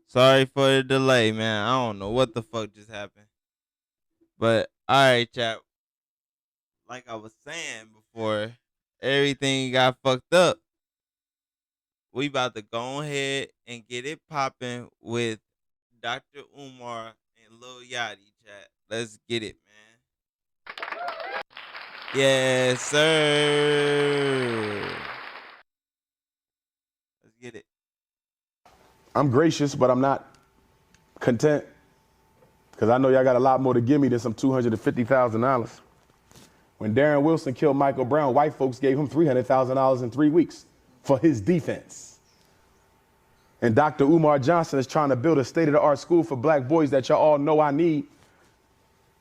Sorry for the delay, man. I don't know what the fuck just happened. But all right, chat. Like I was saying before, everything got fucked up. We about to go ahead and get it popping with Dr. Umar and Lil Yachty, chat. Let's get it, man. Yes, sir. Let's get it. I'm gracious, but I'm not content because I know y'all got a lot more to give me than some $250,000. When Darren Wilson killed Michael Brown, white folks gave him $300,000 in 3 weeks for his defense. And Dr. Umar Johnson is trying to build a state-of-the-art school for black boys that y'all all know I need.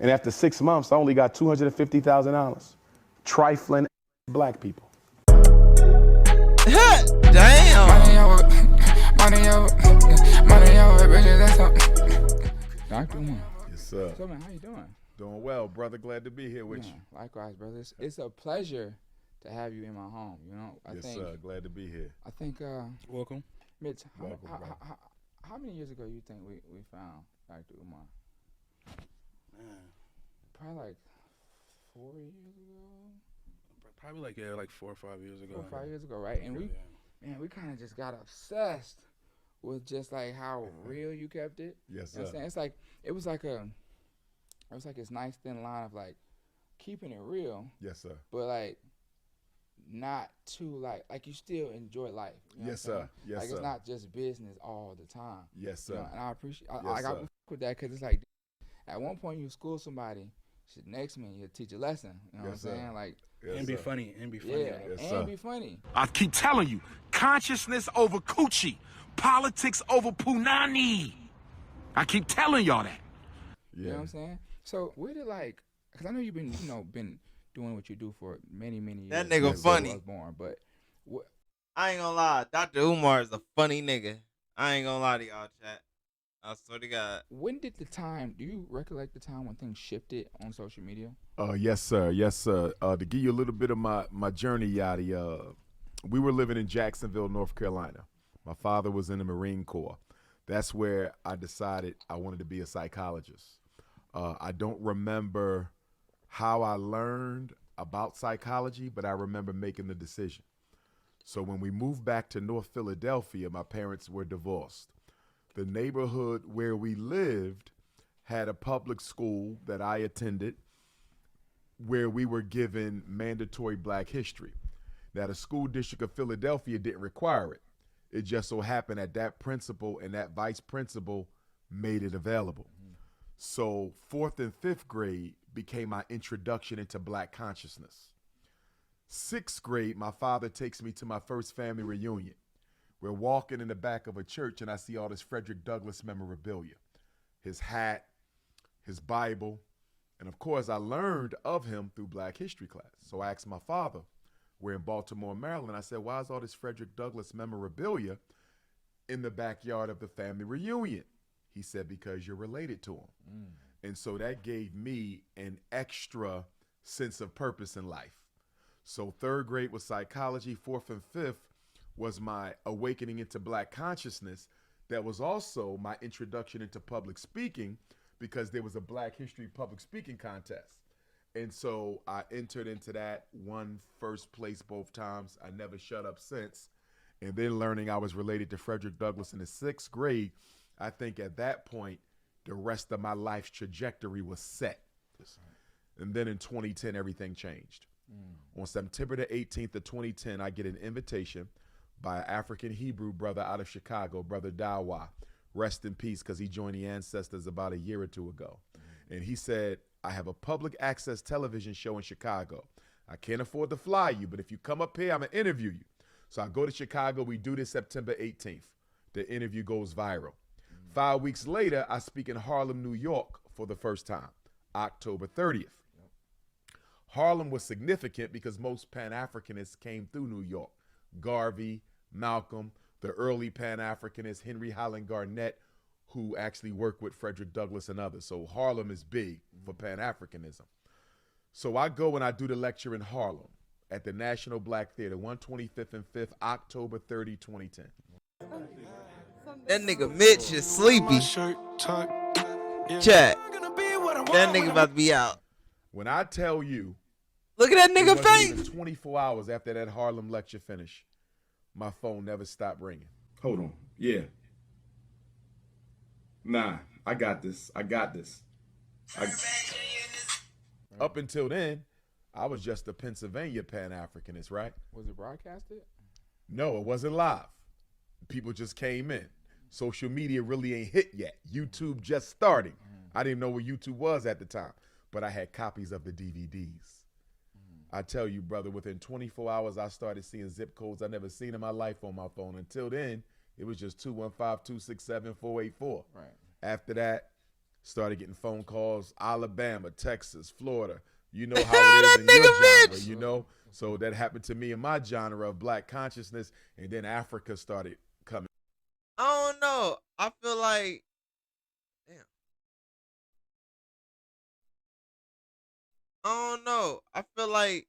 And after 6 months, I only got $250,000. Trifling black people. Damn. Dr. Umar. Yes, sir. So, man, how you doing? Doing well, brother. Glad to be here with you. Likewise, brother. It's a pleasure to have you in my home. You know, Yes, sir. Glad to be here. I think, Welcome. Mitch, Welcome, brother. how many years ago you think we found Dr. Umar? Man, Probably like 4 years ago. probably like 4 or 5 years ago. 4 or 5 years ago, right? And we kind of just got obsessed with just like how real you kept it. Yes, You know what I'm sir. saying? It's like it was like this nice thin line of like keeping it real, Yes, sir. but like not too like you still enjoy life. You know Yes, what I'm sir. saying? Yes, like sir. it's not just business all the time. Yes, You know, sir. and I appreciate Yes, I sir. fuck with that because it's like at one point you school somebody, shit, next minute you teach a lesson. You know Yes, what I'm sir. saying? Like Yes, And be sir. funny. And be funny. yeah, Yes, and sir. be funny. I keep telling you, consciousness over coochie, politics over punani. I keep telling y'all that. You know what I'm saying? So where did like, because I know you've been been doing what you do for many years. That nigga since I funny. was born, but what? I ain't gonna lie. Dr. Umar is a funny nigga. I ain't gonna lie to y'all, chat. I swear to God. When did the time? Do you recollect the time when things shifted on social media? Yes, sir. Yes, sir. To give you a little bit of my journey, Yachty, we were living in Jacksonville, North Carolina. My father was in the Marine Corps. That's where I decided I wanted to be a psychologist. I don't remember how I learned about psychology, but I remember making the decision. So when we moved back to North Philadelphia, my parents were divorced. The neighborhood where we lived had a public school that I attended where we were given mandatory black history. Now, the school district of Philadelphia didn't require it. It just so happened that principal and that vice principal made it available. So 4th and 5th grade became my introduction into black consciousness. 6th grade, my father takes me to my first family reunion. We're walking in the back of a church and I see all this Frederick Douglass memorabilia, his hat, his Bible. And of course, I learned of him through Black History class. So I asked my father, we're in Baltimore, Maryland. I said, why is all this Frederick Douglass memorabilia in the backyard of the family reunion? He said, because you're related to him. And so that gave me an extra sense of purpose in life. So 3rd grade was psychology, 4th and 5th was my awakening into black consciousness. That was also my introduction into public speaking because there was a Black History public speaking contest. And so I entered into that, won first place both times. I never shut up since. And then learning I was related to Frederick Douglass in the 6th grade, I think at that point, the rest of my life's trajectory was set. And then in 2010, everything changed. On September the 18th of 2010, I get an invitation by an African Hebrew brother out of Chicago, Brother Dawa. Rest in peace, because he joined the Ancestors about a year or two ago. And he said, I have a public access television show in Chicago. I can't afford to fly you, but if you come up here, I'm going to interview you. So I go to Chicago. We do this September 18th. The interview goes viral. 5 weeks later, I speak in Harlem, New York for the first time, October 30th. Harlem was significant because most Pan-Africanists came through New York. Garvey, Malcolm, the early Pan-Africanists, Henry Highland Garnett, who actually worked with Frederick Douglass and others. So Harlem is big for Pan-Africanism. So I go and I do the lecture in Harlem at the National Black Theater, 125th and 5th, October 30, 2010. That nigga Mitch is sleepy. Shirt tucked. Chat. That nigga about to be out. When I tell you, Look at that it nigga wasn't even face. 24 hours after that Harlem lecture finished, my phone never stopped ringing. Hold on. Yeah. Nah, I got this. Up until then, I was just a Pennsylvania Pan-Africanist, right? Was it broadcasted? No, it wasn't live. People just came in. Social media really ain't hit yet. YouTube just starting. I didn't know what YouTube was at the time, but I had copies of the DVDs. I tell you, brother, within 24 hours, I started seeing zip codes I never seen in my life on my phone. Until then, it was just 215-267-484. Right. After that, started getting phone calls, Alabama, Texas, Florida. You know how it is in your genre, you know? So that happened to me in my genre of black consciousness, and then Africa started coming. I don't know. I feel like, damn. I don't know. I feel like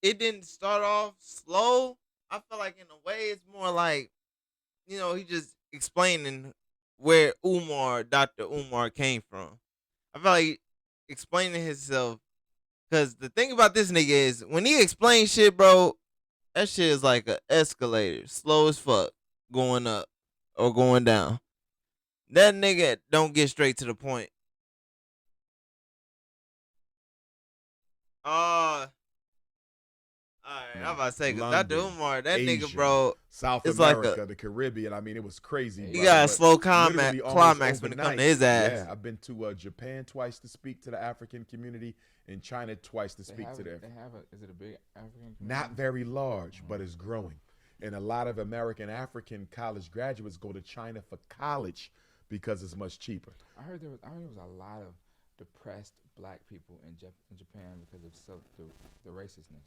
it didn't start off slow. I feel like in a way it's more like, he just explaining where Dr. Umar came from. I feel like explaining himself. Because the thing about this nigga is, when he explains shit, bro, that shit is like an escalator. Slow as fuck. Going up or going down. That nigga don't get straight to the point. Alright, I'm about to say, because Dr. London, Umar, that Asia, nigga, bro, South it's America, like the Caribbean. I mean, it was crazy. he brother, got a but slow literally almost climax when it comes to overnight. his ass. Yeah, I've been to Japan twice to speak to the African community, and China twice to speak to them. Is it a big African community? Not very large, but it's growing. And a lot of American African college graduates go to China for college because it's much cheaper. I heard there was a lot of depressed black people in Japan because of the racistness.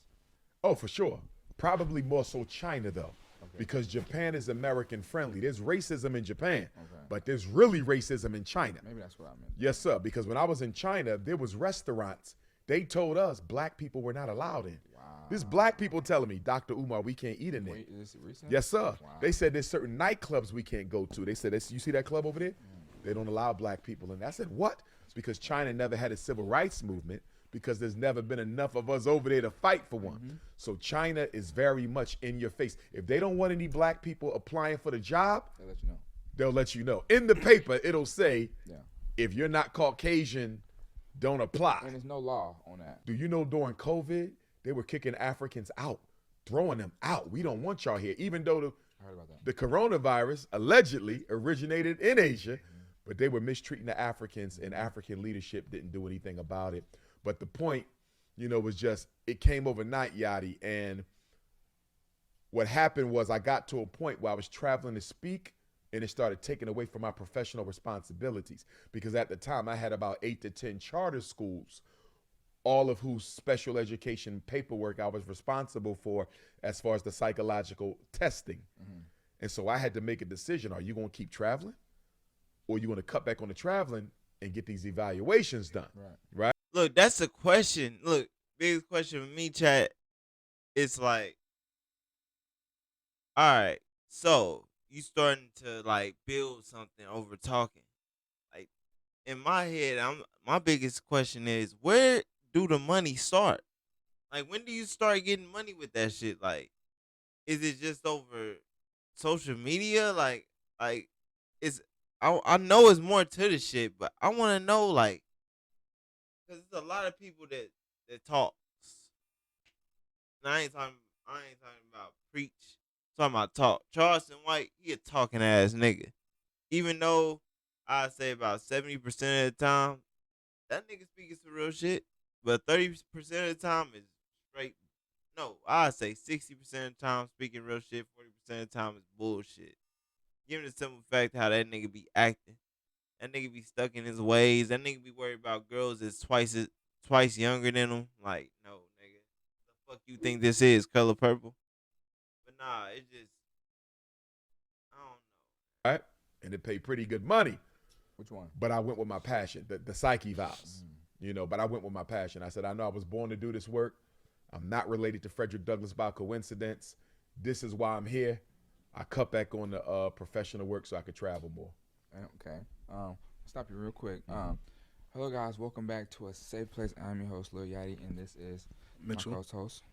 Oh, for sure. Probably more so China, though, because Japan is American friendly. There's racism in Japan, but there's really racism in China. Maybe that's what I meant. Yes, sir, because when I was in China, there was restaurants. They told us black people were not allowed in. Wow. This black people telling me, Dr. Umar, we can't eat in there. Wait, is this recent? Yes, sir. Wow. They said there's certain nightclubs we can't go to. They said, you see that club over there? They don't allow black people in. I said, what? It's because China never had a civil rights movement, because there's never been enough of us over there to fight for one. So China is very much in your face. If they don't want any black people applying for the job, They'll let you know. they'll let you know. In the paper, it'll say, Yeah. if you're not Caucasian, don't apply. And there's no law on that. Do you know during COVID, they were kicking Africans out, throwing them out. We don't want y'all here, even though I heard about that. the coronavirus allegedly originated in Asia, but they were mistreating the Africans, and African leadership didn't do anything about it. But the point, was just, it came overnight, Yachty. And what happened was I got to a point where I was traveling to speak, and it started taking away from my professional responsibilities. Because at the time, I had about 8 to 10 charter schools, all of whose special education paperwork I was responsible for as far as the psychological testing. And so I had to make a decision. Are you going to keep traveling? Or are you going to cut back on the traveling and get these evaluations done? Right? Look, that's the question. Look, biggest question for me, chat. It's like, all right, so you starting to like build something over talking. Like in my head, my biggest question is, where do the money start? Like, when do you start getting money with that shit? Like, is it just over social media? Like it's I know it's more to the shit, but I want to know, like, because there's a lot of people that talks. And I ain't talking about preach. I'm talking about talk. Charleston White, he a talking ass nigga. Even though I say about 70% of the time, that nigga speaking some real shit. But 30% of the time is straight. No, I say 60% of the time speaking real shit. 40% of the time is bullshit. Given the simple fact how that nigga be acting. That nigga be stuck in his ways. That nigga be worried about girls that's twice younger than him. Like, no, nigga. The fuck you think this is, Color Purple? But nah, it just, I don't know. Right? And it paid pretty good money. Which one? But I went with my passion, the psyche vows. But I went with my passion. I said, I know I was born to do this work. I'm not related to Frederick Douglass by coincidence. This is why I'm here. I cut back on the professional work so I could travel more. Okay. Stop you real quick. Hello guys, welcome back to A Safe Place. I'm your host, Lil Yachty, and this is Mitchell. my host.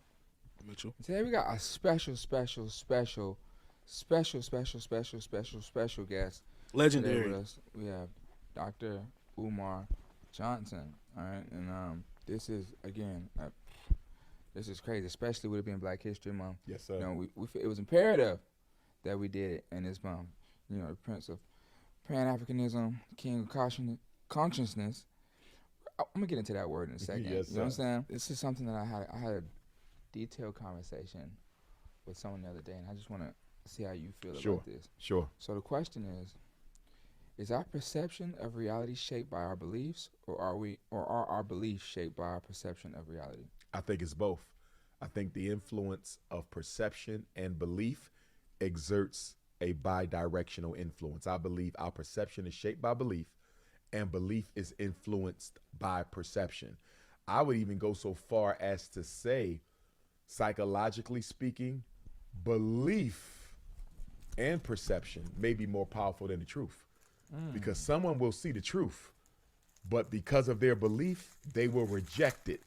Mitchell. Today we got a special guest. Legendary. Today with us, we have Dr. Umar Johnson. All right, and this is again, this is crazy, especially with it being Black History Month. Yes, sir. You know, it was imperative that we did it in this month. You know, the Prince of Pan-Africanism, King of Consciousness. I'm gonna get into that word in a second. Yes, you know what I'm sir. saying? This is something that I had a detailed conversation with someone the other day, and I just want to see how you feel about this. Sure. So the question is our perception of reality shaped by our beliefs, or are our beliefs shaped by our perception of reality? I think it's both. I think the influence of perception and belief exerts a bi-directional influence. I believe our perception is shaped by belief, and belief is influenced by perception. I would even go so far as to say, psychologically speaking, belief and perception may be more powerful than the truth. Because someone will see the truth, but because of their belief, they will reject it.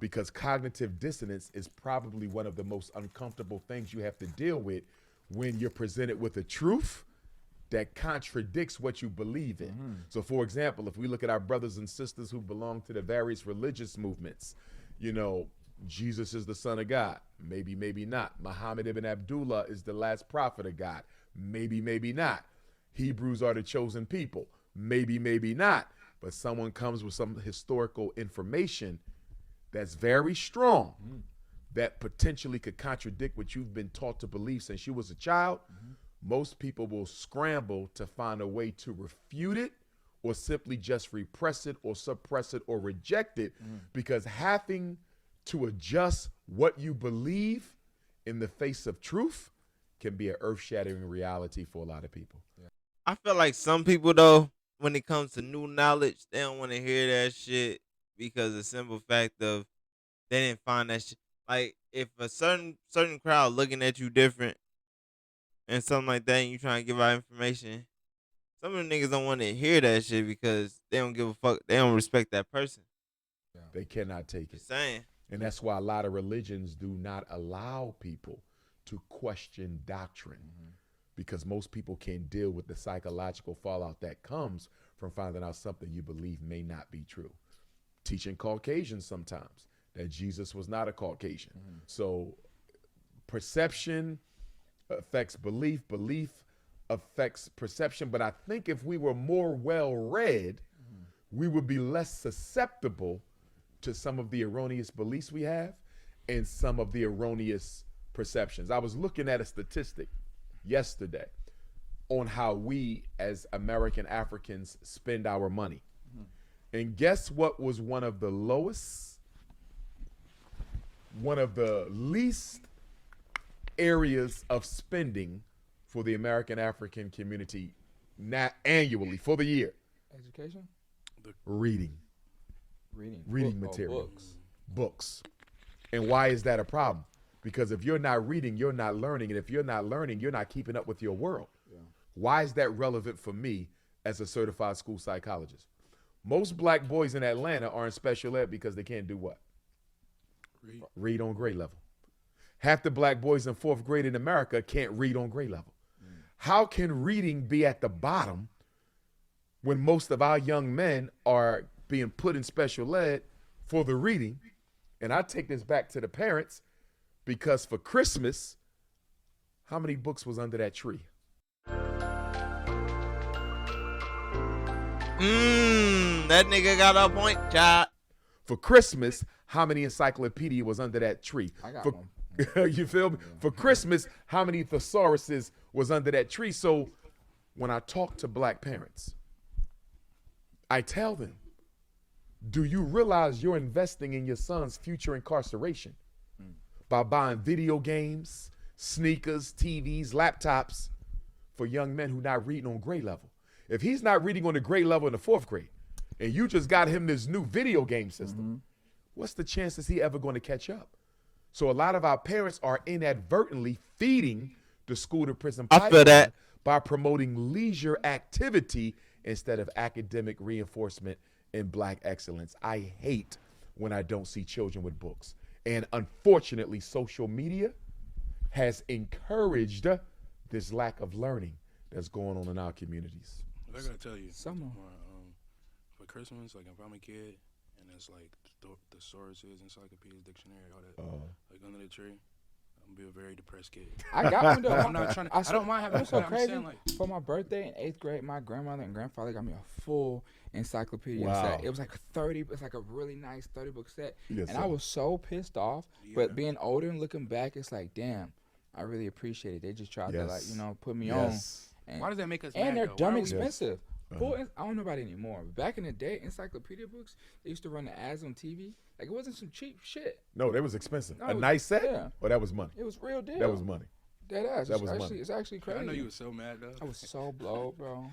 Because cognitive dissonance is probably one of the most uncomfortable things you have to deal with when you're presented with a truth that contradicts what you believe in. So for example, if we look at our brothers and sisters who belong to the various religious movements, you know, Jesus is the son of God. Maybe, maybe not. Muhammad ibn Abdullah is the last prophet of God. Maybe, maybe not. Hebrews are the chosen people. Maybe, maybe not. But someone comes with some historical information that's very strong that potentially could contradict what you've been taught to believe since you was a child. Most people will scramble to find a way to refute it or simply just repress it or suppress it or reject it, because having to adjust what you believe in the face of truth can be an earth-shattering reality for a lot of people. I feel like some people though, when it comes to new knowledge, they don't want to hear that shit because the simple fact of they didn't find that shit. Like if a certain crowd looking at you different and something like that, and you trying to give out information, some of the niggas don't want to hear that shit because they don't give a fuck. They don't respect that person. They cannot take it. Just saying. And that's why a lot of religions do not allow people to question doctrine, because most people can't deal with the psychological fallout that comes from finding out something you believe may not be true. Teaching Caucasians sometimes that Jesus was not a Caucasian. So perception affects belief, belief affects perception. But I think if we were more well-read, we would be less susceptible to some of the erroneous beliefs we have and some of the erroneous perceptions. I was looking at a statistic yesterday on how we as American Africans spend our money. And guess what was one of the least areas of spending for the American African community annually for the year? Education? Reading material. Books. And why is that a problem? Because if you're not reading, you're not learning. And if you're not learning, you're not keeping up with your world. Why is that relevant for me as a certified school psychologist? Most black boys in Atlanta are in special ed because they can't do what? Read on grade level. Half the black boys in 4th grade in America can't read on grade level. How can reading be at the bottom when most of our young men are being put in special ed for the reading? And I take this back to the parents, because for Christmas, how many books was under that tree? That nigga got a point, child. For Christmas, how many encyclopedia was under that tree? I got For, one. you feel me? For Christmas, how many thesauruses was under that tree? So when I talk to black parents, I tell them, do you realize you're investing in your son's future incarceration by buying video games, sneakers, TVs, laptops for young men who not reading on grade level? If he's not reading on the grade level in the 4th grade, and you just got him this new video game system, what's the chances he ever going to catch up? So a lot of our parents are inadvertently feeding the school to prison I pipeline feel that. by promoting leisure activity instead of academic reinforcement and black excellence. I hate when I don't see children with books. And unfortunately, social media has encouraged this lack of learning that's going on in our communities. I gotta tell you, Someone. for Christmas, like if I'm a kid and it's like thesauruses, encyclopedias, dictionary, all that, like under the tree, I'm gonna be a very depressed kid. I got one though. I'm not trying to. I don't mind having. It's so I'm crazy. saying, like, For my birthday in 8th grade, my grandmother and grandfather got me a full encyclopedia Wow. set. It was like 30. It's like a really nice 30-book set, Yes, and sir. I was so pissed off. Yeah. But being older and looking back, it's like, damn, I really appreciate it. They just tried to like, put me Yes. on. And, why does that make us? and mad, they're though? dumb Why are we- expensive. Uh-huh. Full, I don't know about it anymore. But back in the day, encyclopedia books, they used to run the ads on TV. Like it wasn't some cheap shit. No, that was expensive. No, A it was- nice set? yeah. Oh, that was money. It was real deal. That was money. Dead ass. that was It's money. actually, it's actually crazy. I know you was so mad though. I was so blowed, bro.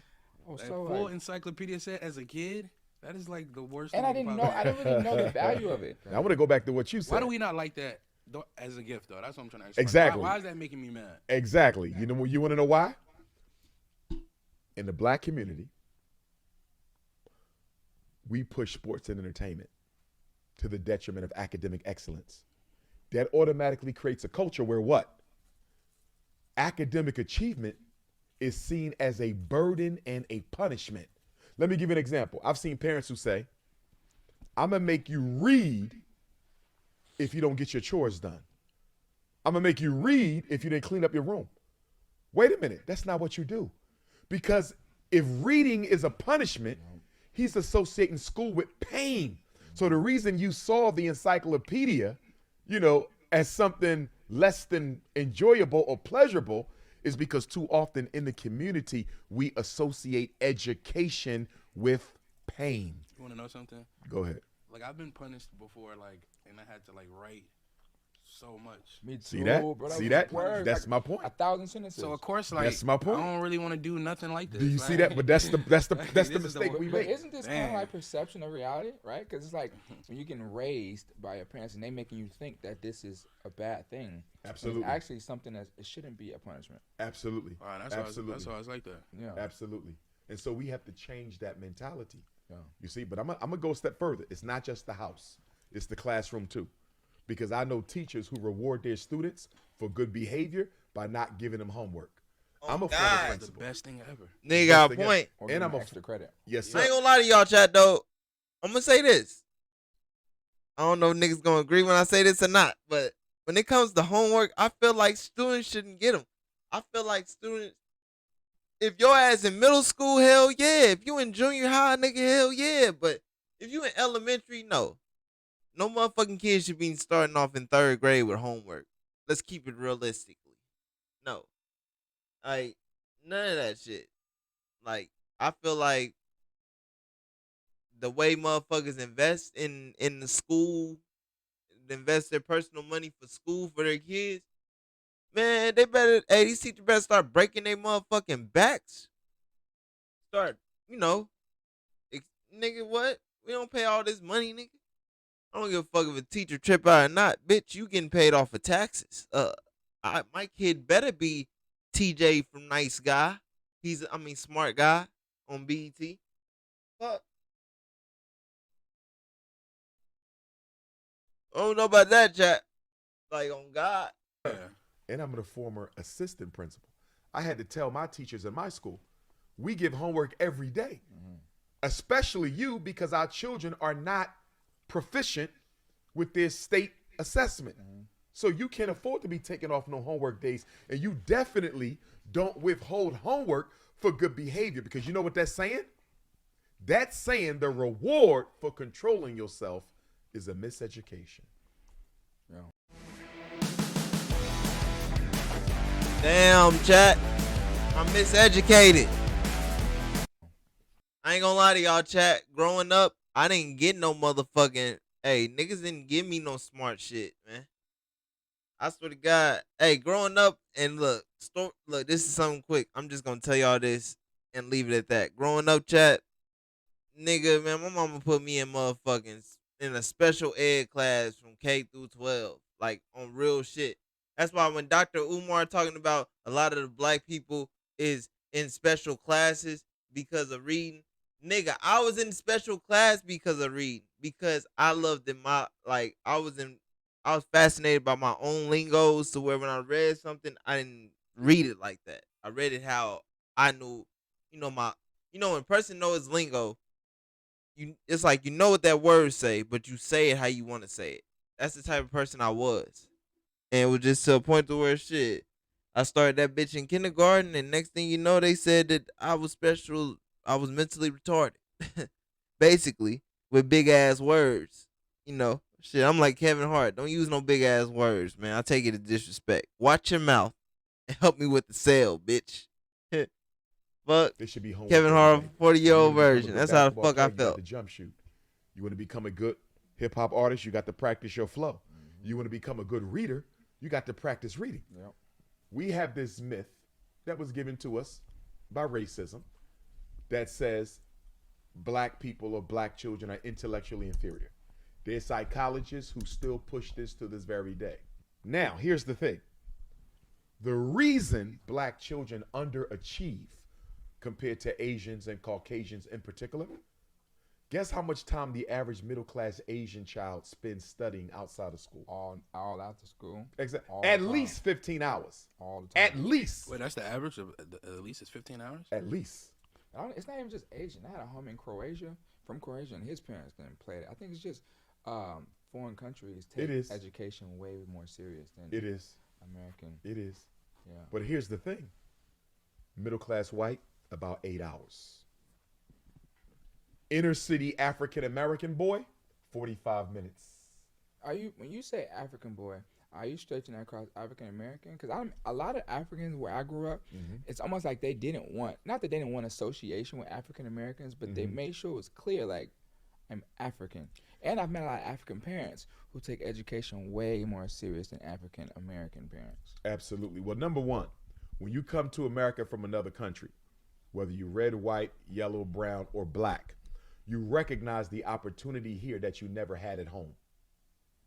I was That so full like, encyclopedia set as a kid. That is like the worst. and thing I didn't about know. I didn't really know the value of it. Now, I want to go back to what you said. Why do we not like that as a gift though? That's what I'm trying to ask. Exactly. Why is that making me mad? Exactly. You want to know why? In the black community, we push sports and entertainment to the detriment of academic excellence. That automatically creates a culture where what? Academic achievement is seen as a burden and a punishment. Let me give you an example. I've seen parents who say, I'm going to make you read if you don't get your chores done. I'm going to make you read if you didn't clean up your room. Wait a minute. That's not what you do. Because if reading is a punishment, he's associating school with pain. So the reason you saw the encyclopedia, as something less than enjoyable or pleasurable is because too often in the community, we associate education with pain. You want to know something? Go ahead. Like I've been punished before, and I had to write so much. Me too, See that? bro. See was that? words, That's like my point. 1,000 sentences. So of course, That's my point. I don't really want to do nothing like this. Do you see right? that? But that's the This is mistake the- we But make. isn't this kind of Man. like perception of reality, right? Because it's like when you're getting raised by your parents and they making you think that this is a bad thing. Absolutely. It's actually something that it shouldn't be a punishment. Absolutely. All right, that's Absolutely. why it's like that. Yeah. Absolutely. And so we have to change that mentality. Yeah. You see, but I'm gonna go a step further. It's not just the house; it's the classroom too, because I know teachers who reward their students for good behavior by not giving them homework. I'm a former God. That's the principal. best thing ever. Nigga got a Best thing point. Or And give I'm them a extra credit. Yes, I ain't sir. gonna lie to y'all, chat though. I'm gonna say this. I don't know if niggas gonna agree when I say this or not, but when it comes to homework, I feel like students shouldn't get them. I feel like students, if your ass in middle school, hell yeah. If you in junior high, nigga, hell yeah. But if you in elementary, no. No motherfucking kid should be starting off in 3rd grade with homework. Let's keep it realistically. No. Like, none of that shit. Like, I feel like the way motherfuckers invest in the school, invest their personal money for school for their kids, man, these teachers better start breaking their motherfucking backs. Start, nigga, what? We don't pay all this money, nigga. I don't give a fuck if a teacher trip out or not. Bitch, you getting paid off of taxes. My kid better be TJ from Nice Guy. Smart Guy on BET. Fuck. I don't know about that, chat. Like, on God. Yeah. And I'm a former assistant principal. I had to tell my teachers in my school, we give homework every day, especially you, because our children are not proficient with their state assessment. So you can't afford to be taking off no homework days, and you definitely don't withhold homework for good behavior, because you know what that's saying? That's saying the reward for controlling yourself is a miseducation. Damn, chat. I'm miseducated. I ain't gonna lie to y'all, chat. Growing up, I didn't get no motherfucking. Hey, niggas didn't give me no smart shit, man. I swear to God. Hey, growing up, and look, this is something quick. I'm just gonna tell y'all this and leave it at that. Growing up, chat, nigga, man, my mama put me in in a special ed class from K through 12, like on real shit. That's why when Dr. Umar talking about a lot of the black people is in special classes because of reading, nigga, I was in special class because of reading because I loved it. I was fascinated by my own lingos to where when I read something, I didn't read it like that. I read it how I knew, my, when a person knows lingo, it's like you know what that word say, but you say it how you want to say it. That's the type of person I was, and it was just to a point to where shit. I started that bitch in kindergarten, and next thing you know, they said that I was special. I was mentally retarded, basically, with big ass words. Shit. I'm like Kevin Hart. Don't use no big ass words, man. I take it as disrespect. Watch your mouth and help me with the sale, bitch. Fuck This should be homework Kevin every Hart, day. You 40-year-old want to become a version. good That's how the basketball fuck I player, you got felt. to jump shoot. You want to become a good hip hop artist, you got to practice your flow. You want to become a good reader, you got to practice reading. Yep. We have this myth that was given to us by racism that says black people or black children are intellectually inferior. There's psychologists who still push this to this very day. Now, here's the thing. The reason black children underachieve compared to Asians and Caucasians in particular, guess how much time the average middle class Asian child spends studying outside of school? All after school. Exactly. All the At time. least 15 hours. All the time. At least. Wait, that's the average of at least it's 15 hours? At least. It's not even just Asian. I had a homie in Croatia, from Croatia, and his parents didn't play it. I think it's just foreign countries take education way more serious than It is. American. It is. Yeah. But here's the thing. Middle class white, about 8 hours. Inner city African American boy, 45 minutes. When you say African boy, are you stretching that across African American? Because a lot of Africans where I grew up, it's almost like they didn't want, not that they didn't want association with African Americans, but they made sure it was clear, like, I'm African. And I've met a lot of African parents who take education way more serious than African American parents. Absolutely. Well, number one, when you come to America from another country, whether you're red, white, yellow, brown, or black, you recognize the opportunity here that you never had at home,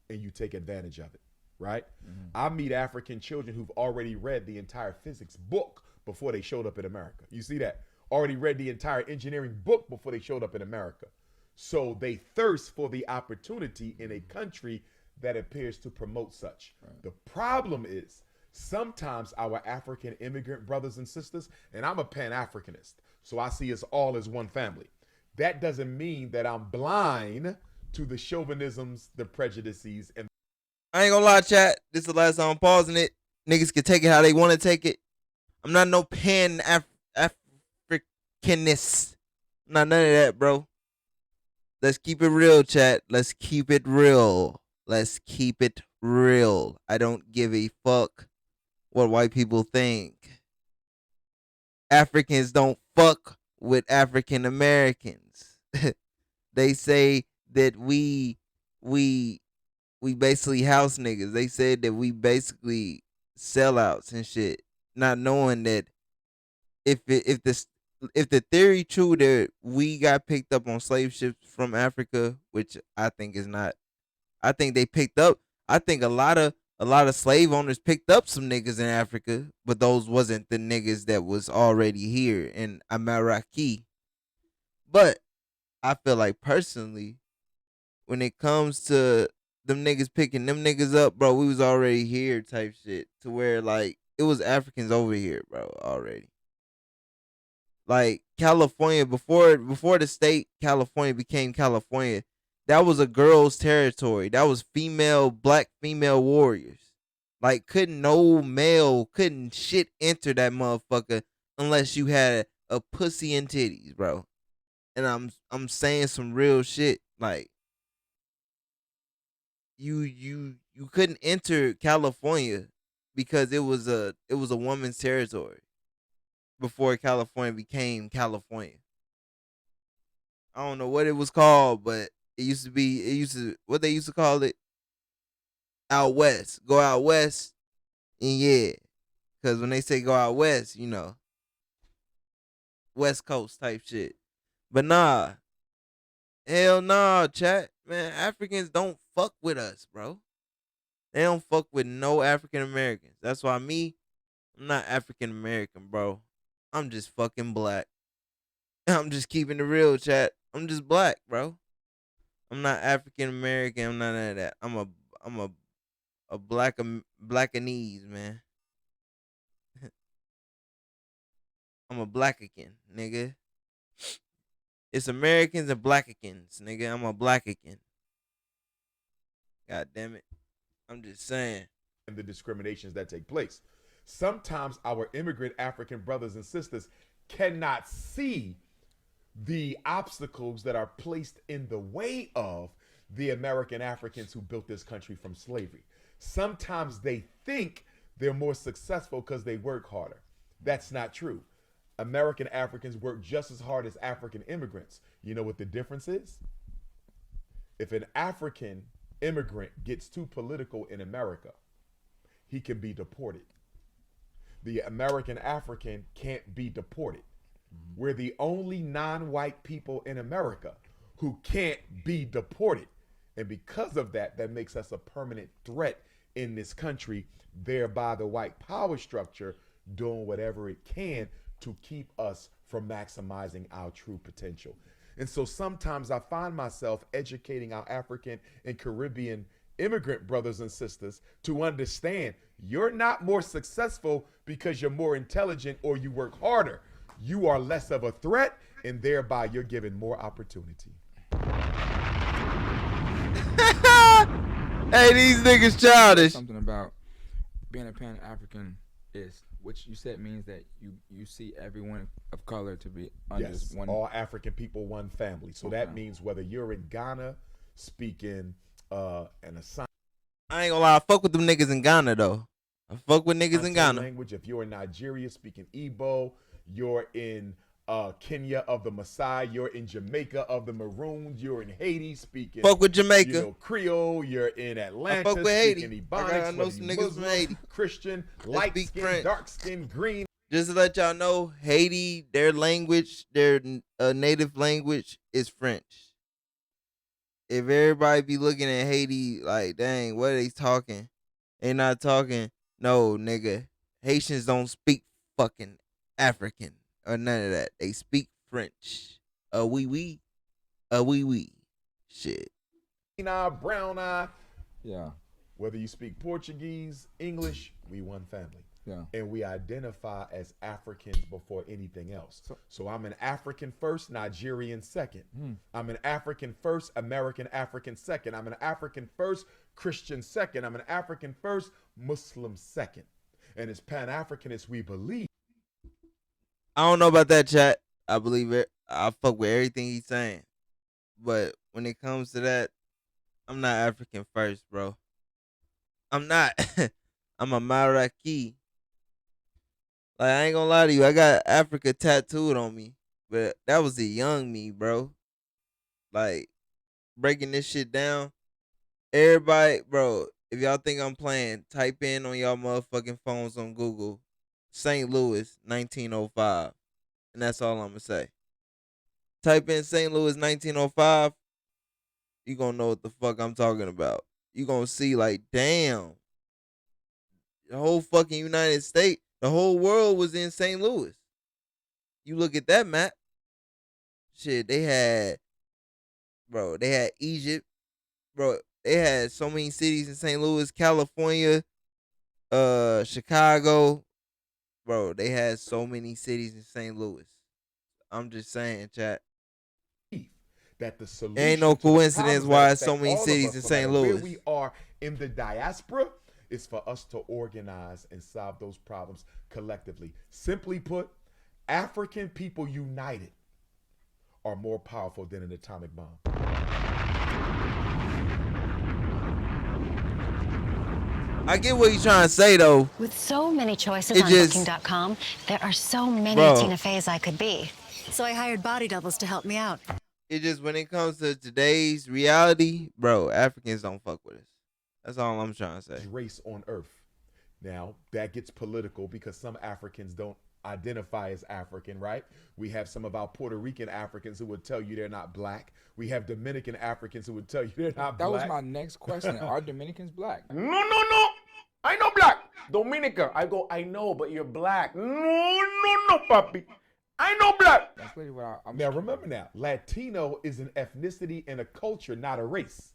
and you take advantage of it, right? I meet African children who've already read the entire physics book before they showed up in America. You see that? Already read the entire engineering book before they showed up in America. So they thirst for the opportunity in a country that appears to promote such. Right. The problem is sometimes our African immigrant brothers and sisters, and I'm a Pan-Africanist, so I see us all as one family. That doesn't mean that I'm blind to the chauvinisms, the prejudices, and I ain't gonna lie, chat. This is the last time I'm pausing it. Niggas can take it how they want to take it. I'm not no Pan-Africanist. I'm not none of that, bro. Let's keep it real, chat. Let's keep it real. Let's keep it real. I don't give a fuck what white people think. Africans don't fuck with African Americans. They say that we basically house niggas. They said that we basically sellouts and shit, not knowing that if the theory true that we got picked up on slave ships from Africa, which I think is not. I think they picked up. I think a lot of slave owners picked up some niggas in Africa, but those wasn't the niggas that was already here in America. But I feel like personally, when it comes to them niggas picking them niggas up, bro, we was already here type shit. To where like it was Africans over here, bro, already. Like California before the state California became California, that was a girl's territory. That was black female warriors. Like couldn't shit enter that motherfucker unless you had a pussy and titties, bro. And I'm saying some real shit. Like you couldn't enter California because it was a woman's territory before California became California. I don't know what it was called, but it used to what they used to call it out west. Go out west, and yeah, because when they say go out west, West Coast type shit. But nah, hell nah, chat, man. Africans don't fuck with us, bro. They don't fuck with no African Americans. That's why I'm not African American, bro. I'm just fucking black. I'm just keeping the real, chat. I'm just black, bro. I'm not African American. I'm not none of that. I'm a blackanese, man. I'm a blackakin, nigga. It's Americans and blackakins, nigga. I'm a blackakin. God damn it. I'm just saying. And the discriminations that take place. Sometimes our immigrant African brothers and sisters cannot see the obstacles that are placed in the way of the American Africans who built this country from slavery. Sometimes they think they're more successful because they work harder. That's not true. American Africans work just as hard as African immigrants. You know what the difference is? If an African immigrant gets too political in America, he can be deported. The American African can't be deported. We're the only non-white people in America who can't be deported. And because of that, that makes us a permanent threat in this country, thereby the white power structure doing whatever it can to keep us from maximizing our true potential. And so sometimes I find myself educating our African and Caribbean immigrant brothers and sisters to understand you're not more successful because you're more intelligent or you work harder. You are less of a threat, and thereby you're given more opportunity. Hey, these niggas childish. Something about being a Pan-African is, which you said means that you see everyone of color to be under Yes, one. all African people, one family. So that means whether you're in Ghana speaking an assigned I ain't gonna lie, I fuck with them niggas in Ghana though. I fuck with niggas in Ghana. language, if you're in Nigeria speaking Igbo, you're in Kenya of the Maasai, you're in Jamaica of the Maroons, you're in Haiti speaking Fuck with Jamaica. Creole, you're in Atlanta fuck with Haiti. speaking I Ebonics, know whether some you niggas Muslim, from Haiti. Christian, They light speak skin, French. dark skin, green. Just to let y'all know, Haiti, their language, their native language is French. If everybody be looking at Haiti like, dang, what are they talking? They not talking. No, nigga. Haitians don't speak fucking African or none of that. They speak French. Oui, oui. Oui, oui. Shit. Green eye, brown eye. Yeah. Whether you speak Portuguese, English, we one family. Yeah. And we identify as Africans before anything else. So I'm an African first, Nigerian second. I'm an African first, American African second. I'm an African first, Christian second. I'm an African first, Muslim second. And as Pan-Africanists, we believe. I don't know about that, chat. I believe it. I fuck with everything he's saying. But when it comes to that, I'm not African first, bro. I'm not. I'm a Maraki. Like, I ain't gonna lie to you. I got Africa tattooed on me. But that was a young me, bro. Like, breaking this shit down. Everybody, bro, if y'all think I'm playing, type in on y'all motherfucking phones on Google, St. Louis, 1905. And that's all I'm gonna say. Type in St. Louis, 1905. You gonna know what the fuck I'm talking about. You gonna see, like, damn. The whole fucking United States, the whole world was in St. Louis. You look at that map. Shit, they had Egypt. Bro, they had so many cities in St. Louis, California, Chicago. Bro, they had so many cities in St. Louis. I'm just saying, chat. That the solution Ain't no to the coincidence problems why that it's so affect many all of cities us, in no St. matter where Louis. we are in the diaspora, is for us to organize and solve those problems collectively. Simply put, African people united are more powerful than an atomic bomb. I get what you're trying to say, though. With so many choices It on just- Booking.com, there are so many Bro. Tina Feys I could be. So I hired body doubles to help me out. It just, when it comes to today's reality, bro, Africans don't fuck with us. That's all I'm trying to say. Race on earth. Now, that gets political because some Africans don't identify as African, right? We have some of our Puerto Rican Africans who would tell you they're not black. We have Dominican Africans who would tell you they're not That black. was my next question. Are Dominicans black? No, no, no. I know black. Dominica. I go, I know, but you're black. No, no, no, papi. I know black. That's literally what I'm Now remember now, Latino is an ethnicity and a culture, not a race.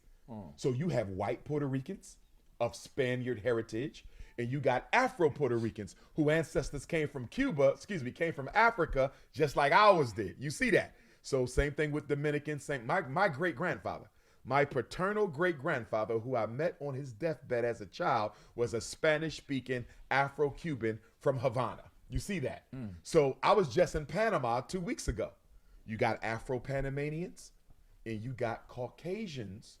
So you have white Puerto Ricans of Spaniard heritage, and you got Afro Puerto Ricans whose ancestors came from came from Africa, just like ours did. You see that? So same thing with Dominicans. My great grandfather, my paternal great grandfather, who I met on his deathbed as a child, was a Spanish speaking Afro Cuban from Havana. You see that? So I was just in Panama 2 weeks ago. You got Afro Panamanians and you got Caucasians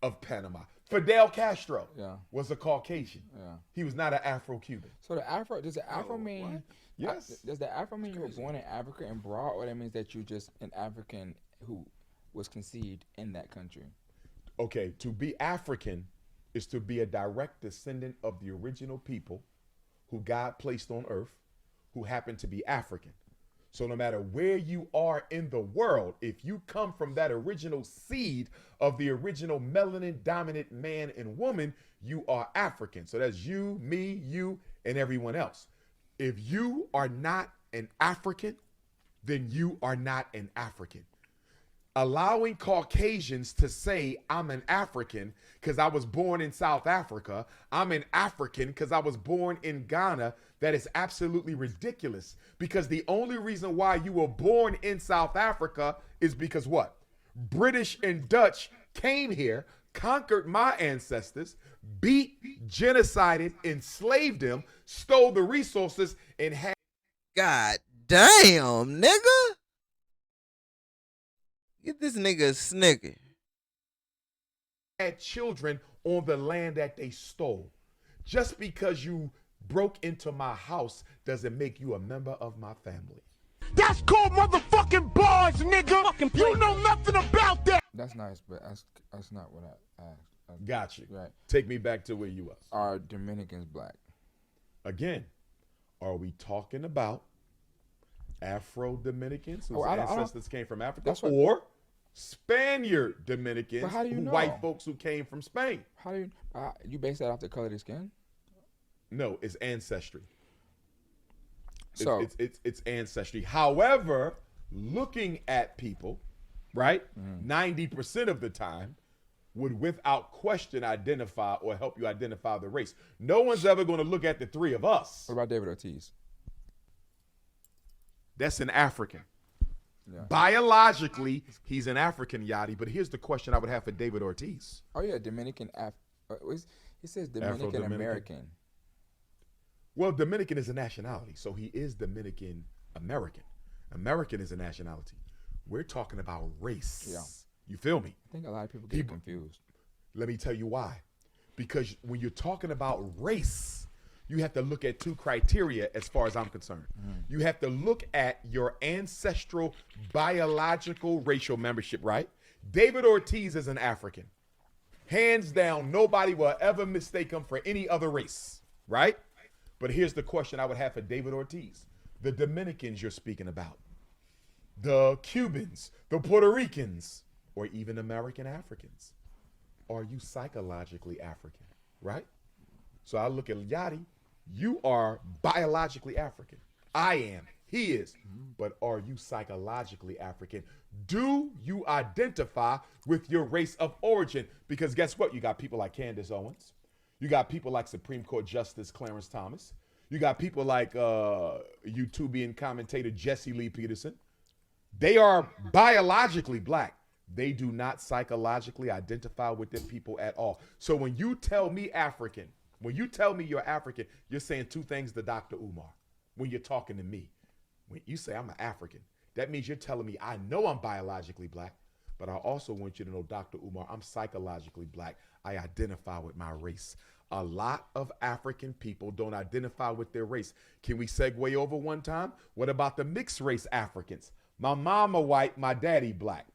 of Panama. Fidel Castro was a Caucasian. Yeah. He was not an Afro-Cuban. So does the Afro mean? Yes. Does the Afro mean you were born in Africa and brought, or that means that you're just an African who was conceived in that country? Okay, to be African is to be a direct descendant of the original people who God placed on earth, who happen to be African. So no matter where you are in the world, if you come from that original seed of the original melanin dominant man and woman, you are African. So that's you, me, you, and everyone else. If you are not an African, then you are not an African. Allowing Caucasians to say I'm an African because I was born in South Africa, I'm an African because I was born in Ghana, that is absolutely ridiculous, because the only reason why you were born in South Africa is because what? British and Dutch came here, conquered my ancestors, beat, genocided, enslaved them, stole the resources, and had... God damn, nigga. Get this nigga a snicker. Had children on the land that they stole. Just because you broke into my house doesn't make you a member of my family. That's called motherfucking bars, nigga. You know nothing about that. That's nice, but that's not what I asked. Got you. Right. Take me back to where you was. Are Dominicans black? Again, are we talking about Afro-Dominicans whose I don't- ancestors came from Africa, That's what- or Spaniard Dominicans, But how do you know? white folks who came from Spain? How do you base that off the color of their skin? No, it's ancestry. So It's ancestry. However, looking at people, right, 90% of the time would without question identify or help you identify the race. No one's ever going to look at the three of us. what about David Ortiz? That's an African. Yeah. Biologically, he's an African, Yachty. But here's the question I would have for David Ortiz. Oh yeah, Dominican. He says Dominican Afro-Dominican. American. Well, Dominican is a nationality, so he is Dominican American. American is a nationality. We're talking about race. Yeah. You feel me? I think a lot of people get confused. Let me tell you why. Because when you're talking about race, you have to look at two criteria as far as I'm concerned. You have to look at your ancestral biological racial membership, right? David Ortiz is an African. Hands down, nobody will ever mistake him for any other race, right? But here's the question I would have for David Ortiz. The Dominicans you're speaking about, the Cubans, the Puerto Ricans, or even American Africans. Are you psychologically African, right? So I look at Yachty, you are biologically African. I am, he is. But are you psychologically African? Do you identify with your race of origin? Because guess what? You got people like Candace Owens. You got people like Supreme Court Justice Clarence Thomas. You got people like YouTubian commentator Jesse Lee Peterson. They are biologically black. They do not psychologically identify with their people at all. So when you tell me African, when you tell me you're African, you're saying two things to Dr. Umar. When you're talking to me, when you say I'm an African, that means you're telling me I know I'm biologically black, but I also want you to know, Dr. Umar, I'm psychologically black. I identify with my race. A lot of African people don't identify with their race. Can we segue over one time? What about the mixed race Africans? My mama white, my daddy black.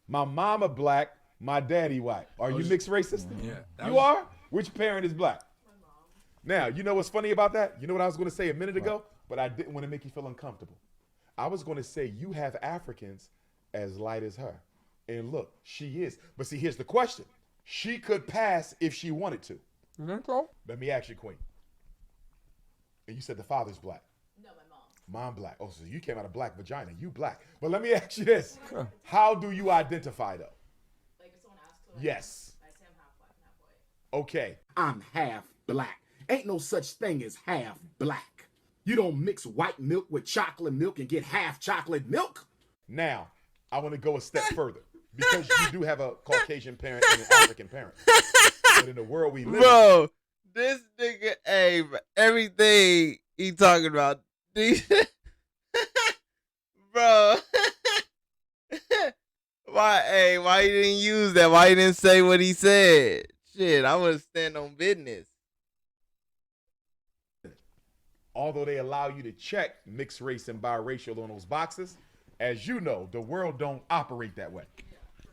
My mama black, my daddy white. Are you mixed race sister? Yeah. You are? Which parent is black? Now, you know what's funny about that? You know what I was going to say a minute ago? but I didn't want to make you feel uncomfortable. I was going to say you have Africans as light as her. And look, she is. But see, here's the question. She could pass if she wanted to. You think so? Let me ask you, Queen. And you said the father's black. No, my mom. Mom black. Oh, so you came out of black vagina. You black. But let me ask you this. How do you identify, though? Like if someone asks, like, Yes. I say I'm half black and half white. Okay. I'm half black. Ain't no such thing as half black. You don't mix white milk with chocolate milk and get half chocolate milk. Now, I want to go a step further. Because you do have a Caucasian parent and an African parent. But in the world we live in. Bro, this nigga, hey, everything he talking about, bro. Why you didn't use that? Why you didn't say what he said? Shit, I would stand on business. Although they allow you to check mixed race and biracial on those boxes, as you know, the world don't operate that way.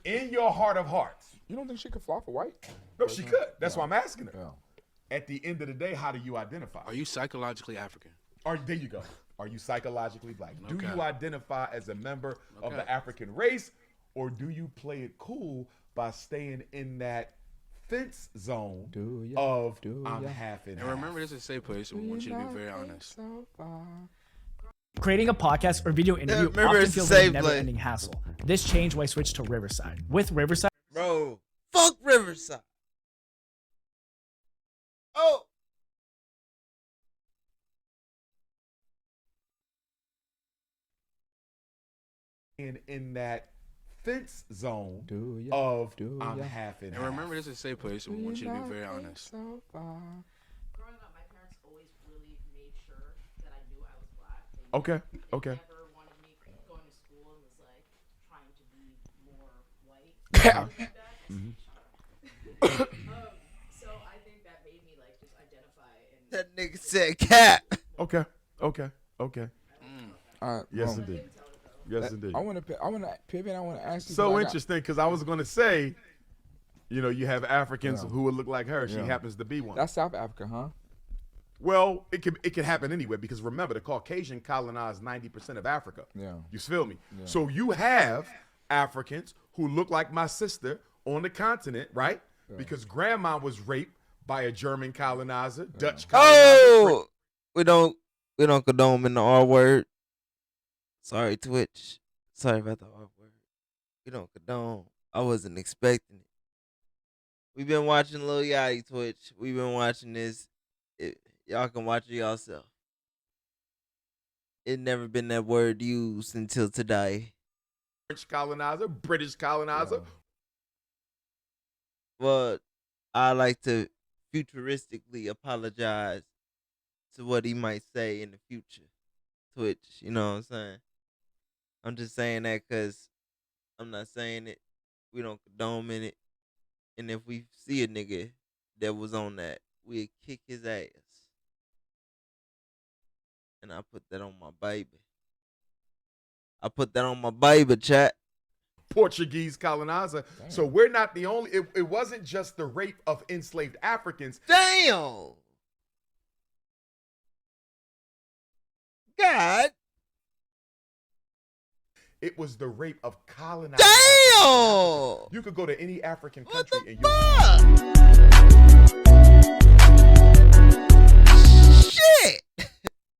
In your heart of hearts. You don't think she could fly for white? No, she could. That's why I'm asking her. Yeah. At the end of the day, how do you identify? Are you psychologically African? There you go. Are you psychologically black? No Do cap. you identify as a member of cap. the African race, or do you play it cool by staying in that fence zone of I'm half and And half? remember, this is a safe place. We want you to be very honest. So far. Creating a podcast or video interview remember, often it's feels the like a same never-ending hassle. This changed when I switched to Riverside. With Riverside, Bro, fuck Riverside. Oh. In that fence zone of I'm half and And half. remember, this is a safe place. We want you to be very honest. So far. Growing up, my parents always really made sure that I knew I was black. They Okay, They okay. never wanted me going to school and was like trying to be more white. Like that. So I think that made me like just identify and That nigga said cat. Okay. All right. Yes, well, indeed. Yes, indeed. I want to pivot. I want to ask you. So 'cause I got- interesting, because I was going to say, you have Africans who would look like her. She Yeah. happens to be one. That's South Africa, huh? Well, it could happen anywhere, because remember, the Caucasian colonized 90% of Africa. Yeah. You feel me? So you have Africans who look like my sister on the continent, right? Because grandma was raped by a German colonizer, Dutch colonizer. Oh, we don't condone in the R word. Sorry, Twitch. Sorry about the R word. We don't condone. I wasn't expecting it. We've been watching Lil Yachty Twitch. We've been watching this. Y'all can watch it yourself. It never been that word used until today. French colonizer, British colonizer. But I like to futuristically apologize to what he might say in the future. Twitch, you know what I'm saying? I'm just saying that because I'm not saying it. We don't condone in it. And if we see a nigga that was on that, we'd kick his ass. And I put that on my baby. I put that on my baby, chat. Portuguese colonizer. Damn. So we're not the only, it wasn't just the rape of enslaved Africans. Damn! God It was the rape of colonized damn! Africans. You could go to any African What country the and fuck? Shit!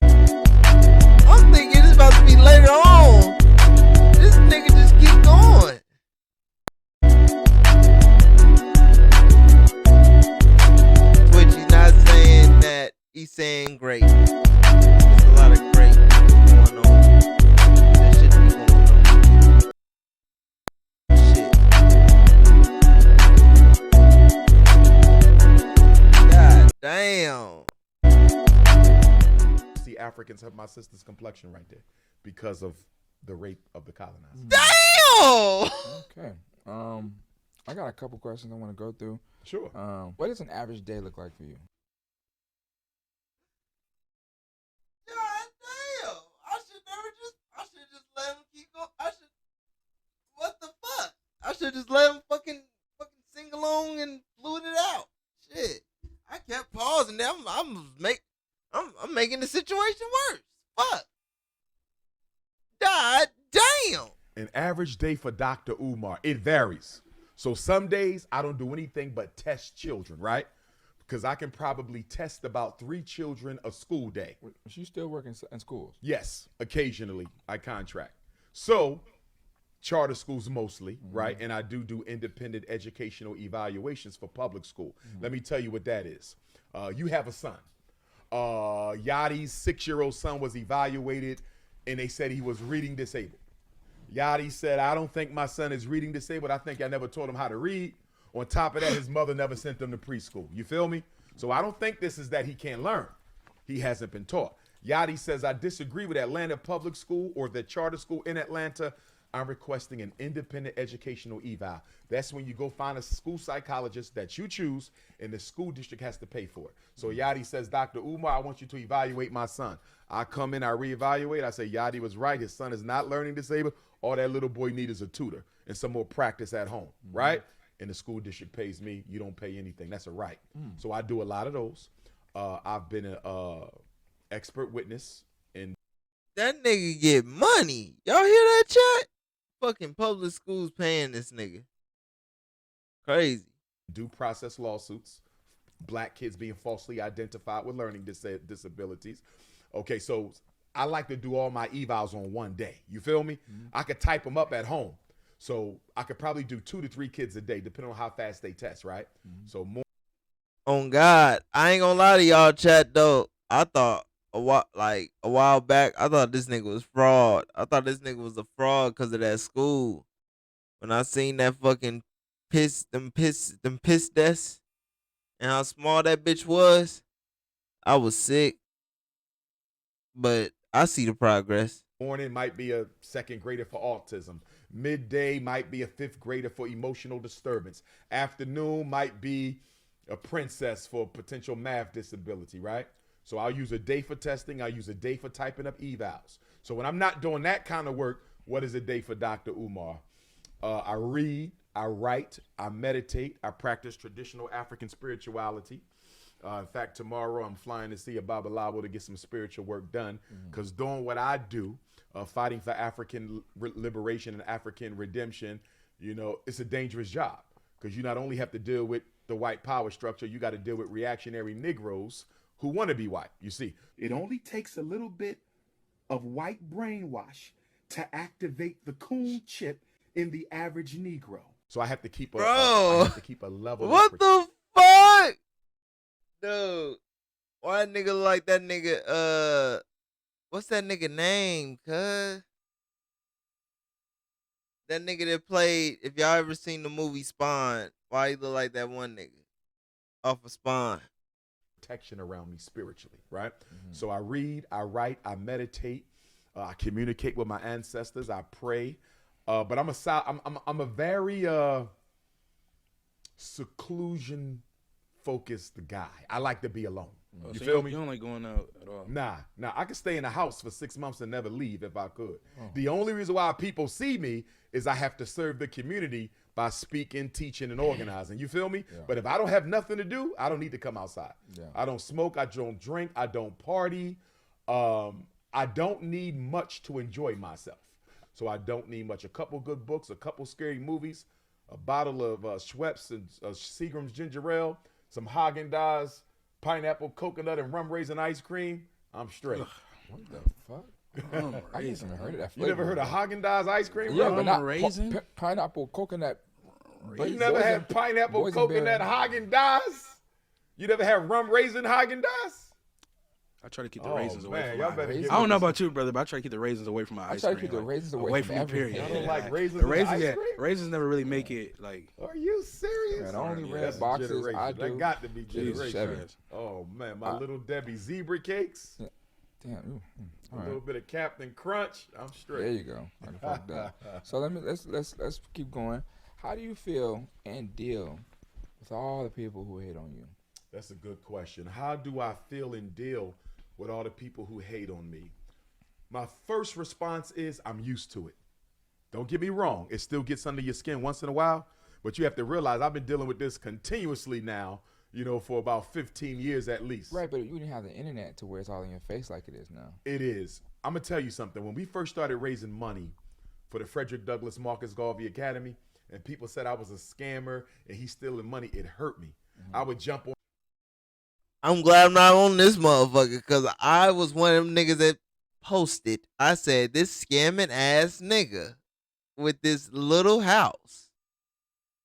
I'm thinking it's about to be later on. This nigga just keep going. Twitch, he's not saying that. He's saying great. There's a lot of great going on. There should be going on. Shit. God damn. see Africans have my sister's complexion right there because of the rape of the colonizers. Damn! Okay. I got a couple questions I want to go through. Sure. What does an average day look like for you? God damn! I should just let him keep going. What the fuck? I should just let him fucking sing along and flute it out. Shit. I kept pausing there. I'm making the situation worse. An average day for Dr. Umar, it varies. So some days I don't do anything but test children, right? Because I can probably test about 3 children a school day. You still working in schools? Yes, occasionally I contract. So charter schools mostly, right? And I do independent educational evaluations for public school. Let me tell you what that is. You have a son. Yachty's 6-year-old son was evaluated and they said he was reading disabled. Yachty said, I don't think my son is reading disabled. I think I never taught him how to read. On top of that, his mother never sent him to preschool. You feel me? So I don't think this is that he can't learn. He hasn't been taught. Yachty says, I disagree with Atlanta Public School or the charter school in Atlanta. I'm requesting an independent educational eval. That's when you go find a school psychologist that you choose and the school district has to pay for it. So Yachty says, Dr. Umar, I want you to evaluate my son. I come in, I reevaluate. I say, Yachty was right. His son is not learning disabled. All that little boy needs is a tutor and some more practice at home, right? And the school district pays me. You don't pay anything. That's a right. So I do a lot of those. I've been an expert witness in. That nigga get money. Y'all hear that, chat? Fucking public schools paying this nigga. Crazy. Due process lawsuits, black kids being falsely identified with learning disabilities. Okay, so I like to do all my evals on one day. You feel me? I could type them up at home. So I could probably do 2 to 3 kids a day, depending on how fast they test, right? So more. On God, I ain't gonna lie to y'all, chat though. I thought a while back, I thought this nigga was fraud. I thought this nigga was a fraud because of that school. When I seen that fucking piss desks and how small that bitch was, I was sick. But I see the progress. Morning might be a 2nd grader for autism. Midday might be a 5th grader for emotional disturbance. Afternoon might be a princess for potential math disability, right? So I'll use a day for testing. I'll use a day for typing up evals. So when I'm not doing that kind of work, what is a day for Dr. Umar? I read, I write, I meditate, I practice traditional African spirituality. In fact, tomorrow I'm flying to see a Babalawo to get some spiritual work done because doing what I do, fighting for African liberation and African redemption, you know, it's a dangerous job because you not only have to deal with the white power structure, you got to deal with reactionary Negroes who want to be white. You see, it only takes a little bit of white brainwash to activate the coon chip in the average Negro. So I have to keep I have to keep a level. What the fuck? Dude, why nigga like that nigga, what's that nigga name, cuz? That nigga that played, if y'all ever seen the movie Spawn, why he look like that one nigga off of Spawn? Protection around me spiritually, right? So I read, I write, I meditate, I communicate with my ancestors, I pray. But I'm a very seclusion focused guy. I like to be alone. You feel me? You don't like going out at all? Nah. I could stay in the house for 6 months and never leave if I could. The only reason why people see me is I have to serve the community by speaking, teaching, and organizing. You feel me? Yeah. But if I don't have nothing to do, I don't need to come outside. Yeah. I don't smoke. I don't drink. I don't party. I don't need much to enjoy myself. So I don't need much. A couple good books, a couple scary movies, a bottle of Schweppes and Seagram's ginger ale, some Haagen-Dazs, pineapple, coconut, and rum raisin ice cream. I'm straight. What the fuck? I ain't even heard of that flavor. You never heard of Haagen-Dazs ice cream? Yeah, but not raisin? Pineapple, coconut. You never had pineapple, coconut Haagen-Dazs? You never had rum raisin Haagen-Dazs? I try to keep the raisins away from y'all my better ice. get I don't know about you, brother, but I try to keep the raisins away from my ice cream. I try to keep the raisins away from everything. period. I don't like raisins The raisins, in ice cream? raisins never really make it like. Are you serious? Man, the only red That's boxes generation. I do. That got to be generation. Jesus. Oh man, my little Debbie zebra cakes. Yeah. Damn. A little bit of Captain Crunch. I'm straight. There you go. I can fuck that. So let's keep going. How do you feel and deal with all the people who hate on you? That's a good question. How do I feel and deal with all the people who hate on me? My first response is I'm used to it. Don't get me wrong. It still gets under your skin once in a while, but you have to realize I've been dealing with this continuously now, you know, for about 15 years at least. Right, but you didn't have the internet to where it's all in your face like it is now. It is. I'm going to tell you something. When we first started raising money for the Frederick Douglass Marcus Garvey Academy, and people said I was a scammer and he's stealing money, it hurt me. I would jump on. I'm glad I'm not on this motherfucker because I was one of them niggas that posted. I said, this scamming ass nigga with this little house.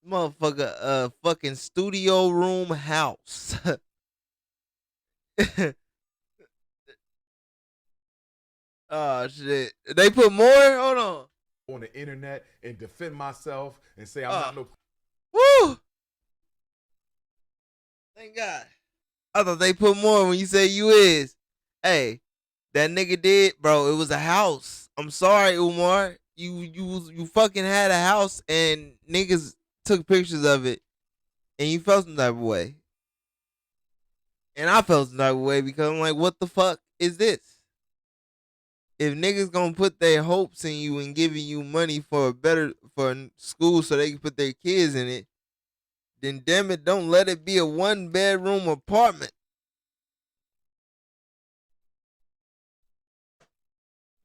Motherfucker, a fucking studio room house. Oh, shit. They put more? Hold On the internet and defend myself and say I'm not no. Woo! Thank God. I thought they put more when you say you is. Hey, that nigga did, bro. It was a house. I'm sorry, Umar. You fucking had a house and niggas took pictures of it and you felt some type of way. And I felt some type of way because I'm like, what the fuck is this? If niggas gonna put their hopes in you and giving you money for school so they can put their kids in it, then damn it, don't let it be a 1-bedroom apartment.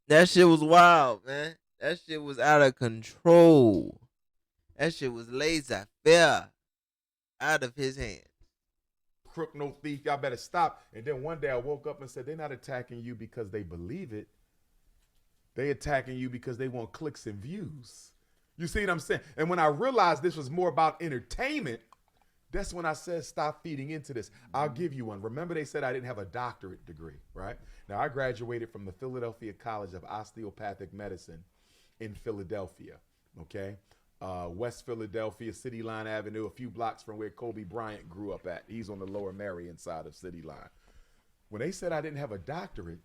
That shit was wild, man. That shit was out of control. That shit was laissez-faire, out of his hands. Crook, no thief, y'all better stop. And then one day I woke up and said, they're not attacking you because they believe it. They attacking you because they want clicks and views. You see what I'm saying? And when I realized this was more about entertainment, that's when I said, stop feeding into this. I'll give you one. Remember they said I didn't have a doctorate degree, right? Now, I graduated from the Philadelphia College of Osteopathic Medicine in Philadelphia, okay? West Philadelphia, City Line Avenue, a few blocks from where Kobe Bryant grew up at. He's on the Lower Marion side of City Line. When they said I didn't have a doctorate,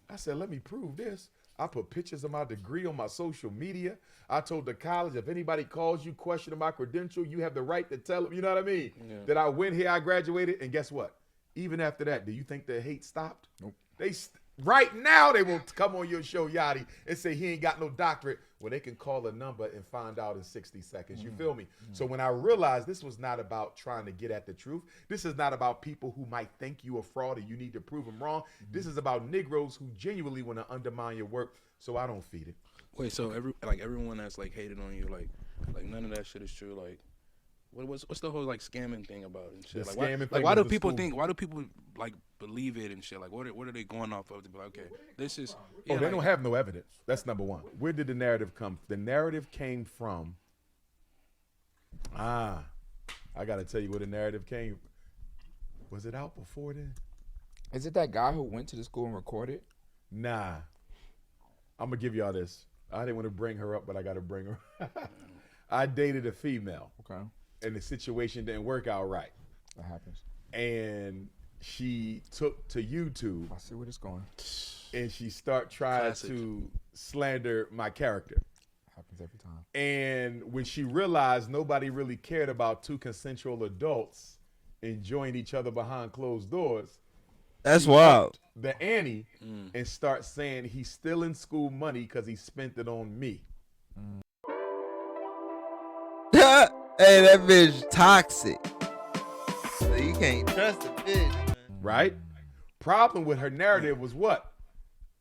I said, let me prove this. I put pictures of my degree on my social media. I told the college, if anybody calls you questioning my credential, you have the right to tell them, you know what I mean? Yeah. That I went here, I graduated, and guess what? Even after that, do you think the hate stopped? Nope. Right now, they will come on your show, Yachty, and say he ain't got no doctorate, where they can call a number and find out in 60 seconds. You feel me? So when I realized this was not about trying to get at the truth, this is not about people who might think you a fraud and you need to prove them wrong. This is about Negroes who genuinely want to undermine your work, so I don't feed it. Wait, so everyone that's like hated on you, like none of that shit is true. Like, what's the whole like scamming thing about and shit? Why do people think? Why do people like believe it and shit? Like, what are they going off of to be like, okay, this is? Yeah, they don't have no evidence. That's number one. Where did the narrative come? The narrative came from. I gotta tell you where the narrative came. Was it out before then? Is it that guy who went to the school and recorded? Nah. I'm gonna give y'all this. I didn't want to bring her up, but I gotta bring her. I dated a female. Okay. And the situation didn't work out right. That happens. And she took to YouTube. I see where it's going. And she tried to slander my character. Happens every time. And when she realized nobody really cared about two consensual adults enjoying each other behind closed doors, that's wild. The Annie and start saying he's stealing school money because he spent it on me. Hey, that bitch toxic. So you can't trust the bitch, man. Right? Problem with her narrative was what?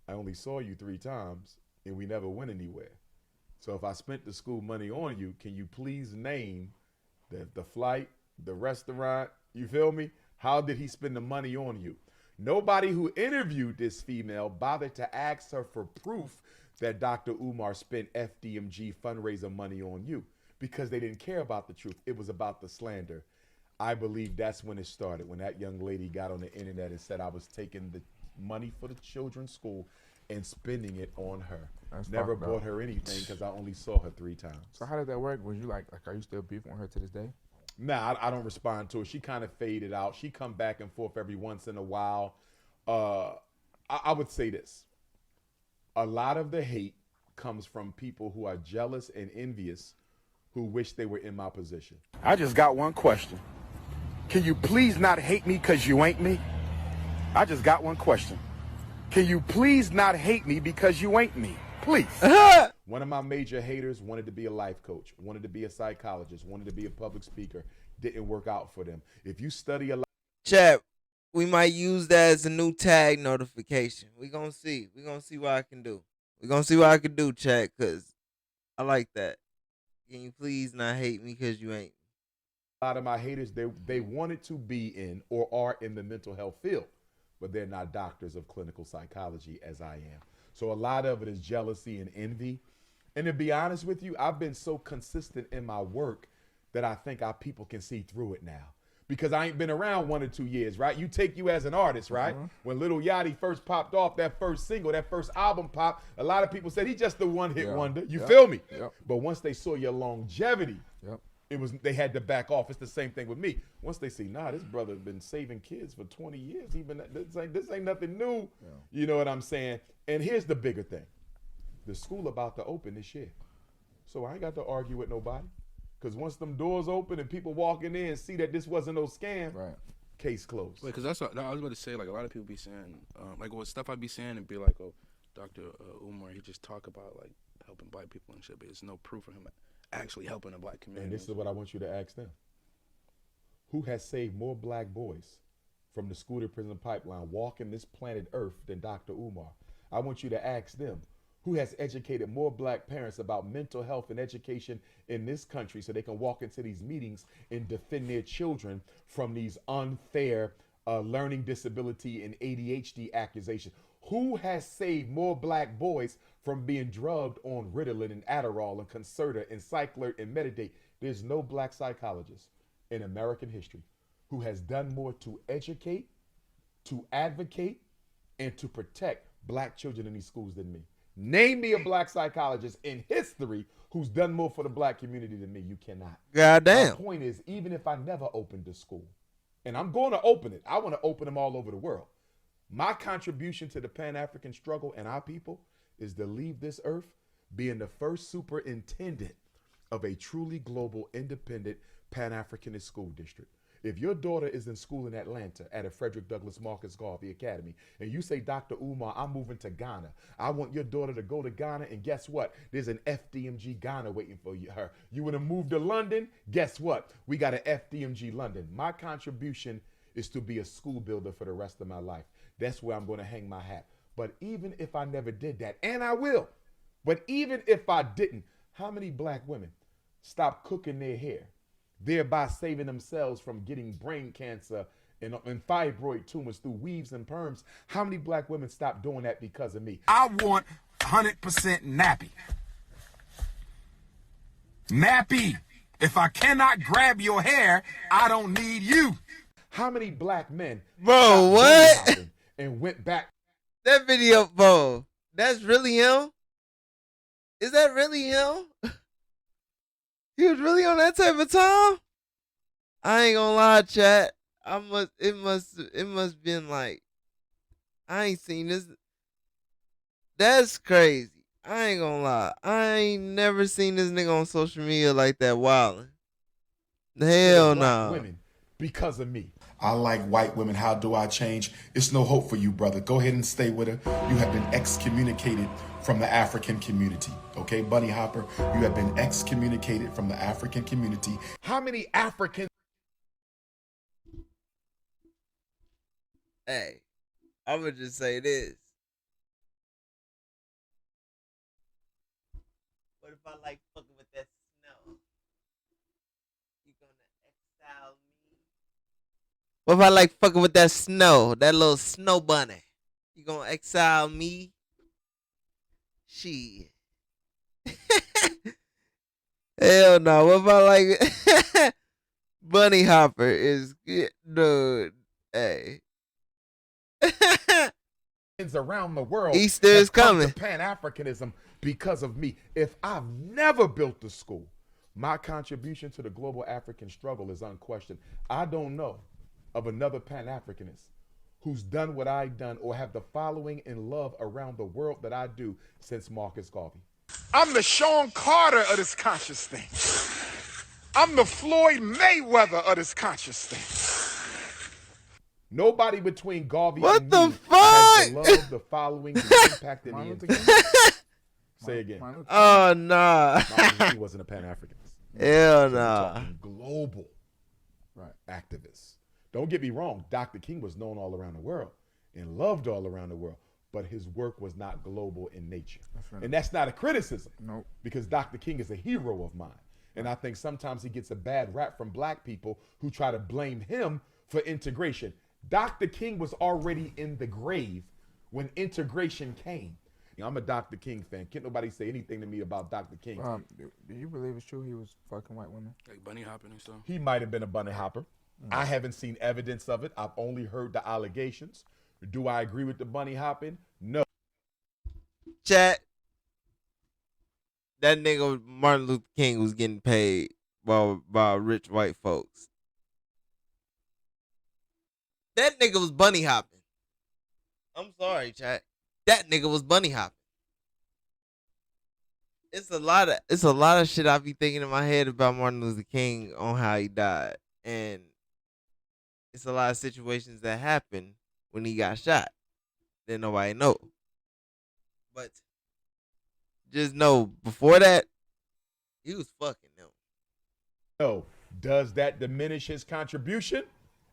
I only saw you 3 times and we never went anywhere. So if I spent the school money on you, can you please name the flight, the restaurant? You feel me? How did he spend the money on you? Nobody who interviewed this female bothered to ask her for proof that Dr. Umar spent FDMG fundraiser money on you because they didn't care about the truth. It was about the slander. I believe that's when it started, when that young lady got on the internet and said I was taking the money for the children's school and spending it on her. That's never bought her anything because I only saw her 3 times. So how did that work? Was you like are you still beefing with her to this day? Nah, I don't respond to her. She kind of faded out. She come back and forth every once in a while. I would say this. A lot of the hate comes from people who are jealous and envious who wish they were in my position. I just got one question. Can you please not hate me because you ain't me? I just got one question. Can you please not hate me because you ain't me? Please. One of my major haters wanted to be a life coach, wanted to be a psychologist, wanted to be a public speaker. Didn't work out for them. If you study a lot. Chat, we might use that as a new tag notification. We're going to see. We're going to see what I can do. We're going to see what I can do, chat, because I like that. Can you please not hate me because you ain't? A lot of my haters, they wanted to be in or are in the mental health field, but they're not doctors of clinical psychology as I am. So a lot of it is jealousy and envy. And to be honest with you, I've been so consistent in my work that I think our people can see through it now. Because I ain't been around 1 or 2 years, right? You take you as an artist, right? When Lil Yachty first popped off, that first single, that first album pop, a lot of people said he just a one-hit wonder. You feel me? But once they saw your longevity, they had to back off. It's the same thing with me. Once they see, nah, this brother been saving kids for 20 years. This ain't nothing new. You know what I'm saying? And here's the bigger thing. The school about to open this year. So I ain't got to argue with nobody. Because once them doors open and people walking in and see that this wasn't no scam, case closed. Wait, because that's what I was about to say. Like, a lot of people be saying, like, what stuff I be saying and be like, oh, Dr. Umar, he just talk about, like, helping black people and shit, but there's no proof of him actually helping the black community. And this is what I want you to ask them. Who has saved more black boys from the school to prison pipeline walking this planet Earth than Dr. Umar? I want you to ask them. Who has educated more black parents about mental health and education in this country so they can walk into these meetings and defend their children from these unfair learning disability and ADHD accusations? Who has saved more black boys from being drugged on Ritalin and Adderall and Concerta and Cyclert and Meditate? There's no black psychologist in American history who has done more to educate, to advocate, and to protect black children in these schools than me. Name me a black psychologist in history who's done more for the black community than me. You cannot. Goddamn. My point is, even if I never opened a school, and I'm going to open it, I want to open them all over the world. My contribution to the Pan-African struggle and our people is to leave this earth being the first superintendent of a truly global, independent Pan-Africanist school district. If your daughter is in school in Atlanta at a Frederick Douglass Marcus Garvey Academy, and you say, Dr. Umar, I'm moving to Ghana. I want your daughter to go to Ghana, and guess what? There's an FDMG Ghana waiting for her. You want to move to London? Guess what? We got an FDMG London. My contribution is to be a school builder for the rest of my life. That's where I'm going to hang my hat. But even if I never did that, and I will, but even if I didn't, how many black women stop cooking their hair, thereby saving themselves from getting brain cancer and fibroid tumors through weaves and perms? How many black women stop doing that because of me? I want 100% nappy. Nappy. If I cannot grab your hair, I don't need you. How many black men Bro, what? And went back? That video, bro, that's really him? Is that really him? He was really on that type of time? I ain't gonna lie, chat. It must been like, I ain't seen this. That's crazy. I ain't gonna lie. I ain't never seen this nigga on social media like that wildin'. Hell no. Women because of me. I like white women. How do I change? It's no hope for you, brother. Go ahead and stay with her. You have been excommunicated from the African community. Okay, Bunny Hopper, you have been excommunicated from the African community. How many Africans? Hey, I would just say this. What if I like fucking with that snow? You gonna exile me? What if I like fucking with that snow? That little snow bunny? You gonna exile me? Shit. Hell no. What if I like Bunny Hopper is good, dude. Hey. Around the world, Easter is coming. Pan-Africanism because of me. If I've never built a school, my contribution to the global African struggle is unquestioned. I don't know of another Pan-Africanist who's done what I've done or have the following and love around the world that I do since Marcus Garvey. I'm the Sean Carter of this conscious thing. I'm the Floyd Mayweather of this conscious thing. Nobody between Garvey what and the me fuck? has the love, the following, the impact, and the influence. Say again. Oh, nah. He wasn't a Pan-Africanist. Hell nah. Global activists. Don't get me wrong. Dr. King was known all around the world and loved all around the world. but his work was not global in nature. right. And that's not a criticism. Nope. Because Dr. King is a hero of mine. And I think sometimes he gets a bad rap from black people who try to blame him for integration. Dr. King was already in the grave when integration came. You know, I'm a Dr. King fan. Can't nobody say anything to me about Dr. King. Do you believe it's true he was fucking white women? Like bunny hopping and stuff. He might have been a bunny hopper. I haven't seen evidence of it. I've only heard the allegations. Do I agree with the bunny hopping? No. Chat. That nigga Martin Luther King was getting paid by rich white folks. That nigga was bunny hopping. I'm sorry, chat. That nigga was bunny hopping. It's a lot of shit I be thinking in my head about Martin Luther King on how he died. And it's a lot of situations that happened when he got shot that nobody know. But just know before that, he was fucking them. No. Does that diminish his contribution?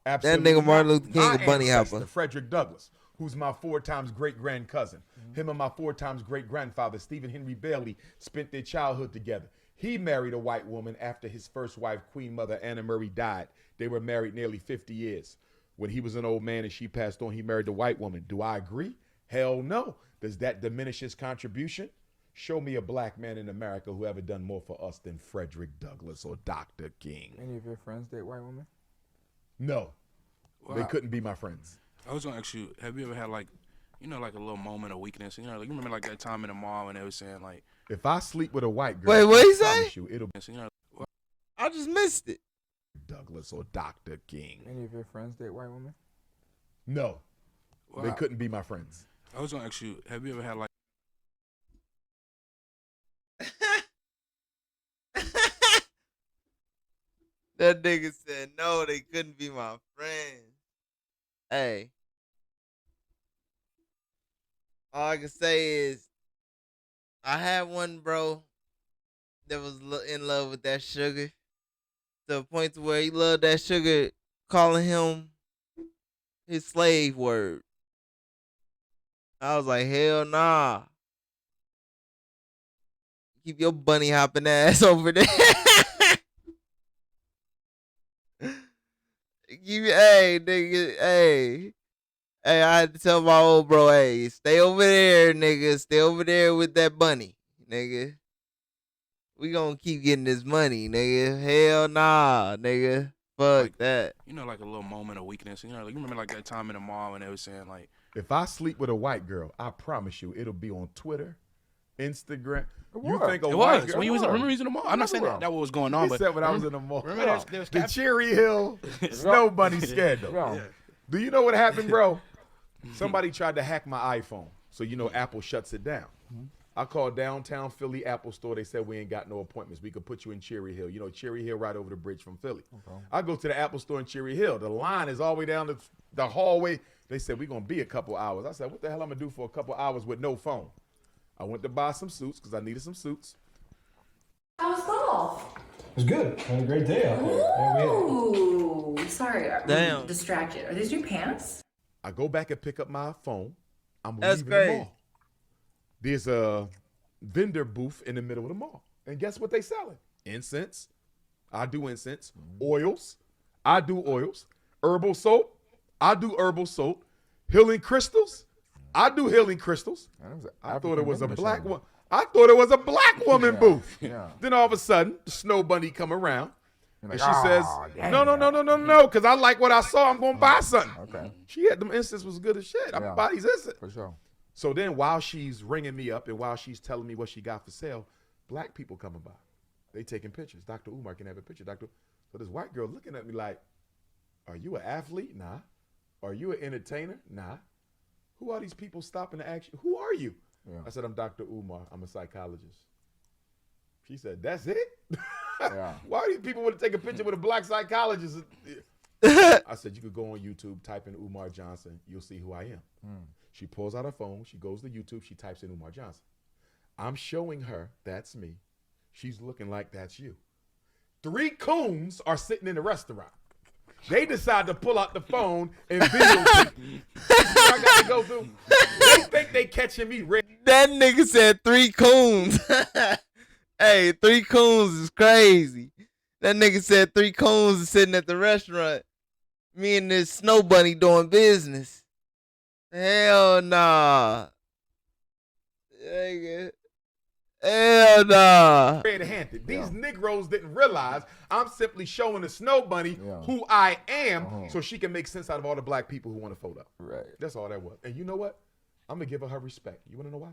Absolutely. That nigga Martin Luther King My a bunny ancestor, hopper. Frederick Douglass, who's my 4 times great grand cousin. Him and my 4 times great grandfather, Stephen Henry Bailey, spent their childhood together. He married a white woman after his first wife, Queen Mother Anna Murray, died. They were married nearly 50 years. When he was an old man and she passed on, he married a white woman. Do I agree? Hell no. Does that diminish his contribution? Show me a black man in America who ever done more for us than Frederick Douglass or Dr. King. Any of your friends date white women? No. Well, They couldn't be my friends. I was gonna ask you, have you ever had like, you know, like a little moment of weakness? You know, like you remember like that time in the mall when they were saying like, If I sleep with a white girl, Wait, what he I promise say? you, it'll be you know, I just missed it. Douglass or Dr. King. Any of your friends date white women? No. well, They couldn't be my friends. I was gonna ask you, have you ever had like, That nigga said no, they couldn't be my friends. Hey. All I can say is I had one bro that was in love with that sugar to the point to where he loved that sugar calling him his slave word. I was like, hell nah. Keep your bunny hopping ass over there. Hey, nigga, hey. Hey, I had to tell my old bro, hey, stay over there, nigga. Stay over there with that bunny, nigga. We gonna keep getting this money, nigga. Hell nah, nigga. Fuck like that. you know, like a little moment of weakness? You know, like you remember like that time in the mall when they were saying like, If I sleep with a white girl, I promise you, it'll be on Twitter, Instagram. You was. think a it white was girl? when you was remember you was in the mall? I'm not saying that what was going on, He but said when I was in the mall. remember there was The cap- Cherry Hill Snow Bunny scandal. Yeah. Do you know what happened, bro? Somebody tried to hack my iPhone. So, you know, Apple shuts it down. I called downtown Philly Apple store. They said we ain't got no appointments. We could put you in Cherry Hill. You know, Cherry Hill right over the bridge from Philly. Okay. I go to the Apple store in Cherry Hill. The line is all the way down the hallway. They said we're going to be a couple hours. I said, what the hell I'm going to do for a couple hours with no phone? I went to buy some suits because I needed some suits. How was golf? It was good. Had a great day out there. Yeah, we had- Ooh, sorry, I'm Damn. distracted. Are these new pants? I go back and pick up my phone. I'm That's leaving crazy. the mall. There's a vendor booth in the middle of the mall. And guess what they selling? Incense. I do incense. Oils. I do oils. Herbal soap. I do herbal soap. Healing crystals. I do healing crystals. I thought it was a black one. I thought it was a black woman booth. Yeah. Then all of a sudden, the snow bunny come around. You're And like, she says, damn. no, because I like what I saw. I'm going to buy something. Okay. She had them incense was good as shit. I'm going to buy these incense. For sure. So then while she's ringing me up and while she's telling me what she got for sale, black people coming by. They taking pictures. Dr. Umar can have a picture. So this white girl looking at me like, are you an athlete? Nah. Are you an entertainer? Nah. Who are these people stopping to ask you? Who are you? Yeah. I said, I'm Dr. Umar. I'm a psychologist. She said, that's it? Yeah. Why do these people want to take a picture with a black psychologist? I said, you could go on YouTube, type in Umar Johnson. You'll see who I am. She pulls out her phone. She goes to YouTube. She types in Umar Johnson. I'm showing her that's me. She's looking like that's you. 3 coons are sitting in the restaurant. They decide to pull out the phone and videotape. I got to go through. They They think they catching me red. That nigga said 3 coons. Hey, 3 coons is crazy. That nigga said 3 coons is sitting at the restaurant. Me and this snow bunny doing business. Hell nah. Nigga. Hell nah. Red-handed. These Negroes didn't realize I'm simply showing the snow bunny who I am so she can make sense out of all the black people who want to photo. Right. That's all that was. And you know what? I'm going to give her respect. You want to know why?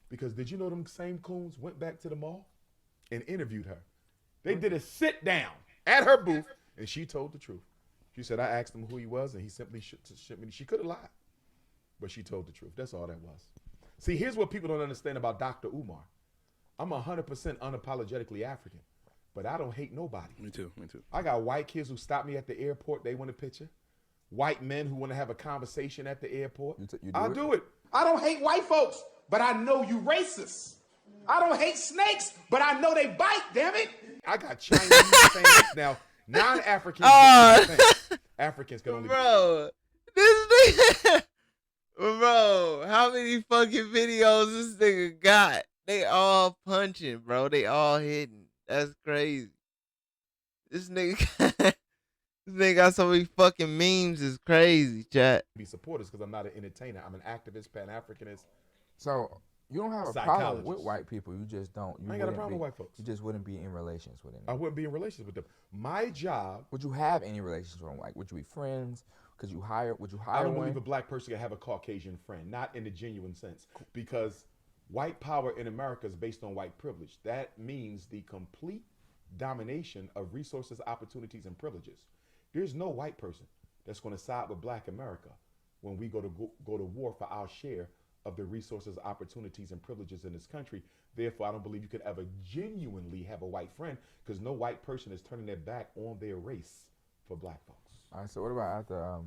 Because did you know them same coons went back to the mall and interviewed her? They did a sit down at her booth and she told the truth. She said, I asked him who he was and he simply shipped me. She could have lied, but she told the truth. That's all that was. See, here's what people don't understand about Dr. Umar. I'm 100% unapologetically African, but I don't hate nobody. Me too. I got white kids who stop me at the airport. They want a picture. White men who want to have a conversation at the airport. I'll do it. I don't hate white folks, but I know you racist. I don't hate snakes, but I know they bite, damn it. I got Chinese fans now. Non-Africans. Africans can only. Bro, this nigga. Bro, how many fucking videos this nigga got? They all punching, bro. They all hitting. That's crazy. This nigga got so many fucking memes. It's crazy, chat. Be supporters because I'm not an entertainer. I'm an activist, Pan-Africanist. So you don't have a problem with white people. You just don't. You I ain't got a problem with white folks. You just wouldn't be in relations with them. I wouldn't be in relations with them. My job. Would you have any relations with them? Like, would you be friends? Would you hire I don't believe a black person can have a Caucasian friend, not in the genuine sense, because white power in America is based on white privilege. That means the complete domination of resources, opportunities, and privileges. There's no white person that's going to side with black America when we go to war for our share of the resources, opportunities, and privileges in this country. Therefore, I don't believe you could ever genuinely have a white friend because no white person is turning their back on their race for black folks. All right, so what about after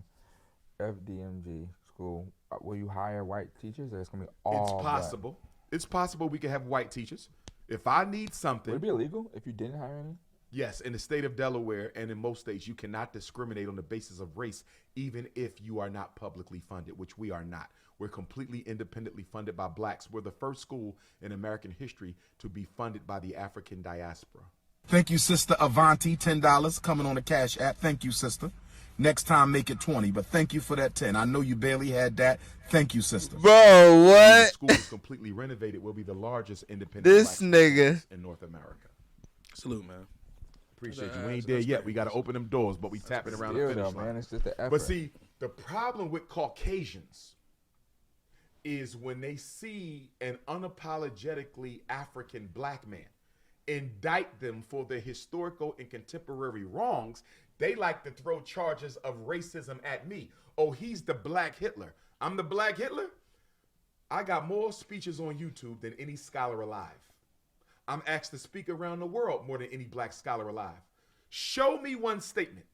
FDMG school? Will you hire white teachers or it's going to be all It's possible. Black? It's possible we could have white teachers. If I need something. Would it be illegal if you didn't hire any? Yes, in the state of Delaware and in most states, you cannot discriminate on the basis of race, even if you are not publicly funded, which we are not. We're completely independently funded by blacks. We're the first school in American history to be funded by the African diaspora. Thank you, Sister Avanti, $10 coming on the Cash App. Thank you, sister. Next time, make it 20, but thank you for that 10. I know you barely had that. Thank you, sister. Bro, what? The school is completely renovated. We'll be the largest independent this black nigga in North America. Salute, man. Appreciate you. We ain't there yet. We got to open them doors, but we tapping around the finish line. Man, it's just the effort. But see, the problem with Caucasians is when they see an unapologetically African black man, indict them for their historical and contemporary wrongs, they like to throw charges of racism at me. Oh, he's the black Hitler. I'm the black Hitler? I got more speeches on YouTube than any scholar alive. I'm asked to speak around the world more than any black scholar alive. Show me one statement.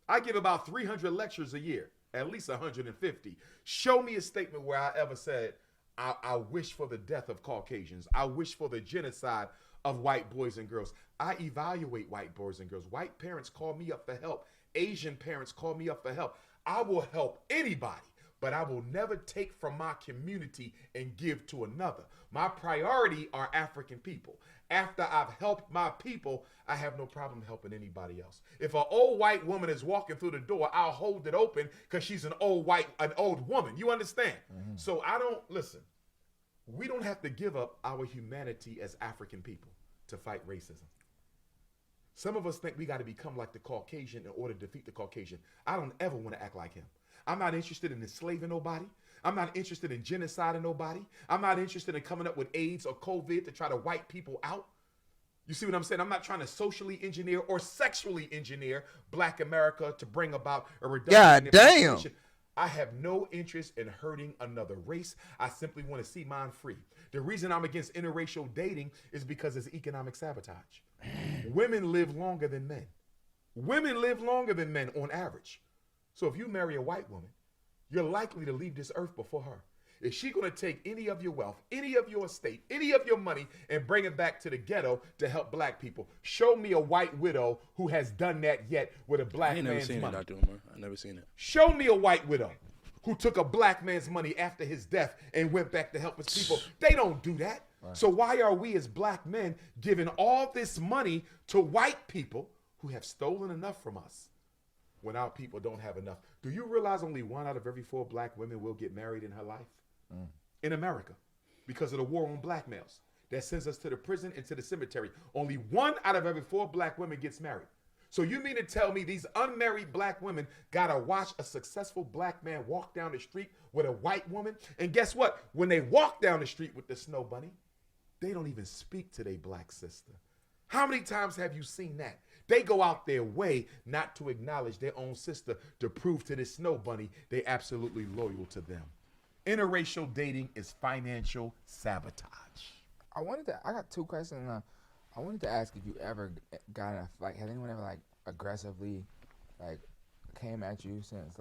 I give about 300 lectures a year, at least 150. Show me a statement where I ever said, I wish for the death of Caucasians. I wish for the genocide of white boys and girls. I evaluate white boys and girls. White parents call me up for help. Asian parents call me up for help. I will help anybody, but I will never take from my community and give to another. My priority are African people. After I've helped my people, I have no problem helping anybody else. If an old white woman is walking through the door, I'll hold it open because she's an old woman. You understand? Mm-hmm. So listen, we don't have to give up our humanity as African people to fight racism. Some of us think we got to become like the Caucasian in order to defeat the Caucasian. I don't ever want to act like him. I'm not interested in enslaving nobody. I'm not interested in genociding nobody. I'm not interested in coming up with AIDS or COVID to try to wipe people out. You see what I'm saying? I'm not trying to socially engineer or sexually engineer Black America to bring about a reduction in population. I have no interest in hurting another race. I simply want to see mine free. The reason I'm against interracial dating is because it's economic sabotage. Women live longer than men. Women live longer than men on average. So if you marry a white woman, you're likely to leave this earth before her. Is she going to take any of your wealth, any of your estate, any of your money, and bring it back to the ghetto to help black people? Show me a white widow who has done that yet with a black man's money. I ain't never seen it, Dr. Umar. I never seen it. Show me a white widow. who took a black man's money after his death and went back to help his people. They don't do that. Right. So why are we as black men giving all this money to white people who have stolen enough from us when our people don't have enough? Do you realize only 1 out of every 4 black women will get married in her life? In America, because of the war on black males that sends us to the prison and to the cemetery. Only 1 out of every 4 black women gets married. So you mean to tell me these unmarried black women gotta watch a successful black man walk down the street with a white woman? And guess what? When they walk down the street with the snow bunny, they don't even speak to their black sister. How many times have you seen that? They go out their way not to acknowledge their own sister to prove to this snow bunny they absolutely loyal to them. Interracial dating is financial sabotage. I got 2 questions. I wanted to ask if you ever got enough, like, has anyone ever like aggressively like came at you since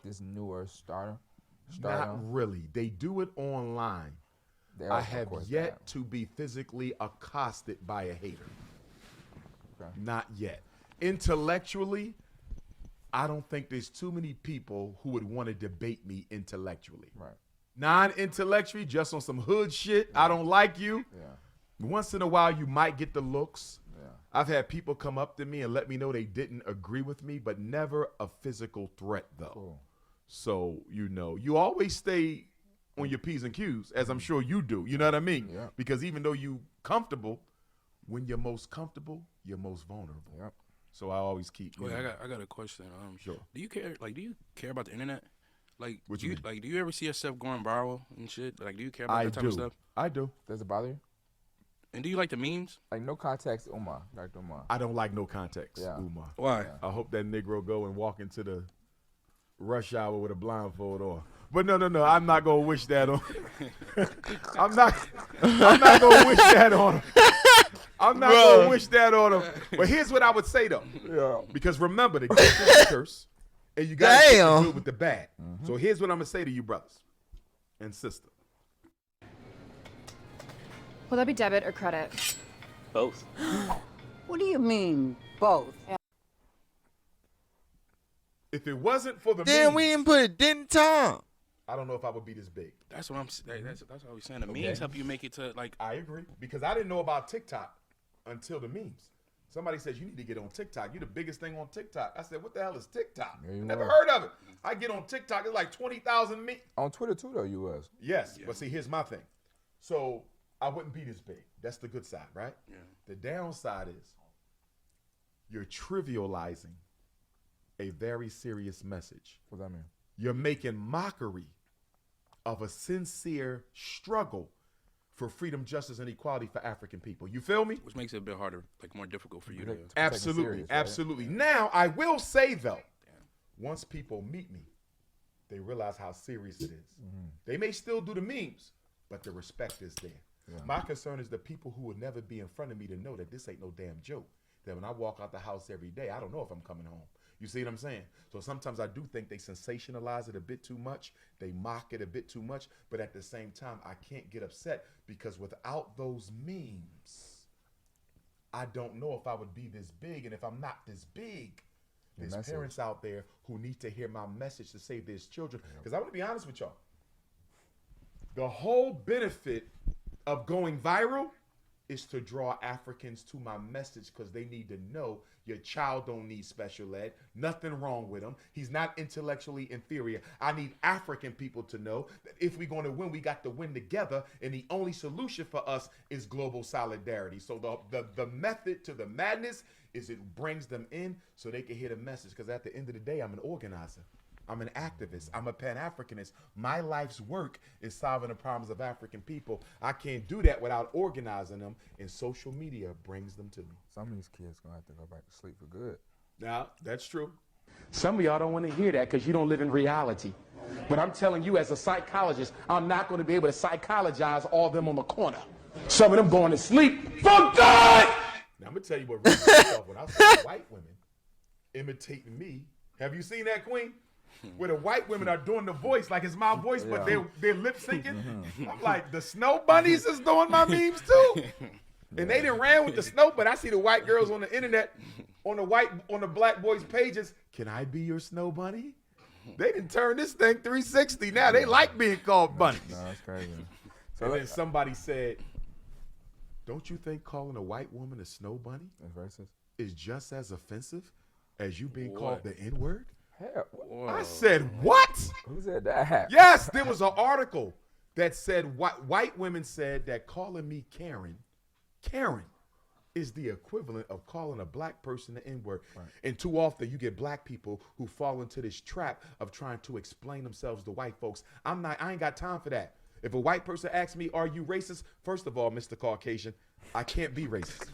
this newer stardom? Not really. They do it online. I have yet to be physically accosted by a hater. Okay. Not yet. Intellectually, I don't think there's too many people who would want to debate me intellectually. Right. Non-intellectually, just on some hood shit. I don't like you. Yeah. Once in a while, you might get the looks. Yeah. I've had people come up to me and let me know they didn't agree with me, but never a physical threat, though. Cool. So, you always stay on your P's and Q's, as I'm sure you do. You know what I mean? Yeah. Because even though you comfortable, when you're most comfortable, you're most vulnerable. Yep. So I always keep. Wait, I got a question. Sure. Do you care about the internet? Like, What do you you mean? like? Do you ever see yourself going viral and shit? Like, do you care about that type of stuff? I do. Does it bother you? And do you like the memes? Like no context, Umar, Dr. Umar. I don't like no context, Yeah. Umar. Why? Yeah. I hope that Negro go and walk into the rush hour with a blindfold on. But no, I'm not gonna wish that on. I'm not gonna wish that on him. I'm not gonna wish that on him. But here's what I would say though. Yeah. Because remember, the gift is a curse, and you gotta take the good with the bad. So here's what I'm gonna say to you, brothers and sister. Will that be debit or credit? Both. What do you mean, both? If it wasn't for the Damn, memes, we didn't put a dent in time. I don't know if I would be this big. That's what I'm. That's what I was saying. The memes help you make it to like. I agree, because I didn't know about TikTok until the memes. Somebody says you need to get on TikTok. You're the biggest thing on TikTok. I said, what the hell is TikTok? Never heard of it. I get on TikTok, it's like 20,000 me. On Twitter too, though, you was. Yes, but see, here's my thing. So I wouldn't be this big. That's the good side, right? Yeah. The downside is you're trivializing a very serious message. What does that mean? You're making mockery of a sincere struggle for freedom, justice, and equality for African people. You feel me? Which makes it a bit harder, like more difficult for you to. Absolutely, serious, right? absolutely. Now, I will say though, once people meet me, they realize how serious it is. They may still do the memes, but the respect is there. Yeah. My concern is the people who will never be in front of me to know that this ain't no damn joke. That when I walk out the house every day, I don't know if I'm coming home. You see what I'm saying? So sometimes I do think they sensationalize it a bit too much. They mock it a bit too much. But at the same time, I can't get upset because without those memes, I don't know if I would be this big. And if I'm not this big, there's parents out there who need to hear my message to save their children. Because I want to be honest with y'all. The whole benefit of going viral is to draw Africans to my message, because they need to know your child don't need special ed. Nothing wrong with him. He's not intellectually inferior. I need African people to know that if we're going to win, we got to win together. And the only solution for us is global solidarity. So the method to the madness is it brings them in so they can hear the message. Because at the end of the day, I'm an organizer. I'm an activist. I'm a Pan-Africanist. My life's work is solving the problems of African people. I can't do that without organizing them, and social media brings them to me. Some of these kids gonna have to go back to sleep for good. Now, that's true. Some of y'all don't want to hear that because you don't live in reality. But I'm telling you, as a psychologist, I'm not going to be able to psychologize all of them on the corner. Some of them going to sleep for good! Now, I'm going to tell you what really pissed off when I see white women imitating me. Have you seen that, Queen? Where the white women are doing the voice like it's my voice, but they're lip syncing. I'm like, the snow bunnies is doing my memes too. And they done ran with the snow, but I see the white girls on the internet, on the black boys' pages. Can I be your snow bunny? They didn't turn this thing 360 now. They like being called bunnies. No, that's crazy. So then somebody said, don't you think calling a white woman a snow bunny is just as offensive as you being called the N-word? Hell, I said, what? Who said that? Yes, there was an article that said white women said that calling me Karen is the equivalent of calling a black person the N-word. Right. And too often you get black people who fall into this trap of trying to explain themselves to white folks. I ain't got time for that. If a white person asks me, are you racist? First of all, Mr. Caucasian, I can't be racist.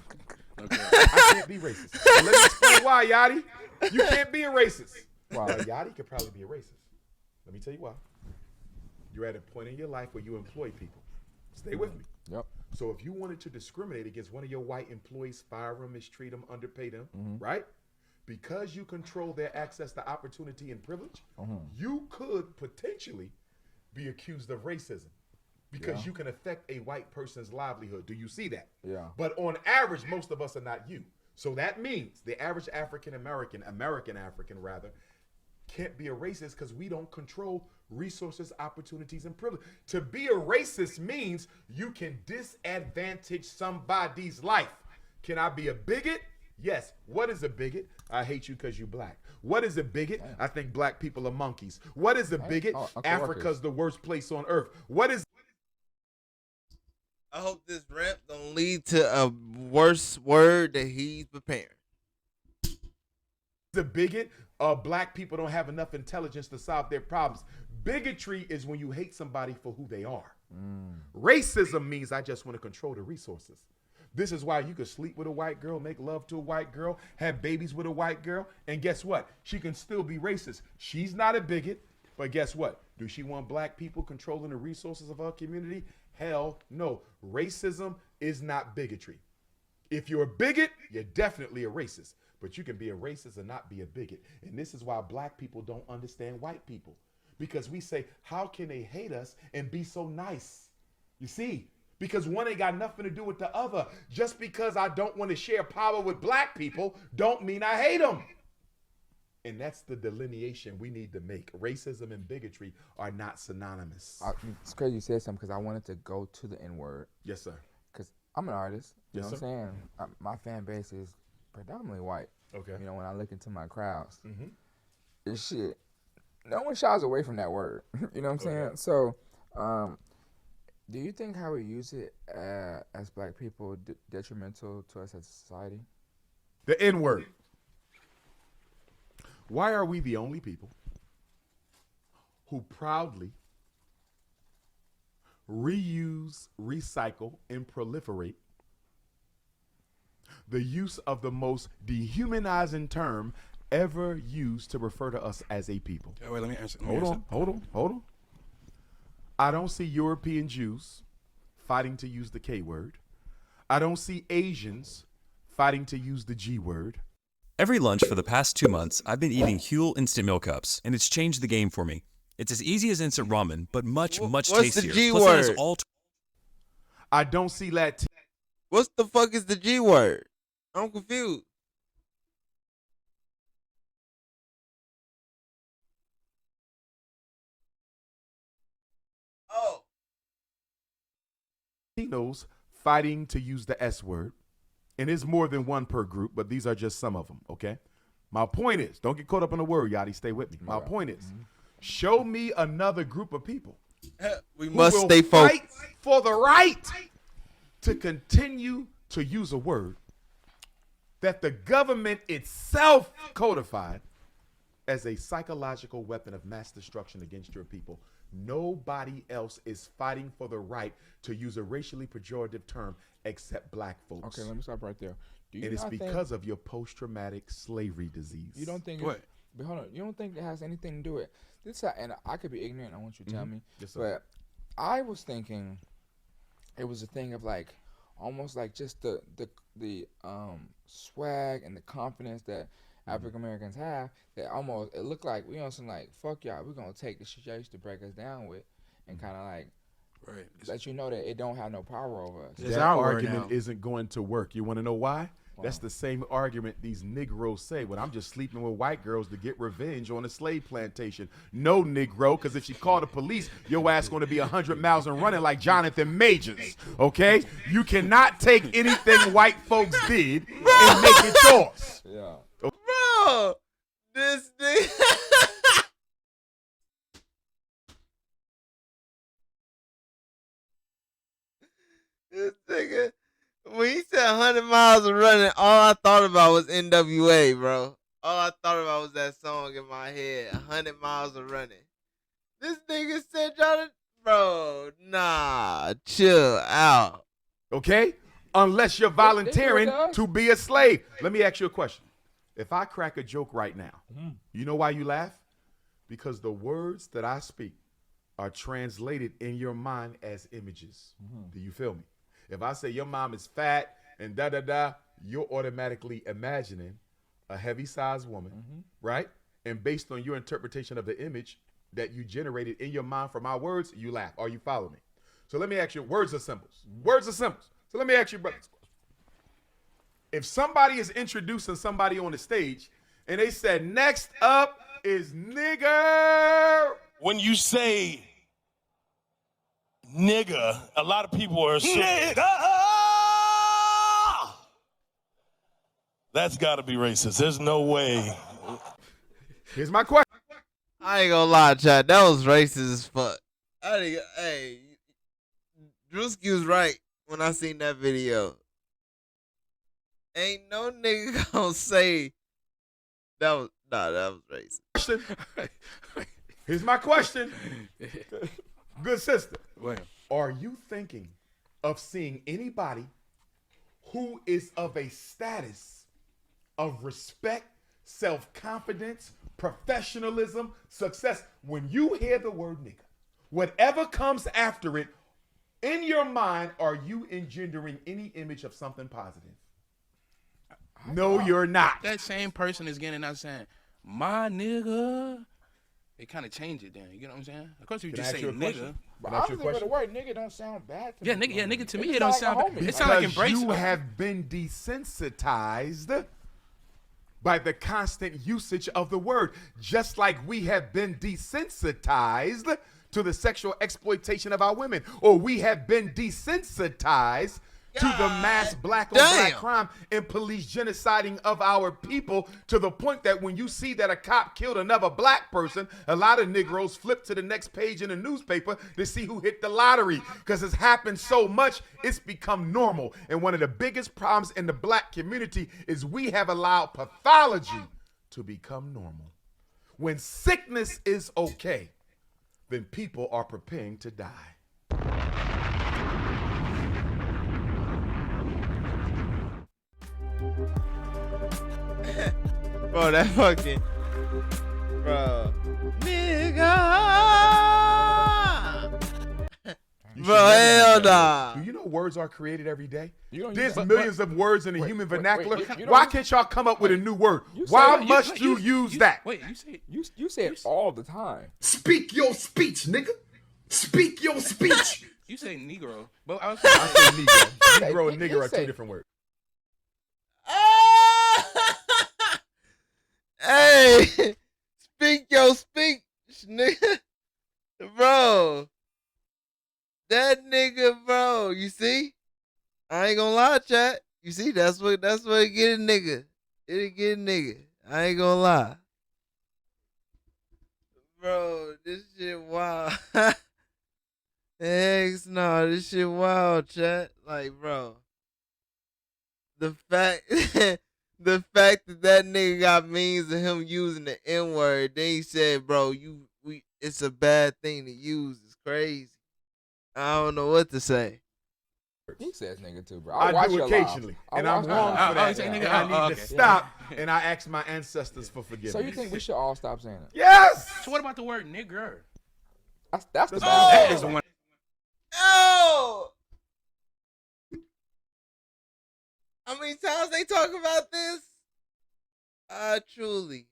Okay. I can't be racist. So let me explain why, Yachty. You can't be a racist. Why? Yachty could probably be a racist. Let me tell you why. You're at a point in your life where you employ people. Stay with me. Yep. So if you wanted to discriminate against one of your white employees, fire them, mistreat them, underpay them, right? Because you control their access to opportunity and privilege, you could potentially be accused of racism because you can affect a white person's livelihood. Do you see that? Yeah. But on average, most of us are not you. So that means the average African African rather, can't be a racist because we don't control resources, opportunities, and privilege. To be a racist means you can disadvantage somebody's life. Can I be a bigot? Yes. What is a bigot? I hate you because you black. What is a bigot? I think black people are monkeys. What is a bigot? Africa's the worst place on earth. What is... I hope this rant don't lead to a worse word that he's preparing. The bigot? Black people don't have enough intelligence to solve their problems. Bigotry is when you hate somebody for who they are. Racism means I just want to control the resources. This is why you could sleep with a white girl, make love to a white girl, have babies with a white girl, and guess what? She can still be racist. She's not a bigot, but guess what? Do she want black people controlling the resources of her community? Hell no. Racism is not bigotry. If you're a bigot, you're definitely a racist. But you can be a racist and not be a bigot. And this is why black people don't understand white people. Because we say, how can they hate us and be so nice? You see, because one ain't got nothing to do with the other. Just because I don't want to share power with black people don't mean I hate them. And that's the delineation we need to make. Racism and bigotry are not synonymous. It's crazy you said something because I wanted to go to the N-word. Yes, sir. Because I'm an artist. You know Yes, what I'm saying? My fan base is predominantly white. Okay. You know, when I look into my crowds, it's shit. No one shies away from that word. You know what I'm saying? So, do you think how we use it as black people detrimental to us as a society? The N-word. Why are we the only people who proudly reuse, recycle, and proliferate the use of the most dehumanizing term ever used to refer to us as a people? Yeah, wait, let me answer. Hold on. I don't see European Jews fighting to use the K word. I don't see Asians fighting to use the G word. Every lunch for the past 2 months, I've been eating Huel Instant Meal Cups, and it's changed the game for me. It's as easy as instant ramen, but much tastier. What's the G Plus, word? it has all I don't see Latin. What's the fuck is the G word? I'm confused. Oh. Latinos fighting to use the S word. And it's more than one per group, but these are just some of them, okay? My point is, don't get caught up in the word, Yachty. Stay with me. My point is, show me another group of people. We must stay focused. Fight for the right to continue to use a word that the government itself codified as a psychological weapon of mass destruction against your people. Nobody else is fighting for the right to use a racially pejorative term except black folks. Okay, let me stop right there. And it's because of your post-traumatic slavery disease. You don't think? What? But hold on, you don't think it has anything to do with this? And I could be ignorant. I want you to tell me. Yes, sir. But I was thinking it was a thing of like almost like just the swag and the confidence that African Americans have, that almost it looked like we on some like fuck y'all, we're gonna take the shit y'all used to break us down with and kind of like let you know that it don't have no power over us. That argument isn't going to work. You want to know why? That's the same argument these Negroes say when I'm just sleeping with white girls to get revenge on a slave plantation. No, Negro, because if she called the police, your ass going to be 100 miles and running like Jonathan Majors, okay? You cannot take anything white folks did and make it yours. Yeah. Bro, this thing. This nigga, when he said 100 miles of running, all I thought about was NWA, bro. All I thought about was that song in my head, 100 miles of running. This nigga said, y'all, bro, nah, chill out. Okay? Unless you're volunteering to be a slave. Let me ask you a question. If I crack a joke right now, you know why you laugh? Because the words that I speak are translated in your mind as images. Do you feel me? If I say your mom is fat and da-da-da, you're automatically imagining a heavy-sized woman, right? And based on your interpretation of the image that you generated in your mind from my words, you laugh. Are you following me? So let me ask you, words are symbols. Words are symbols. So let me ask you, brothers. If somebody is introducing somebody on the stage and they said, next up is nigger. When you say nigga, a lot of people are assuming. Nigga! That's got to be racist. There's no way. Here's my question. I ain't gonna lie, Chad. That was racist as fuck. Hey, Drewski was right when I seen that video. Ain't no nigga gonna say that was racist. Here's my question. Good sister. Are you thinking of seeing anybody who is of a status of respect, self-confidence, professionalism, success? When you hear the word nigga, whatever comes after it, in your mind, are you engendering any image of something positive? No, you're not. That same person is getting out saying, my nigga. They kind of change it then. You know what I'm saying? Of course, if you just say nigga. But I don't think the word nigga don't sound bad to me. Nigga to me, it don't sound bad. It sounds like embrace. You have been desensitized by the constant usage of the word, just like we have been desensitized to the sexual exploitation of our women, or we have been desensitized to the mass black on black crime and police genociding of our people, to the point that when you see that a cop killed another black person, a lot of Negroes flip to the next page in the newspaper to see who hit the lottery, because it's happened so much, it's become normal. And one of the biggest problems in the black community is we have allowed pathology to become normal. When sickness is okay, then people are preparing to die. Bro, that fucking, bro, nigga. Bro, hell nah. Do you know words are created every day? There's millions of words in the human vernacular. Why can't y'all come up with a new word? Why must you use that? Wait, you say it all the time. Speak your speech, nigga. Speak your speech. You say Negro, but I say Negro. Negro and nigger are two different words. Hey, speak your speech, nigga. Bro. That nigga, bro. You see? I ain't gonna lie, chat. You see, that's what it get a nigga. It get a nigga. I ain't gonna lie. Bro, this shit wild. Heck no, this shit wild, chat. Like, bro. The fact the fact that nigga got means of him using the N-word, then he said, bro, it's a bad thing to use. It's crazy. I don't know what to say. He says nigga too, bro. I do occasionally, and I'm wrong for that. I need to stop, and I ask my ancestors for forgiveness. So you think we should all stop saying it? Yes! So what about the word nigger? That's the That is the one. Oh! How many times they talk about this? I truly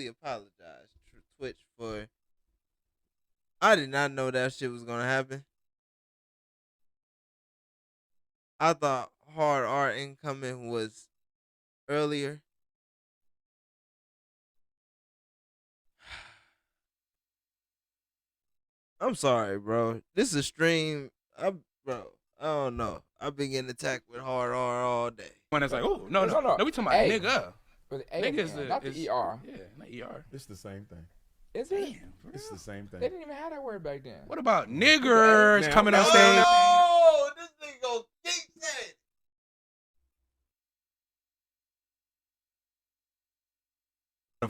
apologize, Twitch, for... I did not know that shit was gonna happen. I thought hard R incoming was earlier. I'm sorry, bro. This is stream. Bro, I don't know. I've been getting attacked with hard R all day. When it's like, oh, no, we talking about A. nigga. With the A Nigga is again, the not the ER. Yeah, not ER. It's the same thing. Is it? Damn, It's the same thing. They didn't even have that word back then. What about niggers coming on stage? Oh, this thing go keep saying.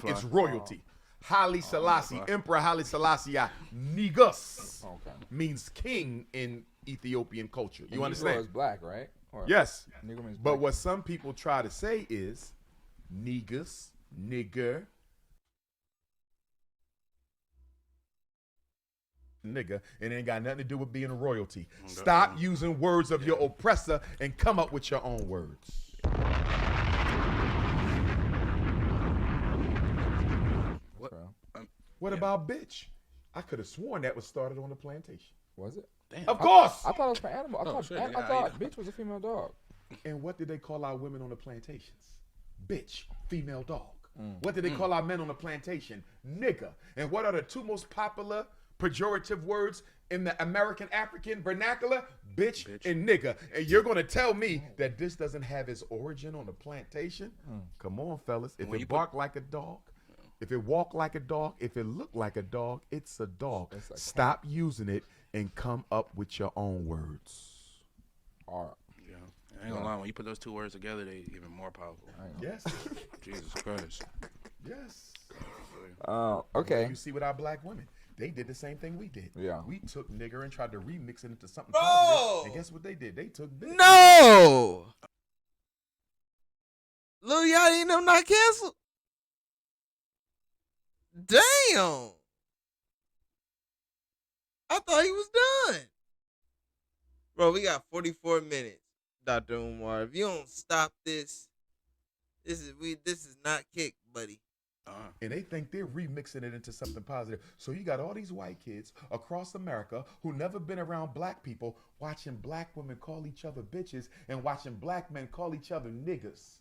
It's royalty. Haile Selassie, Emperor Haile Selassie, Negus means king in Ethiopian culture. You understand? Negro is black, right? Or Yes. Negro means But black. what some people try to say is negus, nigger, nigga, and it ain't got nothing to do with being a royalty. Stop using words of your oppressor and come up with your own words. What about bitch? I could have sworn that was started on the plantation. Was it? Damn. Of course. I thought it was for animal. I thought, shit, I yeah, thought bitch was a female dog. And what did they call our women on the plantations? Bitch, female dog. What did they call our men on the plantation? Nigga. And what are the two most popular pejorative words in the American African vernacular? Bitch and nigga. And you're going to tell me that this doesn't have its origin on the plantation? Come on, fellas. If it bark like a dog, if it walk like a dog, if it look like a dog, it's a dog. Stop using it and come up with your own words. All right. I ain't gonna lie, when you put those two words together, they even more powerful. Yes. Jesus Christ. Yes. Okay. You see with our black women, they did the same thing we did. Yeah. We took nigger and tried to remix it into something Bro! positive. And guess what they did? They took bitch. No! Lil Yachty and them not canceled? Damn! I thought he was done. Bro, we got 44 minutes, Dr. Umar. If you don't stop this, this is not kick, buddy. And they think they're remixing it into something positive. So you got all these white kids across America who never been around black people watching black women call each other bitches and watching black men call each other niggas.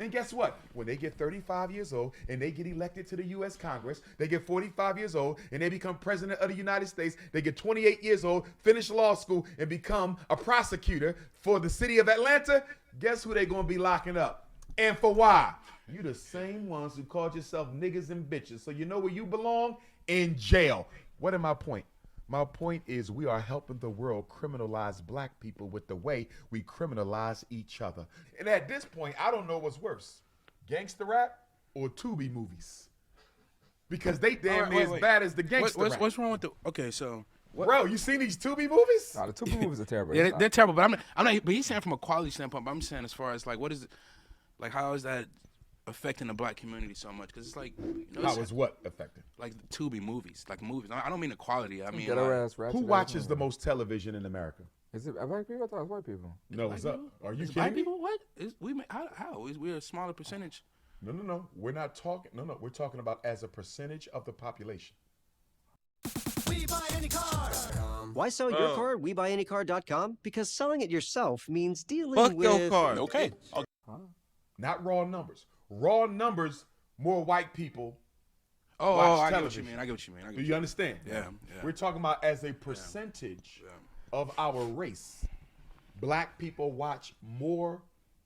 And guess what? When they get 35 years old and they get elected to the U.S. Congress, they get 45 years old and they become president of the United States, they get 28 years old, finish law school, and become a prosecutor for the city of Atlanta, guess who they going to be locking up? And for why? You the same ones who called yourself niggas and bitches. So you know where you belong? In jail. What is my point? My point is we are helping the world criminalize black people with the way we criminalize each other. And at this point, I don't know what's worse, gangster rap or Tubi movies. Because they damn near as bad as the gangster rap. What's wrong with the? Okay, so. Bro, you seen these Tubi movies? Nah, the Tubi movies are terrible. Yeah, they're terrible. But I'm not. But he's saying from a quality standpoint. But I'm saying as far as like, what is it? Like, how is that affecting the black community so much? Because it's like, you know, how is what affecting? Like the Tubi movies, like movies. I don't mean the quality. I mean, who watches the most television in America? Is it black people? I thought it was white people. No, what's up? Are you Is kidding black me? people? What? How? We're a smaller percentage. No. We're not talking. No. We're talking about as a percentage of the population. Why sell your car at WeBuyAnyCar.com? Because selling it yourself means dealing Fuck with... your car. Okay. Not raw numbers. Raw numbers, more white people Oh, watch I get what television. you mean. I get what you mean. Do you understand? Yeah. We're talking about as a percentage of our race. Black people watch more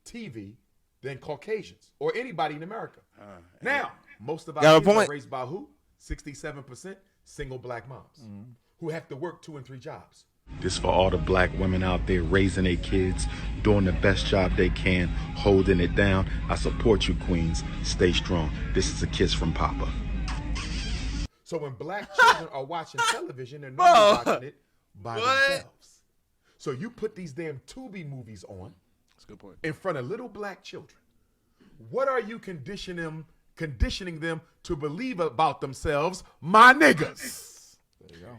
TV than Caucasians or anybody in America. Now, most of our Got a kids are point. raised by who? 67% single black moms who have to work 2 and 3 jobs. This for all the black women out there raising their kids, doing the best job they can, holding it down. I support you, queens. Stay strong. This is a kiss from Papa. So when black children are watching television, they're not watching it by themselves. So you put these damn Tubi movies on. That's a good point. In front of little black children. What are you conditioning them to believe about themselves, my niggas? There you go.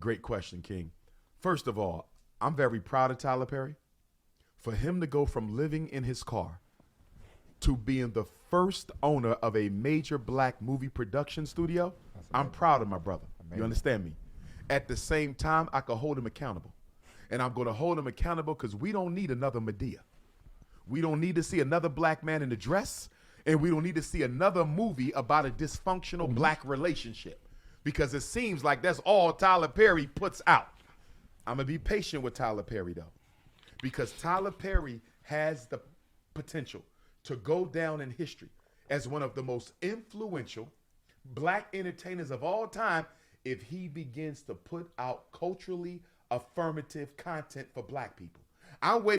Great question, King. First of all, I'm very proud of Tyler Perry. For him to go from living in his car to being the first owner of a major black movie production studio, I'm proud of my brother. You understand me? At the same time, I can hold him accountable. And I'm going to hold him accountable because we don't need another Medea. We don't need to see another black man in a dress, and we don't need to see another movie about a dysfunctional black relationship, because it seems like that's all Tyler Perry puts out. I'm going to be patient with Tyler Perry, though, because Tyler Perry has the potential to go down in history as one of the most influential black entertainers of all time if he begins to put out culturally affirmative content for black people. I'm waiting.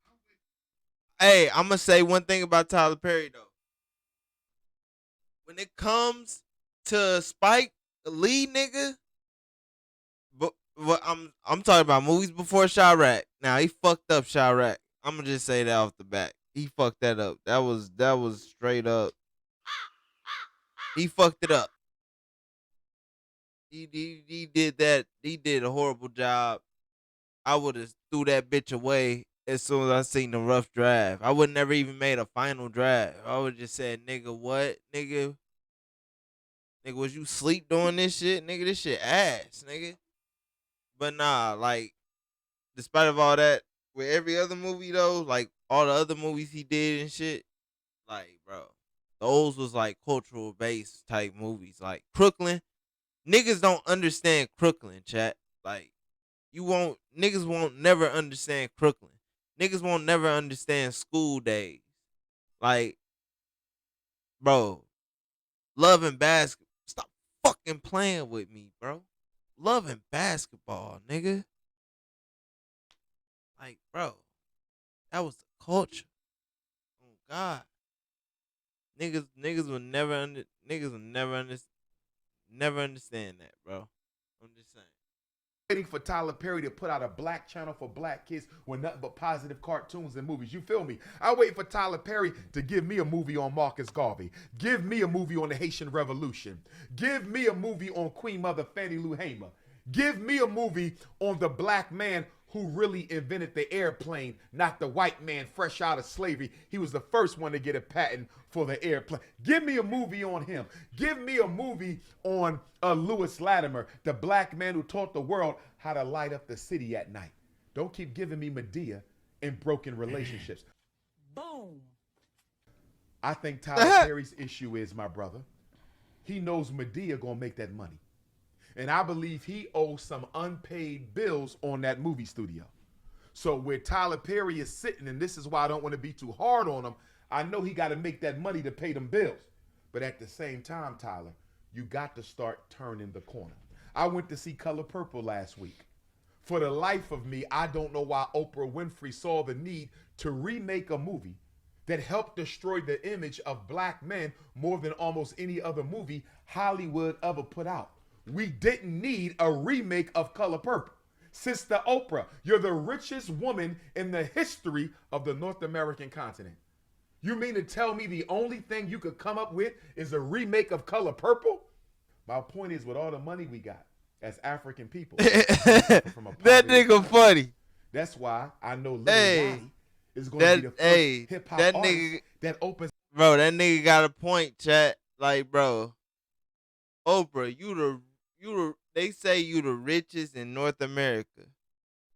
Hey, I'm gonna say one thing about Tyler Perry though. When it comes to Spike, the lead nigga, but I'm talking about movies before Chirac. Now he fucked up Chirac. I'm gonna just say that off the bat. He fucked that up. That was straight up. He fucked it up. He did that. He did a horrible job. I would have threw that bitch away as soon as I seen the rough draft. I would never even made a final draft. I would just said, nigga, what? Nigga, was you sleep doing this shit? Nigga, this shit ass, nigga. But nah, like, despite of all that, with every other movie though, like all the other movies he did and shit, like, bro, those was like cultural based type movies. Like Crooklyn, niggas don't understand Crooklyn, chat. Like, niggas won't never understand Crooklyn. Niggas won't never understand School Days. Like, bro, Love and Basketball. Stop fucking playing with me, bro. Love and Basketball, nigga. Like, bro, that was the culture. Oh God, niggas will never understand that, bro. I'm just saying. Waiting for Tyler Perry to put out a black channel for black kids with nothing but positive cartoons and movies. You feel me? I wait for Tyler Perry to give me a movie on Marcus Garvey. Give me a movie on the Haitian Revolution. Give me a movie on Queen Mother Fannie Lou Hamer. Give me a movie on the black man who really invented the airplane, not the white man fresh out of slavery. He was the first one to get a patent for the airplane. Give me a movie on him. Give me a movie on Lewis Latimer, the black man who taught the world how to light up the city at night. Don't keep giving me Medea and broken relationships. Boom. I think Tyler Perry's issue is, my brother, he knows Medea gonna make that money. And I believe he owes some unpaid bills on that movie studio. So where Tyler Perry is sitting, and this is why I don't want to be too hard on him, I know he got to make that money to pay them bills. But at the same time, Tyler, you got to start turning the corner. I went to see Color Purple last week. For the life of me, I don't know why Oprah Winfrey saw the need to remake a movie that helped destroy the image of black men more than almost any other movie Hollywood ever put out. We didn't need a remake of Color Purple. Sister Oprah, you're the richest woman in the history of the North American continent. You mean to tell me the only thing you could come up with is a remake of Color Purple? My point is, with all the money we got as African people, that nigga funny. That's why I know Lil Yachty is going to be the first hip hop artist that opens. Bro, that nigga got a point, chat. Like, bro, Oprah, they say you the richest in North America.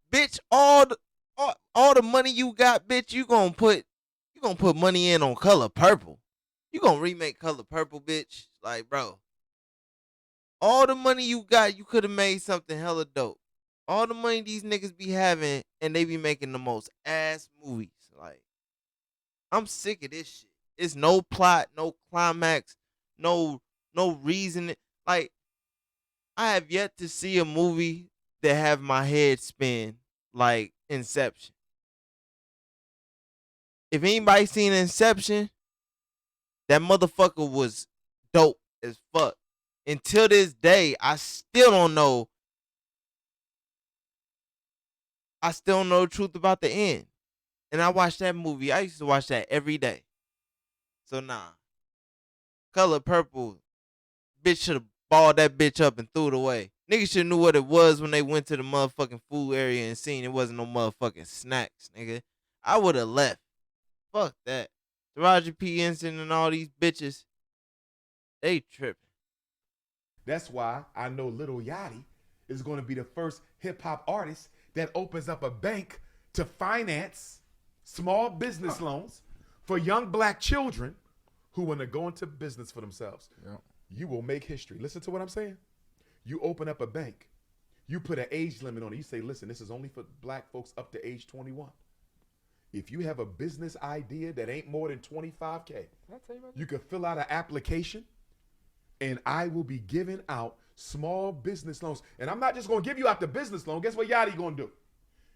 Bitch, all the money you got, bitch, you gonna put money in on Color Purple. You gonna remake Color Purple, bitch. Like, bro, all the money you got, you could have made something hella dope. All the money these niggas be having, and they be making the most ass movies. Like, I'm sick of this shit. It's no plot, no climax, no reason. Like, I have yet to see a movie that have my head spin like Inception. If anybody seen Inception, that motherfucker was dope as fuck. Until this day, I still don't know. I still don't know the truth about the end. And I watched that movie. I used to watch that every day. So nah. Color Purple, bitch should have balled that bitch up and threw it away. Niggas should have knew what it was when they went to the motherfucking food area and seen it wasn't no motherfucking snacks, nigga. I would have left. Fuck that. Taraji P. Henson and all these bitches, they tripping. That's why I know Lil Yachty is going to be the first hip hop artist that opens up a bank to finance small business loans for young black children who want to go into business for themselves. Yeah. You will make history. Listen to what I'm saying. You open up a bank. You put an age limit on it. You say, listen, this is only for black folks up to age 21. If you have a business idea that ain't more than 25K, you can fill out an application and I will be giving out small business loans. And I'm not just going to give you out the business loan. Guess what Yachty going to do?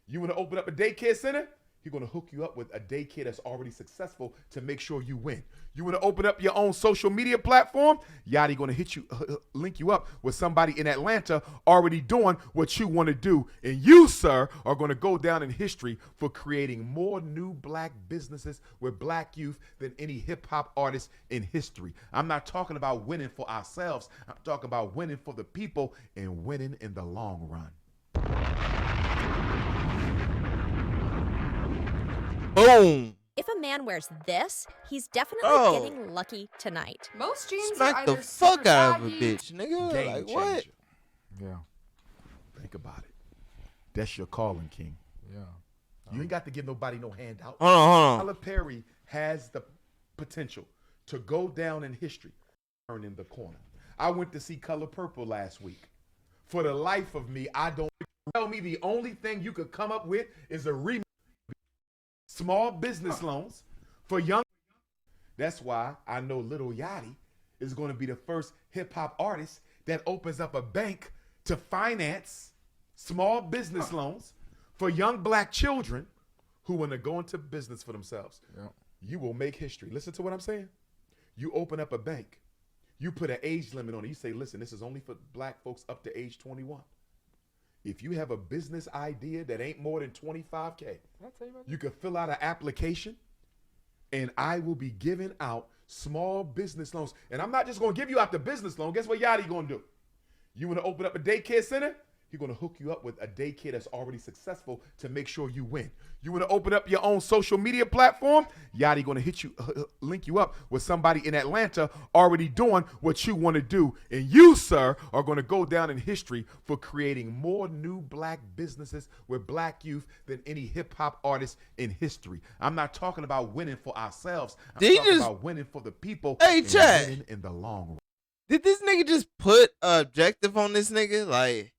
You want to open up a daycare center? He's going to hook you up with a daycare that's already successful to make sure you win. You want to open up your own social media platform? Yachty going to link you up with somebody in Atlanta already doing what you want to do. And you, sir, are going to go down in history for creating more new black businesses with black youth than any hip hop artist in history. I'm not talking about winning for ourselves. I'm talking about winning for the people and winning in the long run. Boom. If a man wears this, he's definitely getting lucky tonight. Most jeans Smack are the either fuck super out of a baggy- bitch, nigga. Game Like changer. what? Yeah. Think about it. That's your calling, King. Yeah. You ain't got to give nobody no handout. Hold on. Tyler Perry has the potential to go down in history, turn in the corner. I went to see Color Purple last week. For the life of me, I don't tell me the only thing you could come up with is a remake. Small business loans for young. That's why I know Little Yachty is going to be the first hip hop artist that opens up a bank to finance small business loans for young black children who want to go into business for themselves. Yeah. You will make history. Listen to what I'm saying. You open up a bank. You put an age limit on it. You say, listen, this is only for black folks up to age 21. If you have a business idea that ain't more than 25K, you can fill out an application and I will be giving out small business loans. And I'm not just going to give you out the business loan. Guess what Yachty going to do? You want to open up a daycare center? He's going to hook you up with a daycare that's already successful to make sure you win. You want to open up your own social media platform? Yachty going to link you up with somebody in Atlanta already doing what you want to do. And you, sir, are going to go down in history for creating more new black businesses with black youth than any hip hop artist in history. I'm not talking about winning for ourselves. I'm talking about winning for the people and winning in the long run. Did this nigga just put an objective on this nigga? Like,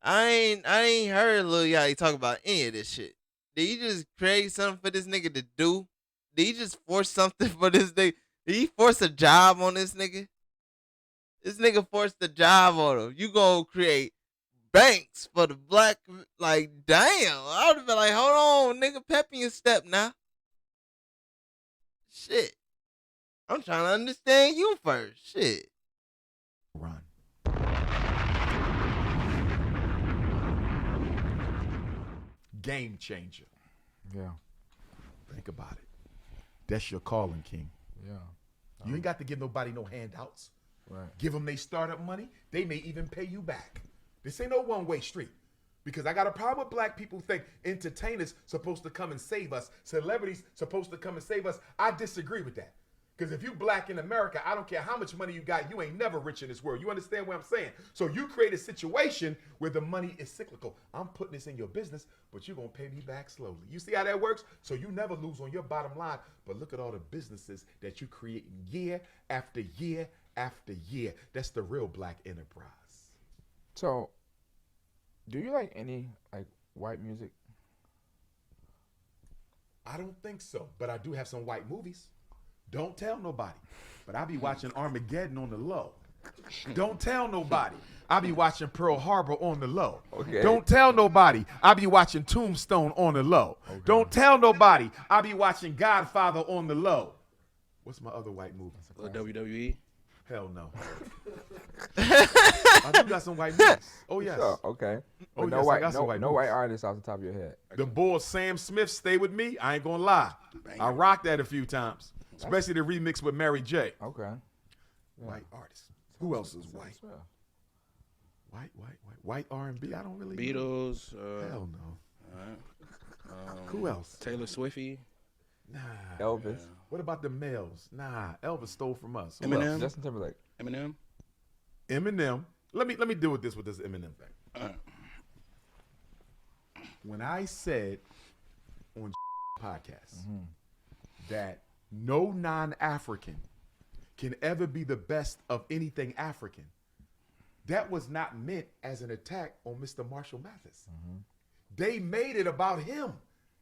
I ain't heard Lil Yachty talk about any of this shit. Did he just create something for this nigga to do? Did he just force something for this nigga? Did he force a job on this nigga? This nigga forced a job on him. You gonna create banks for the black, like, damn. I would have been like, hold on, nigga, pep in your step now. Shit. I'm trying to understand you first. Shit. Run. Game changer. Yeah. Think about it. That's your calling, King. Yeah. You ain't got to give nobody no handouts. Right. Give them they startup money. They may even pay you back. This ain't no one-way street. Because I got a problem with black people who think entertainers supposed to come and save us. Celebrities supposed to come and save us. I disagree with that. Because if you black in America, I don't care how much money you got, you ain't never rich in this world. You understand what I'm saying? So you create a situation where the money is cyclical. I'm putting this in your business, but you're going to pay me back slowly. You see how that works? So you never lose on your bottom line. But look at all the businesses that you create year after year after year. That's the real black enterprise. So, do you like any like white music? I don't think so, but I do have some white movies. Don't tell nobody. But I be watching Armageddon on the low. Don't tell nobody. I be watching Pearl Harbor on the low. Okay. Don't tell nobody. I be watching Tombstone on the low. Okay. Don't tell nobody. I be watching Godfather on the low. What's my other white movie? WWE? Hell no. I do got some white movies. Oh, yes. Oh, okay. Oh, no yes, white, I got some white no movies. white artists off the top of your head. The boy Sam Smith, Stay With Me. I ain't gonna lie. I rocked that a few times. Especially the remix with Mary J. Okay. Yeah. White artists. Who else is white? White R&B. I don't really Beatles. Hell no. Who else? Taylor Swift. Nah. Elvis. Yeah. What about the males? Nah. Elvis stole from us. Who Eminem. else? Justin Timberlake. Eminem. Let me deal with this Eminem thing. When I said on podcast that no non-African can ever be the best of anything African, that was not meant as an attack on Mr. Marshall Mathers. They made it about him.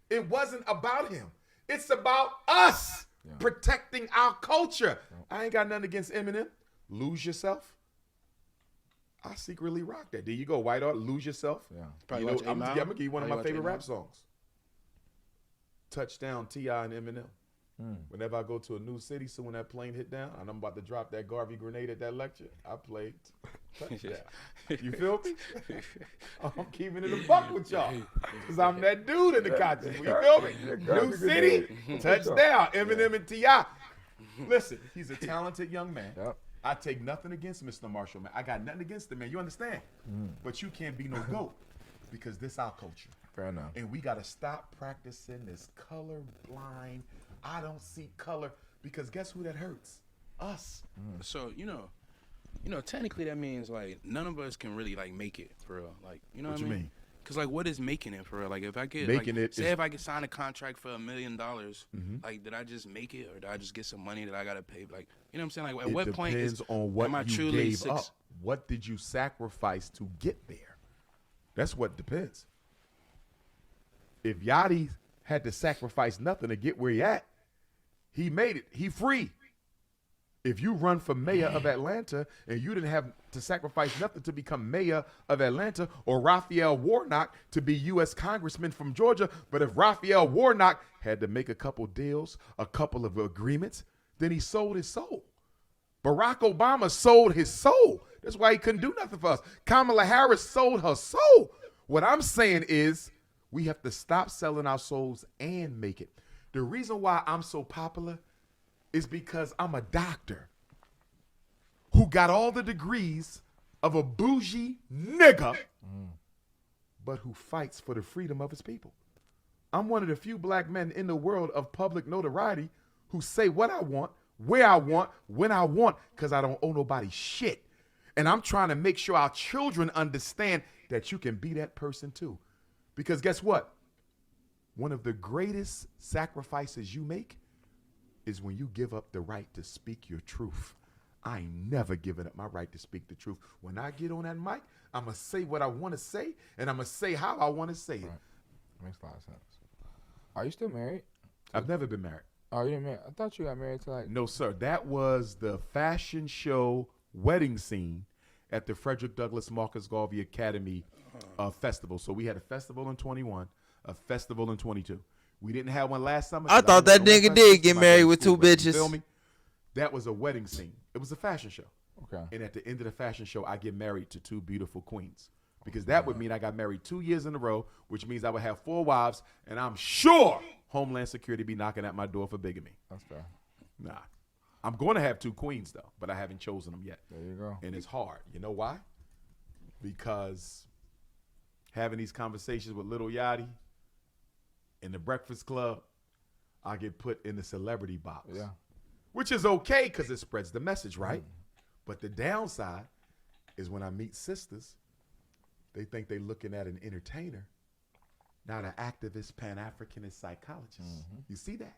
It wasn't about him. It's about us protecting our culture. I ain't got nothing against Eminem. Lose Yourself. I secretly rock that. There you go, White Art. Lose Yourself. Yeah. You know, I'm gonna give you one of my favorite rap songs. Touchdown, T.I. and Eminem. Whenever I go to a new city, so when that plane hit down and I'm about to drop that Garvey grenade at that lecture, I played Touchdown. You feel me? I'm keeping it a buck with y'all because I'm that dude in the conscience. You feel me? New city, touchdown, Eminem and T.I. Listen, he's a talented young man. I take nothing against Mr. Marshall, man. I got nothing against the man. You understand? But you can't be no goat because this our culture. Fair enough. And we got to stop practicing this color blind. I don't see color because guess who that hurts? Us. So, you know, technically that means like none of us can really like make it for real. Like, you know what I mean? Cause like, what is making it for real? Like, if I get if I could sign a contract for $1 million, like, did I just make it, or did I just get some money that I gotta pay? Like, you know what I'm saying? Like, at what point depends on what am I you truly gave up? What did you sacrifice to get there? That's what depends. If Yachty had to sacrifice nothing to get where he at, he made it. He free. If you run for mayor of Atlanta and you didn't have to sacrifice nothing to become mayor of Atlanta, or Raphael Warnock to be U.S. congressman from Georgia, but if Raphael Warnock had to make a couple deals, a couple of agreements, then he sold his soul. Barack Obama sold his soul. That's why he couldn't do nothing for us. Kamala Harris sold her soul. What I'm saying is we have to stop selling our souls and make it. The reason why I'm so popular is because I'm a doctor who got all the degrees of a bougie nigga, but who fights for the freedom of his people. I'm one of the few black men in the world of public notoriety who say what I want, where I want, when I want, because I don't owe nobody shit. And I'm trying to make sure our children understand that you can be that person too. Because guess what? One of the greatest sacrifices you make is when you give up the right to speak your truth. I ain't never given up my right to speak the truth. When I get on that mic, I'm going to say what I want to say, and I'm going to say how I want to say it. Makes a lot of sense. Are you still married? I've never been married. Oh, you didn't marry? I thought you got married to like... No, sir. That was the fashion show wedding scene at the Frederick Douglass Marcus Garvey Academy festival. So we had a festival in 21, a festival in 22. We didn't have one last summer. I thought that nigga did get married with two bitches. You feel me? That was a wedding scene. It was a fashion show. Okay. And at the end of the fashion show, I get married to two beautiful queens. Because that would mean I got married 2 years in a row, which means I would have 4 wives, and I'm sure Homeland Security be knocking at my door for bigamy. That's fair. Nah. I'm going to have 2 queens, though, but I haven't chosen them yet. There you go. And it's hard. You know why? Because having these conversations with Little Yachty in the Breakfast Club, I get put in the celebrity box. Yeah. Which is okay because it spreads the message, right? But the downside is when I meet sisters, they think they're looking at an entertainer, not an activist, Pan-Africanist psychologist. You see that?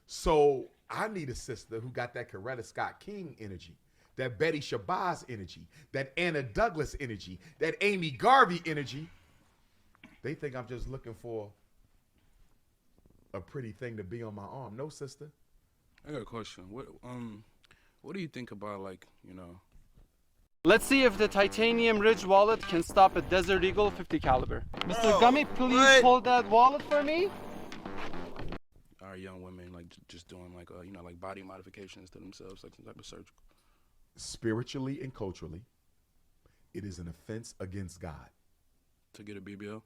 So I need a sister who got that Coretta Scott King energy, that Betty Shabazz energy, that Anna Douglas energy, that Amy Garvey energy. They think I'm just looking for a pretty thing to be on my arm. No, sister. I got a question. What do you think about, like, you know? Let's see if the titanium ridge wallet can stop a Desert Eagle 50 caliber. Mr. Gummy, please hold that wallet for me. Are young women like just doing like you know, like body modifications to themselves, like some type of surgical? Spiritually and culturally, it is an offense against God. To get a BBL?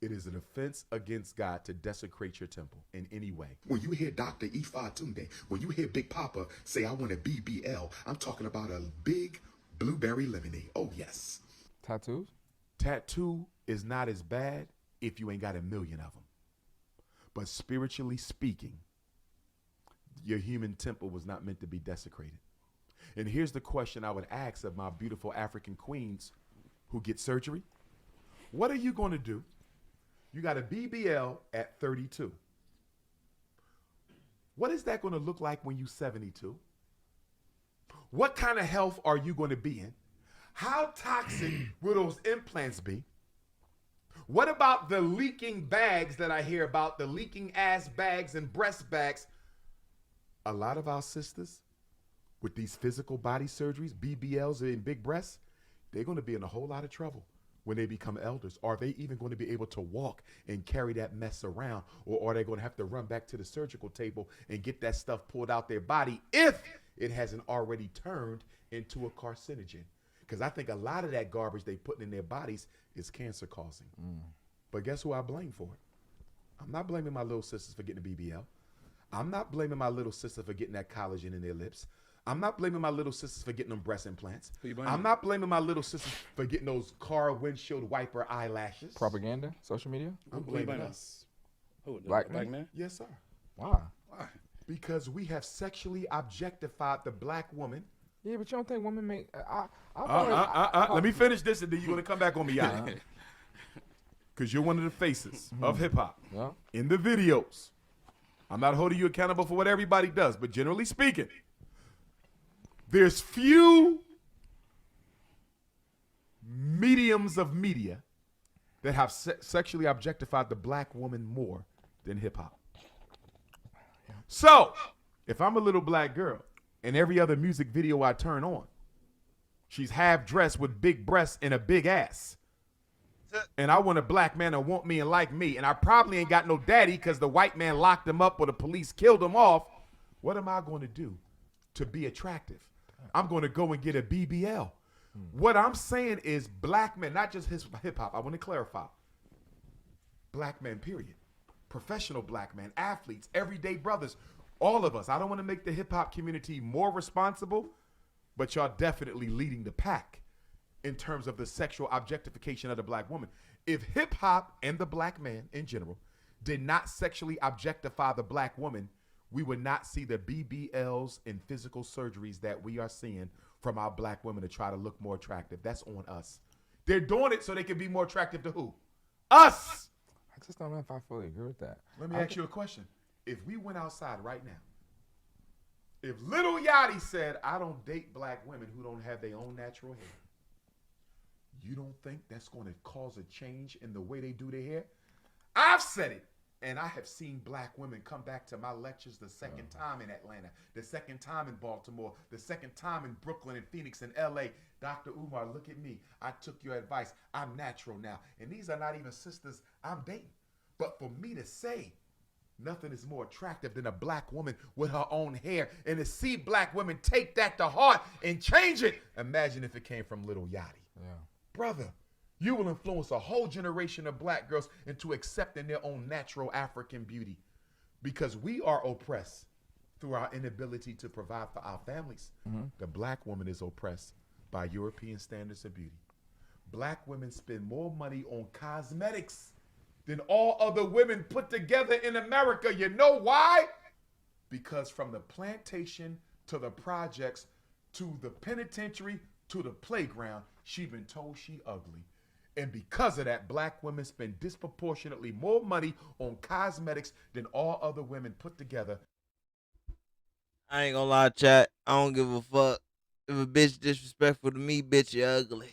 It is an offense against God to desecrate your temple in any way. When you hear Dr. Ifa Tunde, when you hear Big Papa say, I want a BBL, I'm talking about a big blueberry lemonade. Oh, yes. Tattoos? Tattoo is not as bad if you ain't got 1 million of them. But spiritually speaking, your human temple was not meant to be desecrated. And here's the question I would ask of my beautiful African queens who get surgery. What are you going to do You got a BBL at 32. What is that going to look like when you're 72? What kind of health are you going to be in? How toxic will those implants be? What about the leaking bags that I hear about, the leaking ass bags and breast bags? A lot of our sisters with these physical body surgeries, BBLs and big breasts, they're going to be in a whole lot of trouble when they become elders. Are they even going to be able to walk and carry that mess around? Or are they going to have to run back to the surgical table and get that stuff pulled out their body if it hasn't already turned into a carcinogen? Because I think a lot of that garbage they put in their bodies is cancer causing. But guess who I blame for it? I'm not blaming my little sisters for getting a BBL. I'm not blaming my little sister for getting that collagen in their lips. I'm not blaming my little sisters for getting them breast implants. I'm not blaming my little sisters for getting those car windshield wiper eyelashes. Propaganda, social media. I'm blaming us. Who? Black man? men? Yes, sir. Why? Because we have sexually objectified the black woman. Yeah, but you don't think women make? Let me finish this, and then you're gonna come back on me, y'all. Because you're one of the faces of hip hop. Yeah. In the videos, I'm not holding you accountable for what everybody does, but generally speaking, there's few mediums of media that have sexually objectified the black woman more than hip hop. So, if I'm a little black girl and every other music video I turn on, she's half dressed with big breasts and a big ass, and I want a black man to want me and like me, and I probably ain't got no daddy because the white man locked him up or the police killed him off, what am I going to do to be attractive? I'm going to go and get a BBL. What I'm saying is black men, not just hip hop. I want to clarify. Black men, period. Professional black men, athletes, everyday brothers, all of us. I don't want to make the hip hop community more responsible, but y'all definitely leading the pack in terms of the sexual objectification of the black woman. If hip hop and the black man in general did not sexually objectify the black woman, we would not see the BBLs and physical surgeries that we are seeing from our black women to try to look more attractive. That's on us. They're doing it so they can be more attractive to who? Us! I just don't know if I fully agree with that. Let me ask you a question. If we went outside right now, if Lil Yachty said, I don't date black women who don't have their own natural hair, you don't think that's going to cause a change in the way they do their hair? I've said it. And I have seen black women come back to my lectures the second time in Atlanta, the second time in Baltimore, the second time in Brooklyn and Phoenix and LA. Dr. Umar, look at me. I took your advice. I'm natural now. And these are not even sisters I'm dating. But for me to say nothing is more attractive than a black woman with her own hair, and to see black women take that to heart and change it, imagine if it came from Lil Yachty. Yeah. Brother, you will influence a whole generation of black girls into accepting their own natural African beauty, because we are oppressed through our inability to provide for our families. The black woman is oppressed by European standards of beauty. Black women spend more money on cosmetics than all other women put together in America. You know why? Because from the plantation to the projects to the penitentiary to the playground, she been told she ugly. And because of that, black women spend disproportionately more money on cosmetics than all other women put together. I ain't gonna lie, chat. I don't give a fuck. If a bitch disrespectful to me, bitch, you ugly.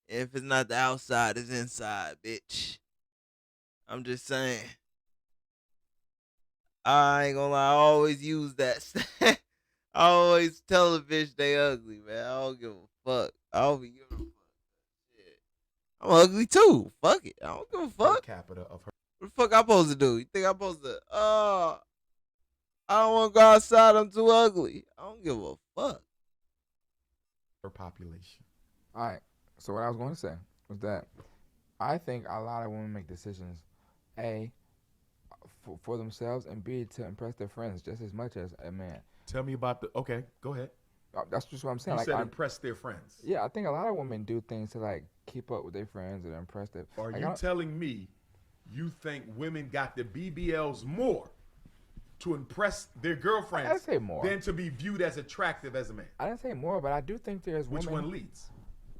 And if it's not the outside, it's inside, bitch. I'm just saying. I ain't gonna lie, I always use that. I always tell a bitch they ugly, man. I don't give a fuck. I don't be giving a fuck. I'm ugly too. Fuck it. I don't give a fuck. Capita of her. What the fuck I supposed to do? You think I'm supposed to, I don't want to go outside. I'm too ugly. I don't give a fuck. Her population. All right. So what I was going to say was that I think a lot of women make decisions, A, for themselves, and B, to impress their friends just as much as a man. Tell me about the, okay, go ahead. That's just what I'm saying. You like, said impress their friends. Yeah, I think a lot of women do things to like keep up with their friends and impress them. Are like, you telling me you think women got the BBLs more to impress their girlfriends I didn't say more. than to be viewed as attractive as a man? I didn't say more, but I do think there's Which women. one leads?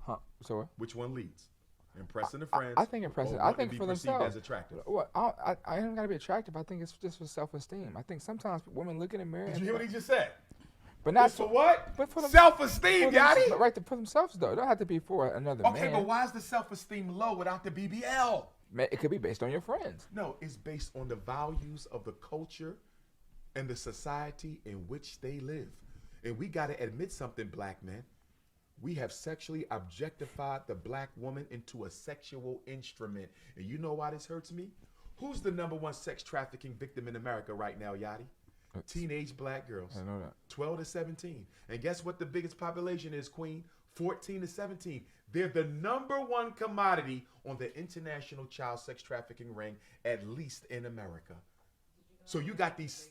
Huh? So what? Which one leads? Impressing the friends. I think impressive. or I want to think be for perceived themselves. as attractive. What? I ain't gotta be attractive. I think it's just for self-esteem. I think sometimes women look in the mirror. Did and you hear what he just said? But not It's for what? But for Self-esteem, Yachty. Right, for themselves though. It don't have to be for another man. Okay, but why is the self-esteem low without the BBL? It could be based on your friends. No, it's based on the values of the culture and the society in which they live. And we got to admit something, black men. We have sexually objectified the black woman into a sexual instrument. And you know why this hurts me? Who's the #1 sex trafficking victim in America right now, Yachty? Teenage black girls. I know that. 12 to 17. And guess what the biggest population is, Queen? 14 to 17. They're the #1 commodity on the international child sex trafficking ring, at least in America. So you got these.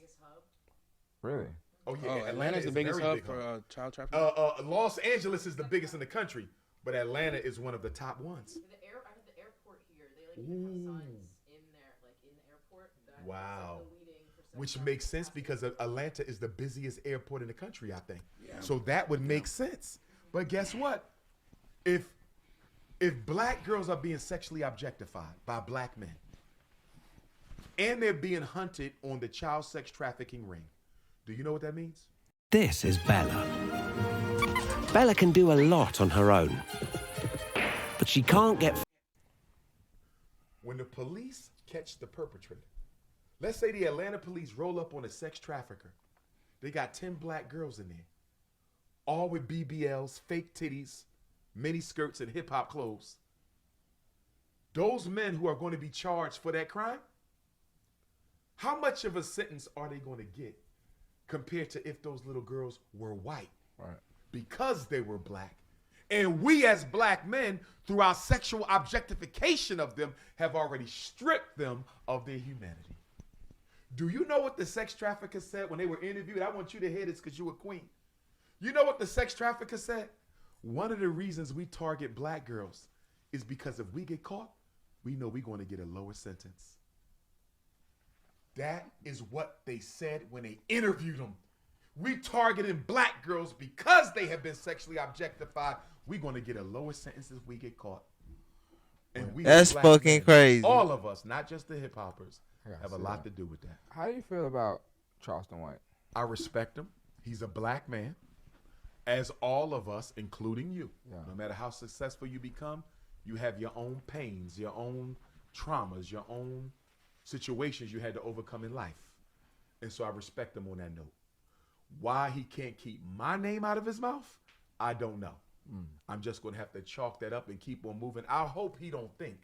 Really? Oh yeah, Atlanta's the biggest hub for child trafficking. Los Angeles is the biggest in the country, but Atlanta is one of the top ones. I heard the airport here. They even have signs in there, like in the airport. That Wow. Is, like, the leading for Which makes sense because Atlanta is the busiest airport in the country, I think. Yeah. So that would make sense. But guess what? If black girls are being sexually objectified by black men and they're being hunted on the child sex trafficking ring, do you know what that means? This is Bella. Bella can do a lot on her own, but she can't get... When the police catch the perpetrator, let's say the Atlanta police roll up on a sex trafficker. They got 10 black girls in there, all with BBLs, fake titties, mini skirts, and hip-hop clothes. Those men who are going to be charged for that crime, how much of a sentence are they going to get compared to if those little girls were white? Right. Because they were black. And we as black men, through our sexual objectification of them, have already stripped them of their humanity. Do you know what the sex trafficker said when they were interviewed? I want you to hear this because you're a queen. You know what the sex trafficker said? One of the reasons we target black girls is because if we get caught, we know we're going to get a lower sentence. That is what they said when they interviewed them. We targeting black girls because they have been sexually objectified. We're going to get a lower sentence if we get caught. And we That's black fucking men, crazy. All of us, not just the hip hoppers, have a lot to do with that. How do you feel about Charleston White? I respect him. He's a black man, as all of us, including you. Yeah. No matter how successful you become, you have your own pains, your own traumas, your own situations you had to overcome in life. And so I respect him on that note. Why he can't keep my name out of his mouth, I don't know. I'm just going to have to chalk that up and keep on moving. I hope he don't think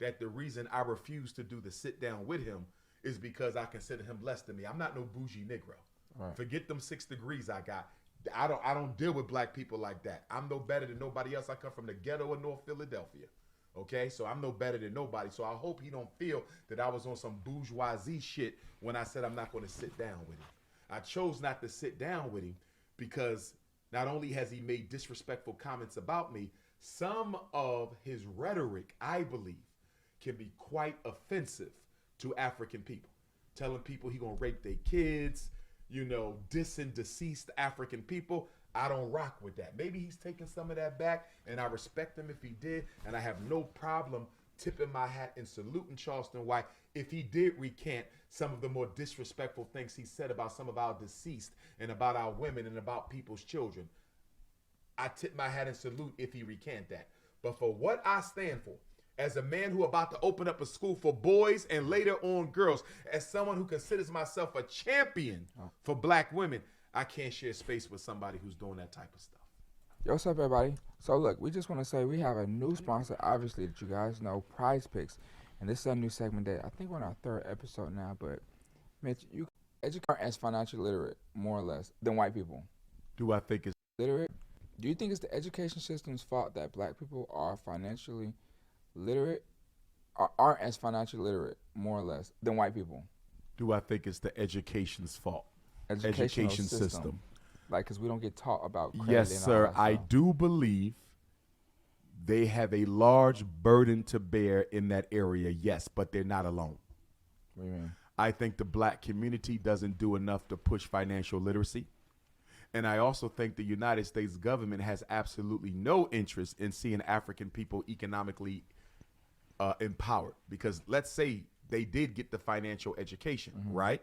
that the reason I refuse to do the sit down with him is because I consider him less than me. I'm not no bougie Negro. Right. Forget them 6 degrees I got. I don't deal with black people like that. I'm no better than nobody else. I come from the ghetto of North Philadelphia. Okay, so I'm no better than nobody. So I hope he don't feel that I was on some bourgeoisie shit when I said I'm not going to sit down with him. I chose not to sit down with him because not only has he made disrespectful comments about me, some of his rhetoric, I believe, can be quite offensive to African people. Telling people he gonna rape their kids, dissing deceased African people. I don't rock with that. Maybe he's taking some of that back, and I respect him if he did, and I have no problem tipping my hat and saluting Charleston White if he did recant some of the more disrespectful things he said about some of our deceased and about our women and about people's children. I tip my hat and salute if he recant that. But for what I stand for, as a man who about to open up a school for boys and later on girls, as someone who considers myself a champion for black women, I can't share space with somebody who's doing that type of stuff. Yo, what's up, everybody? So, look, we just want to say we have a new sponsor, obviously, that you guys know, Prize Picks. And this is a new segment that I think we're on our 3rd episode now, but, Mitch, you educate as financially literate, more or less, than white people. Do I think it's literate? Do you think it's the education system's fault that black people are financially literate, or aren't as financially literate, more or less, than white people? Do I think it's the education's fault? Education system. Like, because we don't get taught about credit. Yes, sir. I do believe they have a large burden to bear in that area, yes, but they're not alone. What do you mean? I think the black community doesn't do enough to push financial literacy. And I also think the United States government has absolutely no interest in seeing African people economically empowered. Because let's say they did get the financial education, right?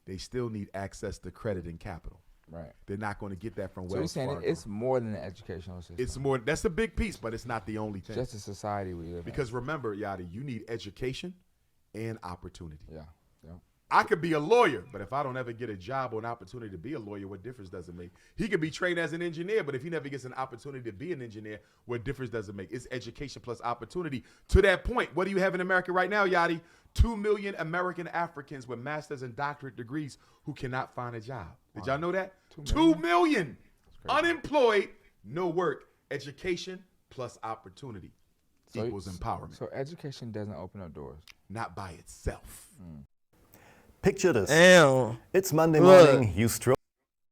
They still need access to credit and capital. Right. They're not going to get that from So you're Wells saying Fargo. it's more than an educational system. It's more. That's a big piece, but it's not the only thing. Just the society we live in. Because remember, Yadi, you need education and opportunity. Yeah. I could be a lawyer, but if I don't ever get a job or an opportunity to be a lawyer, what difference does it make? He could be trained as an engineer, but if he never gets an opportunity to be an engineer, what difference does it make? It's education plus opportunity. To that point, what do you have in America right now, Yadi? 2 million American Africans with master's and doctorate degrees who cannot find a job. Did y'all know that? 2 million unemployed, no work. Education plus opportunity equals empowerment. So education doesn't open up doors. Not by itself. Picture this. Damn. It's Monday Look. morning. You stroll.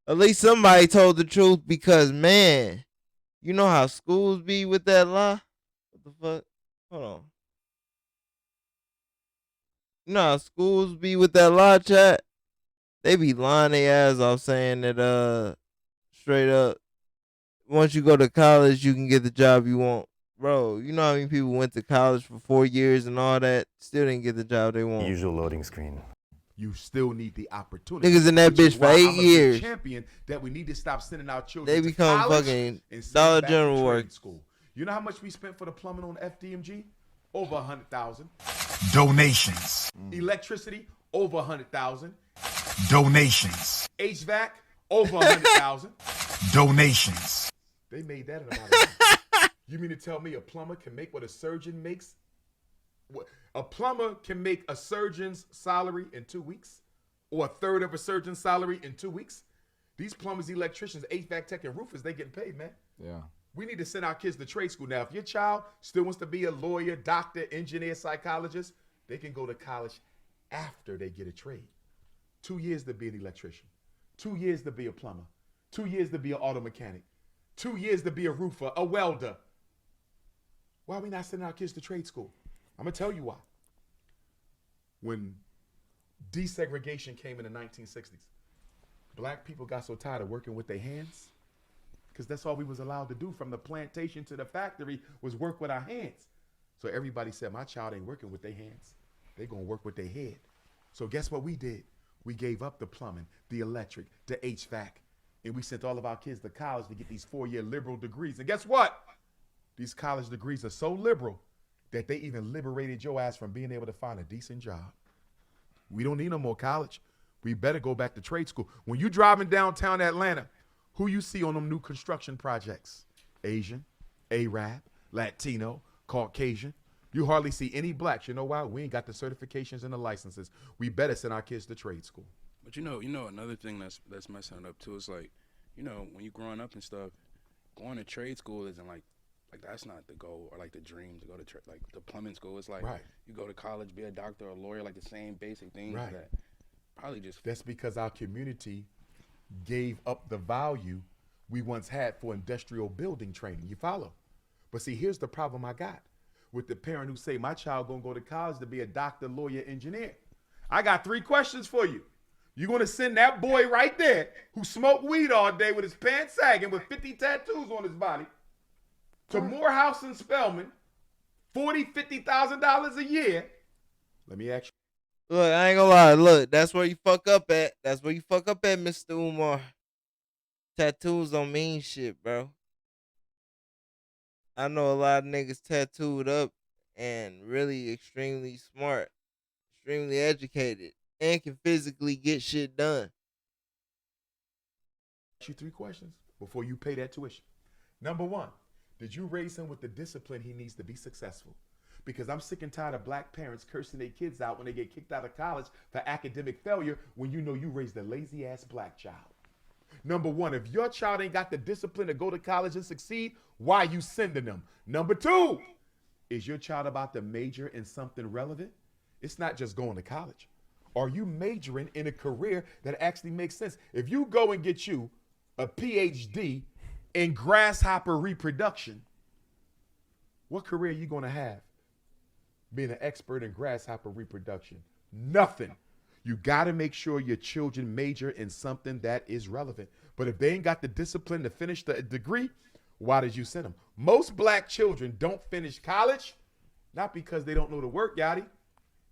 At least somebody told the truth because, man, you know how schools be with that lie? What the fuck? Hold on. You know how schools be with that lie, chat? They be lying their ass off saying that, straight up, once you go to college, you can get the job you want. Bro, you know how many people went to college for 4 years and all that, still didn't get the job they want. Usual loading screen. You still need the opportunity. Niggas in that Which is bitch for why 8 I'm a big years. champion that we need to stop sending our children They to become college fucking and send Dollar them back to General trade work. school. You know how much we spent for the plumbing on FDMG? Over 100,000. Donations. Electricity, over 100,000. Donations. HVAC, over 100,000. Donations. They made that in about a month. You mean to tell me a plumber can make what a surgeon makes? What, a plumber can make a surgeon's salary in 2 weeks? Or a third of a surgeon's salary in 2 weeks? These plumbers, electricians, HVAC tech, and roofers, they getting paid, man. Yeah. We need to send our kids to trade school. Now, if your child still wants to be a lawyer, doctor, engineer, psychologist, they can go to college after they get a trade. 2 years to be an electrician. 2 years to be a plumber. 2 years to be an auto mechanic. 2 years to be a roofer, a welder. Why are we not sending our kids to trade school? I'm going to tell you why. When desegregation came in the 1960s, black people got so tired of working with their hands because that's all we was allowed to do from the plantation to the factory was work with our hands. So everybody said, my child ain't working with their hands. They gonna work with their head. So guess what we did? We gave up the plumbing, the electric, the HVAC, and we sent all of our kids to college to get these 4-year liberal degrees. And guess what? These college degrees are so liberal that they even liberated your ass from being able to find a decent job. We don't need no more college. We better go back to trade school. When you driving downtown Atlanta, who you see on them new construction projects? Asian, Arab, Latino, Caucasian. You hardly see any blacks. You know why? We ain't got the certifications and the licenses. We better send our kids to trade school. But you know another thing that's messing it up too is like, when you growing up and stuff, going to trade school isn't like that's not the goal or like the dream to go to like the plumbing school. It's like you go to college, be a doctor or a lawyer, like the same basic things that probably just. That's because our community gave up the value we once had for industrial building training. You follow? But see, here's the problem I got with the parent who say my child gonna go to college to be a doctor, lawyer, engineer. I got 3 questions for you. You're gonna send that boy right there who smoked weed all day with his pants sagging with 50 tattoos on his body to Morehouse and Spelman, $40,000, $50,000 a year. Let me ask you. Look, I ain't gonna lie. Look, that's where you fuck up at. That's where you fuck up at, Mr. Umar. Tattoos don't mean shit, bro. I know a lot of niggas tattooed up and really extremely smart, extremely educated, and can physically get shit done. Ask you 3 questions before you pay that tuition. Number 1, did you raise him with the discipline he needs to be successful? Because I'm sick and tired of black parents cursing their kids out when they get kicked out of college for academic failure when you know you raised a lazy ass black child. Number 1, if your child ain't got the discipline to go to college and succeed, why are you sending them? Number 2, is your child about to major in something relevant? It's not just going to college. Are you majoring in a career that actually makes sense? If you go and get you a PhD in grasshopper reproduction, what career are you going to have being an expert in grasshopper reproduction? Nothing. You got to make sure your children major in something that is relevant. But if they ain't got the discipline to finish the degree, why did you send them? Most black children don't finish college, not because they don't know the work, Yachty.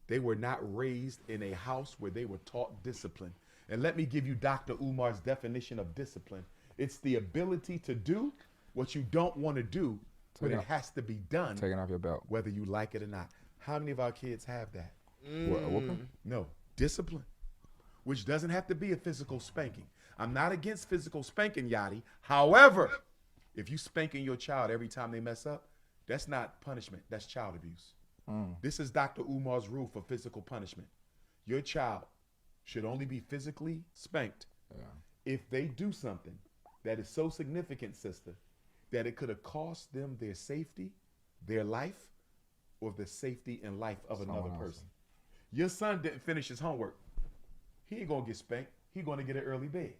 They were not raised in a house where they were taught discipline. And let me give you Dr. Umar's definition of discipline. It's the ability to do what you don't want to do, but it has to be done. Taking off your belt. Whether you like it or not. How many of our kids have that? What, a whooping? No, discipline, which doesn't have to be a physical spanking. I'm not against physical spanking, Yachty. However, if you spanking your child every time they mess up, that's not punishment. That's child abuse. This is Dr. Umar's rule for physical punishment. Your child should only be physically spanked if they do something that is so significant, sister, that it could have cost them their safety, their life, or the safety and life of another person. Your son didn't finish his homework. He ain't gonna get spanked. He gonna get an early bed.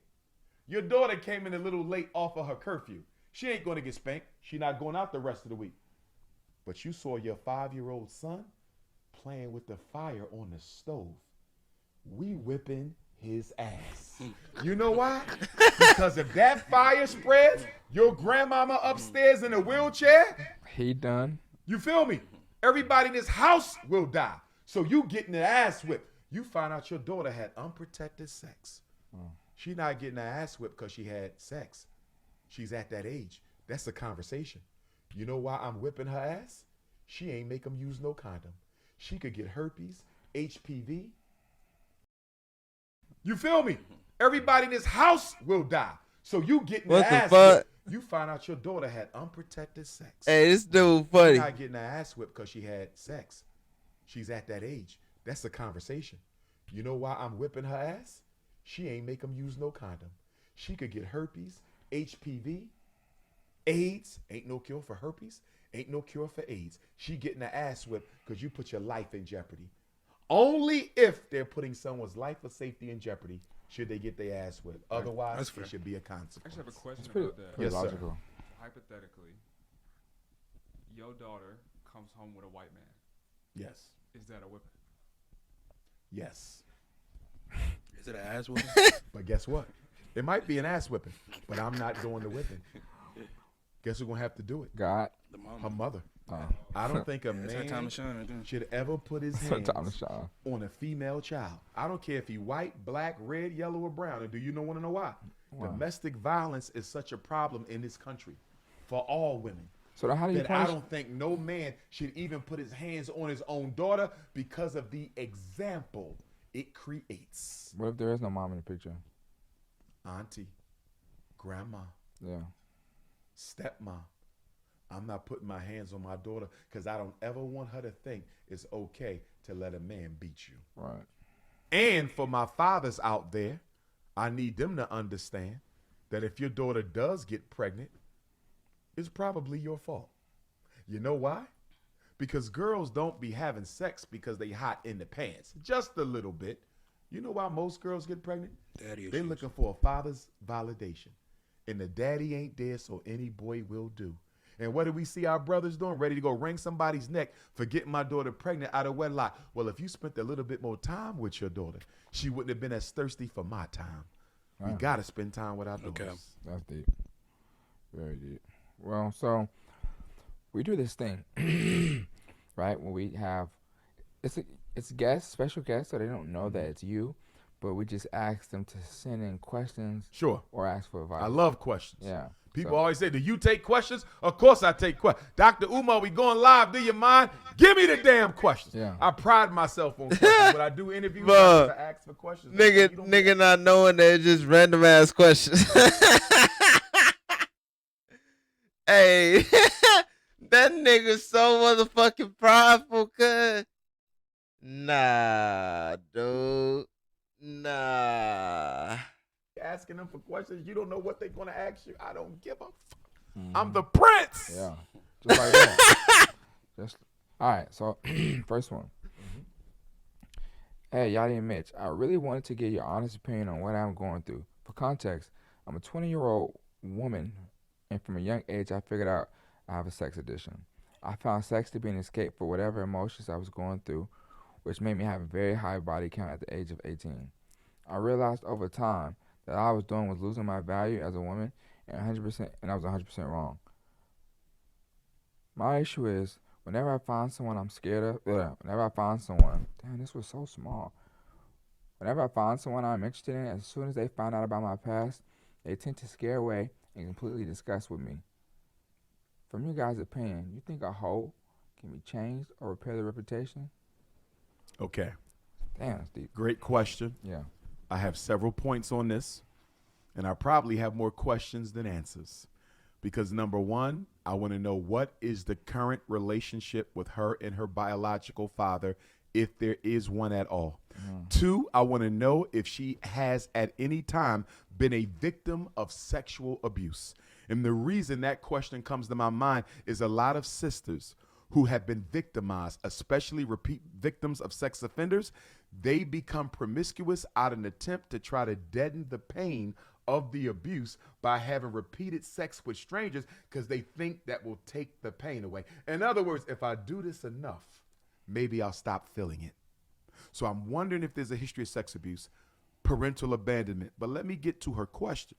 Your daughter came in a little late off of her curfew. She ain't gonna get spanked. She not going out the rest of the week. But you saw your 5-year-old son playing with the fire on the stove. We whipping his ass. You know why? Because if that fire spreads, your grandmama upstairs in a wheelchair, he done. You feel me? Everybody in this house will die. So you getting the ass whipped. You find out your daughter had unprotected sex. She not getting her ass whipped because she had sex. She's at that age. That's a conversation. You know why I'm whipping her ass? She ain't make them use no condom. She could get herpes, HPV. You feel me? Everybody in this house will die. So you getting the ass whipped. You find out your daughter had unprotected sex. Hey, this dude funny. She's not getting her ass whipped because she had sex. She's at that age. That's a conversation. You know why I'm whipping her ass? She ain't make them use no condom. She could get herpes, HPV, AIDS. Ain't no cure for herpes. Ain't no cure for AIDS. She getting her ass whipped because you put your life in jeopardy. Only if they're putting someone's life or safety in jeopardy should they get their ass whipped. Otherwise, there should be a consequence. I just have a question pretty- about that. pretty logical. Sir. Hypothetically, your daughter comes home with a white man. Yes. Is that a whipping? Yes. Is it an ass whipping? But guess what? It might be an ass whipping, but I'm not doing the whipping. Guess who's going to have to do it? God. The mama. Her mother. Oh. I don't think a It's her time man to shine right there. should ever put his It's her hands time to shine. on a female child. I don't care if he white, black, red, yellow, or brown. And do you want to know why? Why? Domestic violence is such a problem in this country for all women. So then how do you that I punish? don't think no man should even put his hands on his own daughter because of the example it creates. What if there is no mom in the picture? Auntie, grandma, Yeah. stepmom. I'm not putting my hands on my daughter because I don't ever want her to think it's okay to let a man beat you. Right. And for my fathers out there, I need them to understand that if your daughter does get pregnant, it's probably your fault. You know why? Because girls don't be having sex because they hot in the pants. Just a little bit. You know why most girls get pregnant? Daddy They're issues. looking for a father's validation. And the daddy ain't there, so any boy will do. And what do we see our brothers doing? Ready to go wring somebody's neck for getting my daughter pregnant out of wedlock. Well, if you spent a little bit more time with your daughter, she wouldn't have been as thirsty for my time. We Right. got to spend time with our daughters. Okay. That's deep. Very deep. Well, so we do this thing, right? When we have it's guests, special guests, so they don't know that it's you, but we just ask them to send in questions. Sure. Or ask for advice. I love questions. Yeah. People So- always say, do you take questions? Of course I take questions. Dr. Umar, we going live. Do you mind? Give me the damn questions. Yeah. I pride myself on questions. When I do interviews, I Bruh. have to ask for questions. Nigga not knowing that it's just random ass questions. Hey, that nigga's so motherfucking prideful, cuz. Nah, dude. Nah. Asking them for questions, you don't know what they're going to ask you. I don't give a fuck. I'm the prince. Yeah. Just like that. Just all right. So first one. Hey, Yachty and Mitch, I really wanted to get your honest opinion on what I'm going through. For context, I'm a 20-year-old woman, and from a young age, I figured out I have a sex addiction. I found sex to be an escape for whatever emotions I was going through. which made me have a very high body count at the age of 18. I realized over time that all I was doing was losing my value as a woman, and I was 100% wrong. My issue is, whenever I find someone I'm scared of, whenever I find someone, damn, this was so small. Whenever I find someone I'm interested in, as soon as they find out about my past, they tend to scare away and completely disgust with me. From your guys' opinion, you think a hoe can be changed or repair the reputation? Okay. Damn, that's deep. Great question. Yeah. I have several points on this, and I probably have more questions than answers. Because number one, I want to know what is the current relationship with her and her biological father, if there is one at all. Two, I want to know if she has at any time been a victim of sexual abuse. And the reason that question comes to my mind is a lot of sisters who have been victimized, especially repeat victims of sex offenders, they become promiscuous out of an attempt to try to deaden the pain of the abuse by having repeated sex with strangers because they think that will take the pain away. In other words, if I do this enough, maybe I'll stop feeling it. So I'm wondering if there's a history of sex abuse, parental abandonment. But let me get to her question.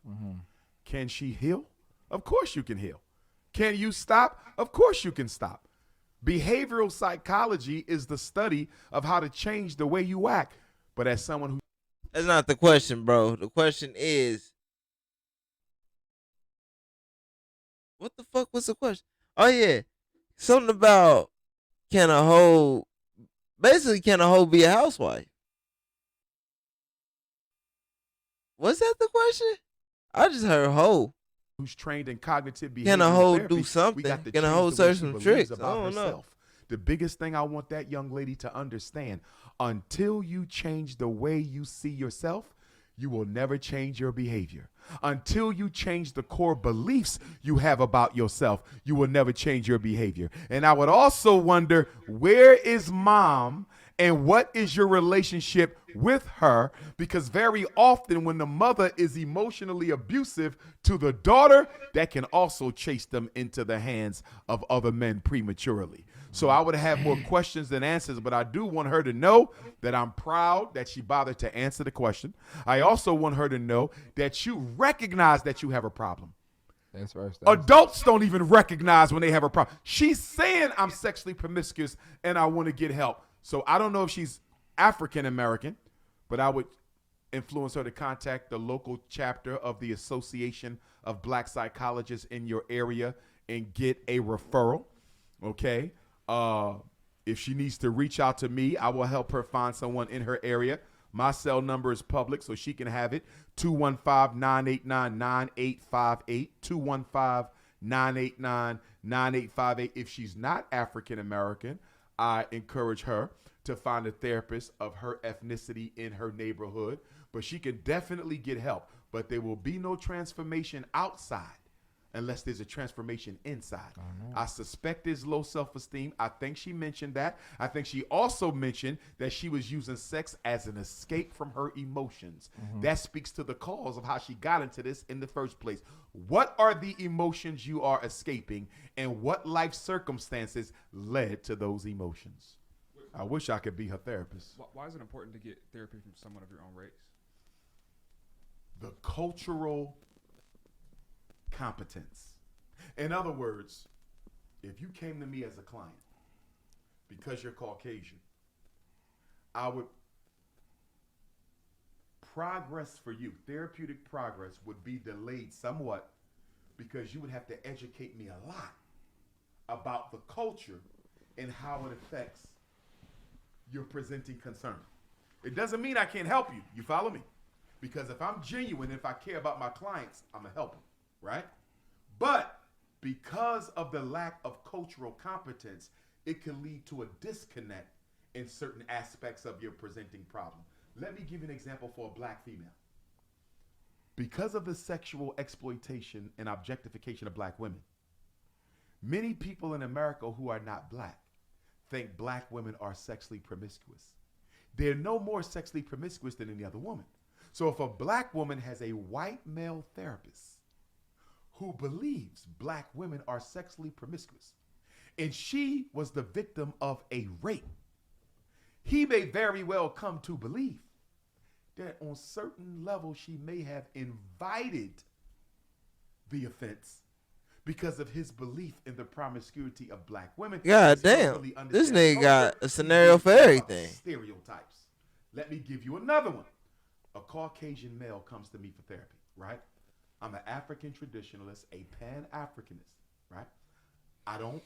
Can she heal? Of course you can heal. Can you stop? Of course you can stop. Behavioral psychology is the study of how to change the way you act. But as someone who... That's not the question, bro. The question is... What the fuck was the question? Oh, yeah. Something about can a hoe... Basically, can a hoe be a housewife? Was that the question? I just heard hoe. Who's trained in cognitive behavioral Can a hoe therapy, do something? we got to Can a change hoe the way serve she some believes tricks? I about don't know. herself. The biggest thing I want that young lady to understand, until you change the way you see yourself, you will never change your behavior. Until you change the core beliefs you have about yourself, you will never change your behavior. And I would also wonder, where is mom and what is your relationship with her? Because very often when the mother is emotionally abusive to the daughter, that can also chase them into the hands of other men prematurely. So I would have more questions than answers, but I do want her to know that I'm proud that she bothered to answer the question. I also want her to know that you recognize that you have a problem. That's first. Adults don't even recognize when they have a problem. She's saying I'm sexually promiscuous and I want to get help. So I don't know if she's African American, but I would influence her to contact the local chapter of the Association of Black Psychologists in your area and get a referral. Okay. If she needs to reach out to me, I will help her find someone in her area. My cell number is public, so she can have it. 215-989-9858. 215-989-9858. If she's not African American, I encourage her to find a therapist of her ethnicity in her neighborhood. But she can definitely get help. But there will be no transformation outside unless there's a transformation inside. I suspect there's low self-esteem. I think she mentioned that. I think she also mentioned that she was using sex as an escape from her emotions. That speaks to the cause of how she got into this in the first place. What are the emotions you are escaping, and what life circumstances led to those emotions? I wish I could be her therapist. Why is it important to get therapy from someone of your own race? The cultural competence. In other words, if you came to me as a client because you're Caucasian, I would progress for you, therapeutic progress would be delayed somewhat because you would have to educate me a lot about the culture and how it affects your presenting concern. It doesn't mean I can't help you. You follow me? Because if I'm genuine, if I care about my clients, I'm a helper. Right? But because of the lack of cultural competence, it can lead to a disconnect in certain aspects of your presenting problem. Let me give you an example for a black female. Because of the sexual exploitation and objectification of black women, many people in America who are not black think black women are sexually promiscuous. They're no more sexually promiscuous than any other woman. So if a black woman has a white male therapist who believes black women are sexually promiscuous, and she was the victim of a rape, he may very well come to believe that on certain levels she may have invited the offense because of his belief in the promiscuity of black women. God damn, Really this understand nigga got culture. a scenario for everything. Stereotypes. Let me give you another one. A Caucasian male comes to me for therapy, right? I'm an African traditionalist, a Pan-Africanist, right? I don't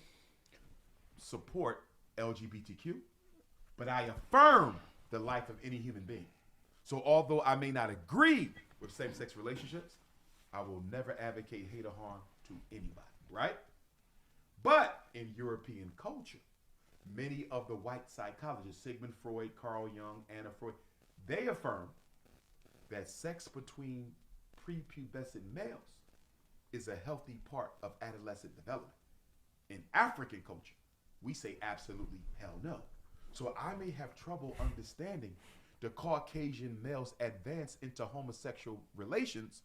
support LGBTQ, but I affirm the life of any human being. So although I may not agree with same-sex relationships, I will never advocate hate or harm to anybody, right? But in European culture, many of the white psychologists, Sigmund Freud, Carl Jung, Anna Freud, they affirm that sex between prepubescent males is a healthy part of adolescent development. In African culture, we say absolutely hell no. So I may have trouble understanding the Caucasian male's advance into homosexual relations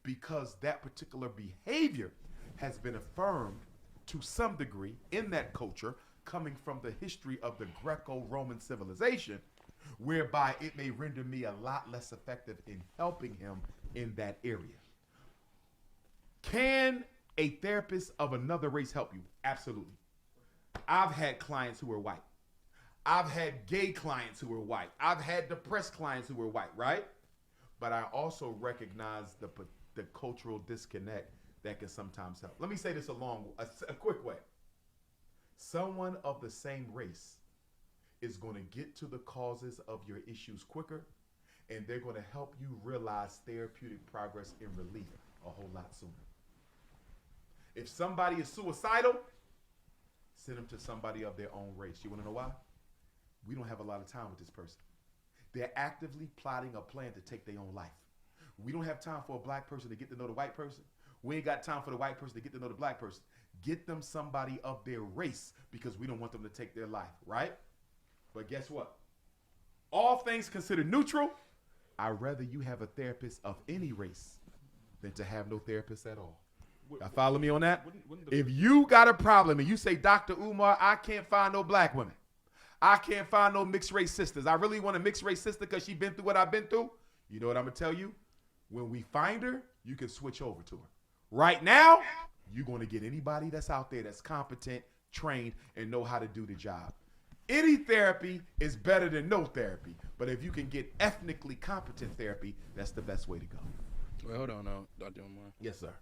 because that particular behavior has been affirmed to some degree in that culture coming from the history of the Greco-Roman civilization, whereby it may render me a lot less effective in helping him in that area. Can a therapist of another race help you? Absolutely. I've had clients who are white. I've had gay clients who are white. I've had depressed clients who are white, right? But I also recognize the cultural disconnect that can sometimes help. Let me say this a quick way. Someone of the same race is going to get to the causes of your issues quicker, and they're going to help you realize therapeutic progress and relief a whole lot sooner. If somebody is suicidal, send them to somebody of their own race. You want to know why? We don't have a lot of time with this person. They're actively plotting a plan to take their own life. We don't have time for a black person to get to know the white person. We ain't got time for the white person to get to know the black person. Get them somebody of their race because we don't want them to take their life, right? But guess what? All things considered neutral, I'd rather you have a therapist of any race than to have no therapist at all. Y'all follow me on that? If you got a problem and you say, Dr. Umar, I can't find no black women. I can't find no mixed race sisters. I really want a mixed race sister because she been through what I've been through. You know what I'm going to tell you? When we find her, you can switch over to her. Right now, you're going to get anybody that's out there that's competent, trained, and know how to do the job. Any therapy is better than no therapy. But if you can get ethnically competent therapy, that's the best way to go. Well, hold on now, Dr. Umar. Yes, sir.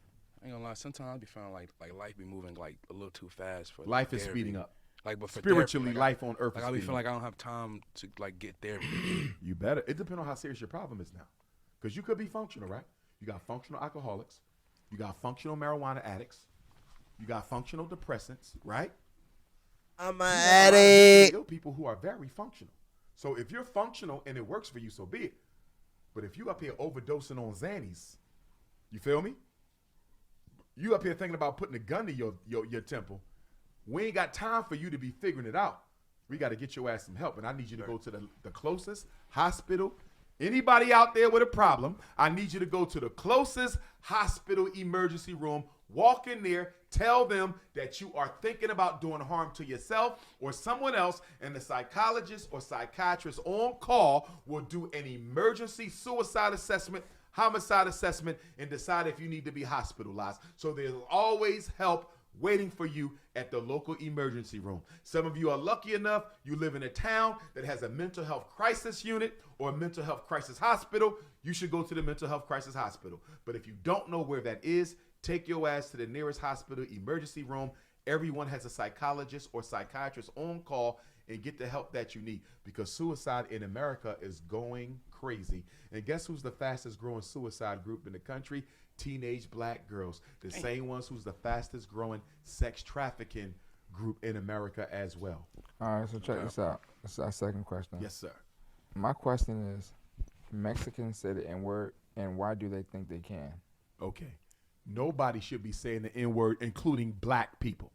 I ain't gonna lie. Sometimes I be feeling like life be moving like a little too fast for life is therapy. Speeding up. Like, but for spiritually, therapy, life on earth. Like is I be speeding feeling up. like I don't have time to like get therapy. You better. It depends on how serious your problem is now, because you could be functional, right? You got functional alcoholics, you got functional marijuana addicts, you got functional depressants, right? I'm an addict. Ill people who are very functional. So if you're functional and it works for you, so be it. But if you up here overdosing on Xannies, you feel me? You up here thinking about putting a gun to your temple. We ain't got time for you to be figuring it out. We got to get your ass some help. And I need you to go to the closest hospital. Anybody out there with a problem, I need you to go to the closest hospital emergency room. Walk in there, tell them that you are thinking about doing harm to yourself or someone else, and the psychologist or psychiatrist on call will do an emergency suicide assessment, homicide assessment, and decide if you need to be hospitalized. So there's always help waiting for you at the local emergency room. Some of you are lucky enough, you live in a town that has a mental health crisis unit or a mental health crisis hospital. You should go to the mental health crisis hospital. But if you don't know where that is, take your ass to the nearest hospital emergency room. Everyone has a psychologist or psychiatrist on call, and get the help that you need, because suicide in America is going crazy. And guess who's the fastest growing suicide group in the country? Teenage black girls. The same ones who's the fastest growing sex trafficking group in America as well. All right, so check this out. This is our second question. Yes, sir. My question is, Mexicans say the N-word, and why do they think they can? Okay. Nobody should be saying the N-word, including black people.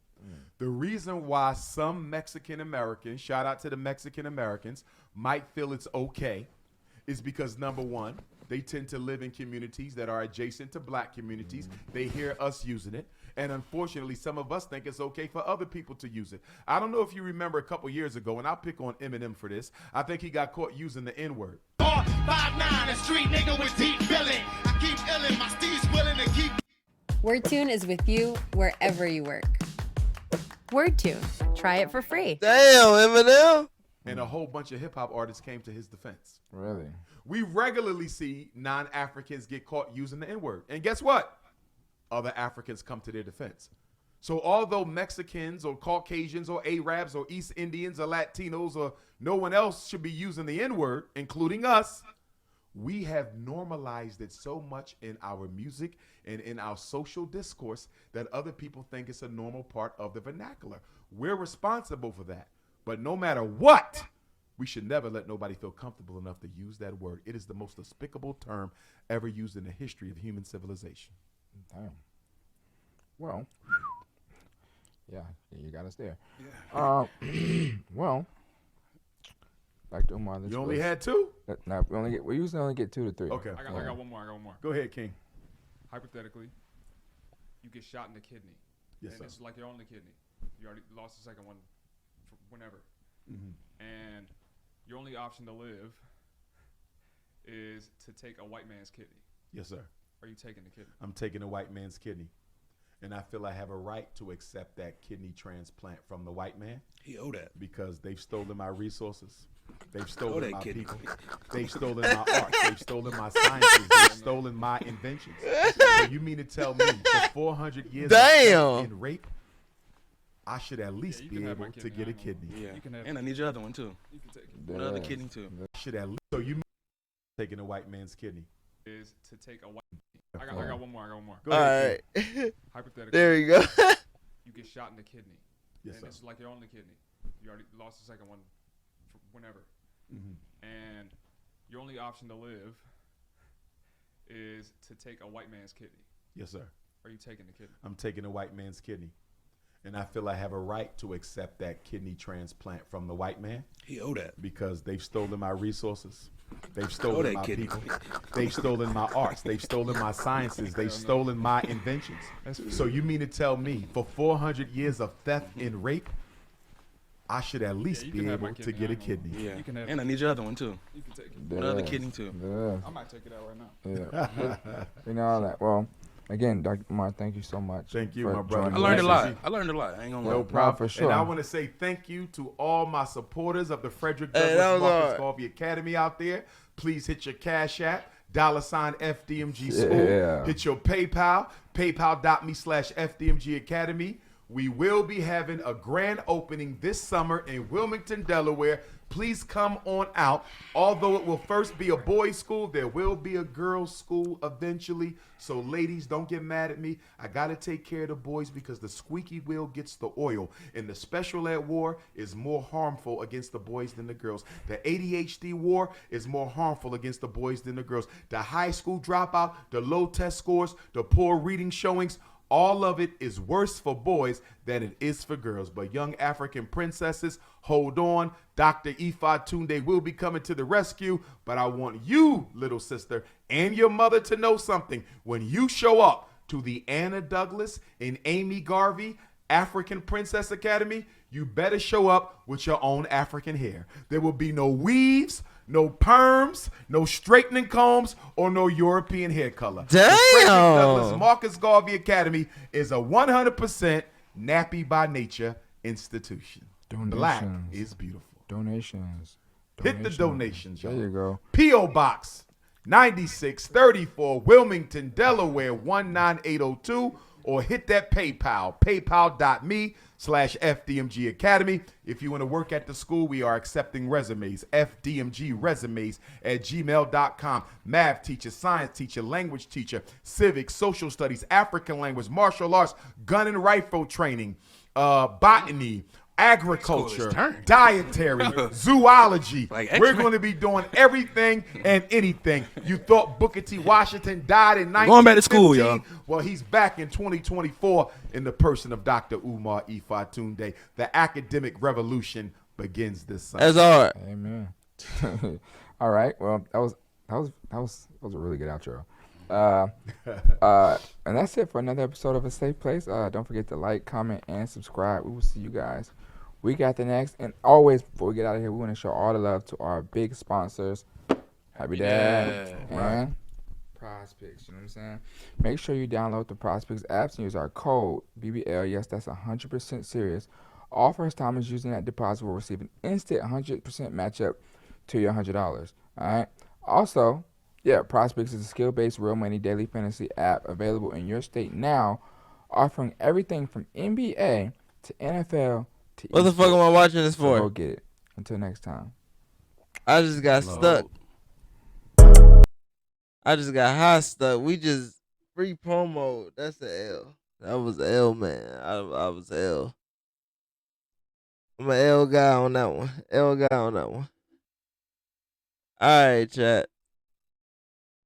The reason why some Mexican Americans, shout out to the Mexican Americans, might feel it's okay is because, number one, they tend to live in communities that are adjacent to black communities. They hear us using it. And unfortunately, some of us think it's okay for other people to use it. I don't know if you remember a couple years ago, and I'll pick on Eminem for this. I think he got caught using the N-word. 5'9", a street nigga with deep billing. I keep illin', my steez willing to keep. WordTune is with you wherever you work. WordTune. Try it for free. Damn, Eminem. And a whole bunch of hip-hop artists came to his defense. Really? We regularly see non-Africans get caught using the N-word. And guess what? Other Africans come to their defense. So although Mexicans or Caucasians or Arabs or East Indians or Latinos or no one else should be using the N-word, including us, we have normalized it so much in our music and in our social discourse that other people think it's a normal part of the vernacular. We're responsible for that. But no matter what, we should never let nobody feel comfortable enough to use that word. It is the most despicable term ever used in the history of human civilization. Damn. Well, yeah, you got us there. Yeah. Well, Dr. Umar, you only had two? No, we usually only get 2 to 3. Okay. I got one more. Go ahead, King. Hypothetically, you get shot in the kidney. Yes, and sir. it's like your only kidney. You already lost the second one whenever. And your only option to live is to take a white man's kidney. Yes, sir. Are you taking the kidney? I'm taking a white man's kidney. And I feel I have a right to accept that kidney transplant from the white man. He owe that. Because they've stolen my resources. They've stolen my kidney. people. They've stolen my art. They've stolen my sciences. They've stolen my inventions. So you mean to tell me for 400 years of in rape, I should at least be able to get a kidney? Yeah. And I need your other one, too. You can take it. Another kidney, too. I should at least. So you mean taking a white man's kidney? Is to take a white. I got one more. Go ahead. All right. Hypothetically. There you go. You get shot in the kidney. Yes, and sir. it's like your only kidney. You already lost the second one whenever. And your only option to live is to take a white man's kidney. Yes, sir. Are you taking the kidney? I'm taking a white man's kidney. And I feel I have a right to accept that kidney transplant from the white man. He owe that. Because they've stolen my resources. They've stolen my kidney. people. They've stolen my arts. They've stolen my sciences. They've stolen my inventions. So you mean to tell me for 400 years of theft and rape, I should at least be able to get a kidney? Yeah. And I need your other one, too. You can take it. Another kidney, too. I might take it out right now. Yeah. You know all that. Well, again, Dr. Umar, thank you so much. Thank you, my brother. I learned a lot. I ain't gonna lie. No problem. For sure. And I want to say thank you to all my supporters of the Frederick Douglass Marcus Garvey Academy out there. Please hit your Cash App, $FDMG School. Yeah. Hit your PayPal, paypal.me/FDMG Academy. We will be having a grand opening this summer in Wilmington, Delaware. Please come on out. Although it will first be a boys' school, there will be a girls' school eventually. So ladies, don't get mad at me. I got to take care of the boys because the squeaky wheel gets the oil. And the special ed war is more harmful against the boys than the girls. The ADHD war is more harmful against the boys than the girls. The high school dropout, the low test scores, the poor reading showings, all of it is worse for boys than it is for girls. But young African princesses, hold on. Dr. Ifa Tunde will be coming to the rescue. But I want you, little sister, and your mother to know something. When you show up to the Anna Douglas and Amy Garvey African Princess Academy, you better show up with your own African hair. There will be no weaves, no perms, no straightening combs, or no European hair color. Damn! The Frederick Douglass Marcus Garvey Academy is a 100% nappy by nature institution. Donations. Black is beautiful. Donations. Hit the donations, y'all. There you go. P.O. Box 9634, Wilmington, Delaware 19802, or hit that PayPal, paypal.me/FDMG Academy. If you want to work at the school, we are accepting resumes, fdmgresumes@gmail.com. Math teacher, science teacher, language teacher, civics, social studies, African language, martial arts, gun and rifle training, botany, agriculture, dietary, zoology. We're going to be doing everything and anything. You thought Booker T. Washington died in 1915? Going back to school, y'all. Well, he's back in 2024 in the person of Dr. Umar Ifa Tunde. The academic revolution begins this summer. That's all right. Amen. All right. Well, that was a really good outro. And that's it for another episode of A Safe Place. Don't forget to like, comment, and subscribe. We will see you guys week after next. And always, before we get out of here, we want to show all the love to our big sponsors, Happy Dad and Prize Picks. You know what I'm saying? Make sure you download the Prize Picks apps and use our code BBL. Yes, that's 100% serious. All first timers using that deposit will receive an instant 100% matchup to your $100. All right. Also, Prize Picks is a skill-based real money daily fantasy app available in your state now, offering everything from NBA to NFL to What the fuck am I watching this for? So go get it. Until next time. I just got stuck. I just got hot stuck. We just free promo. That's the L. That was L, man. I was L. I'm an L guy on that one. L guy on that one. All right, chat.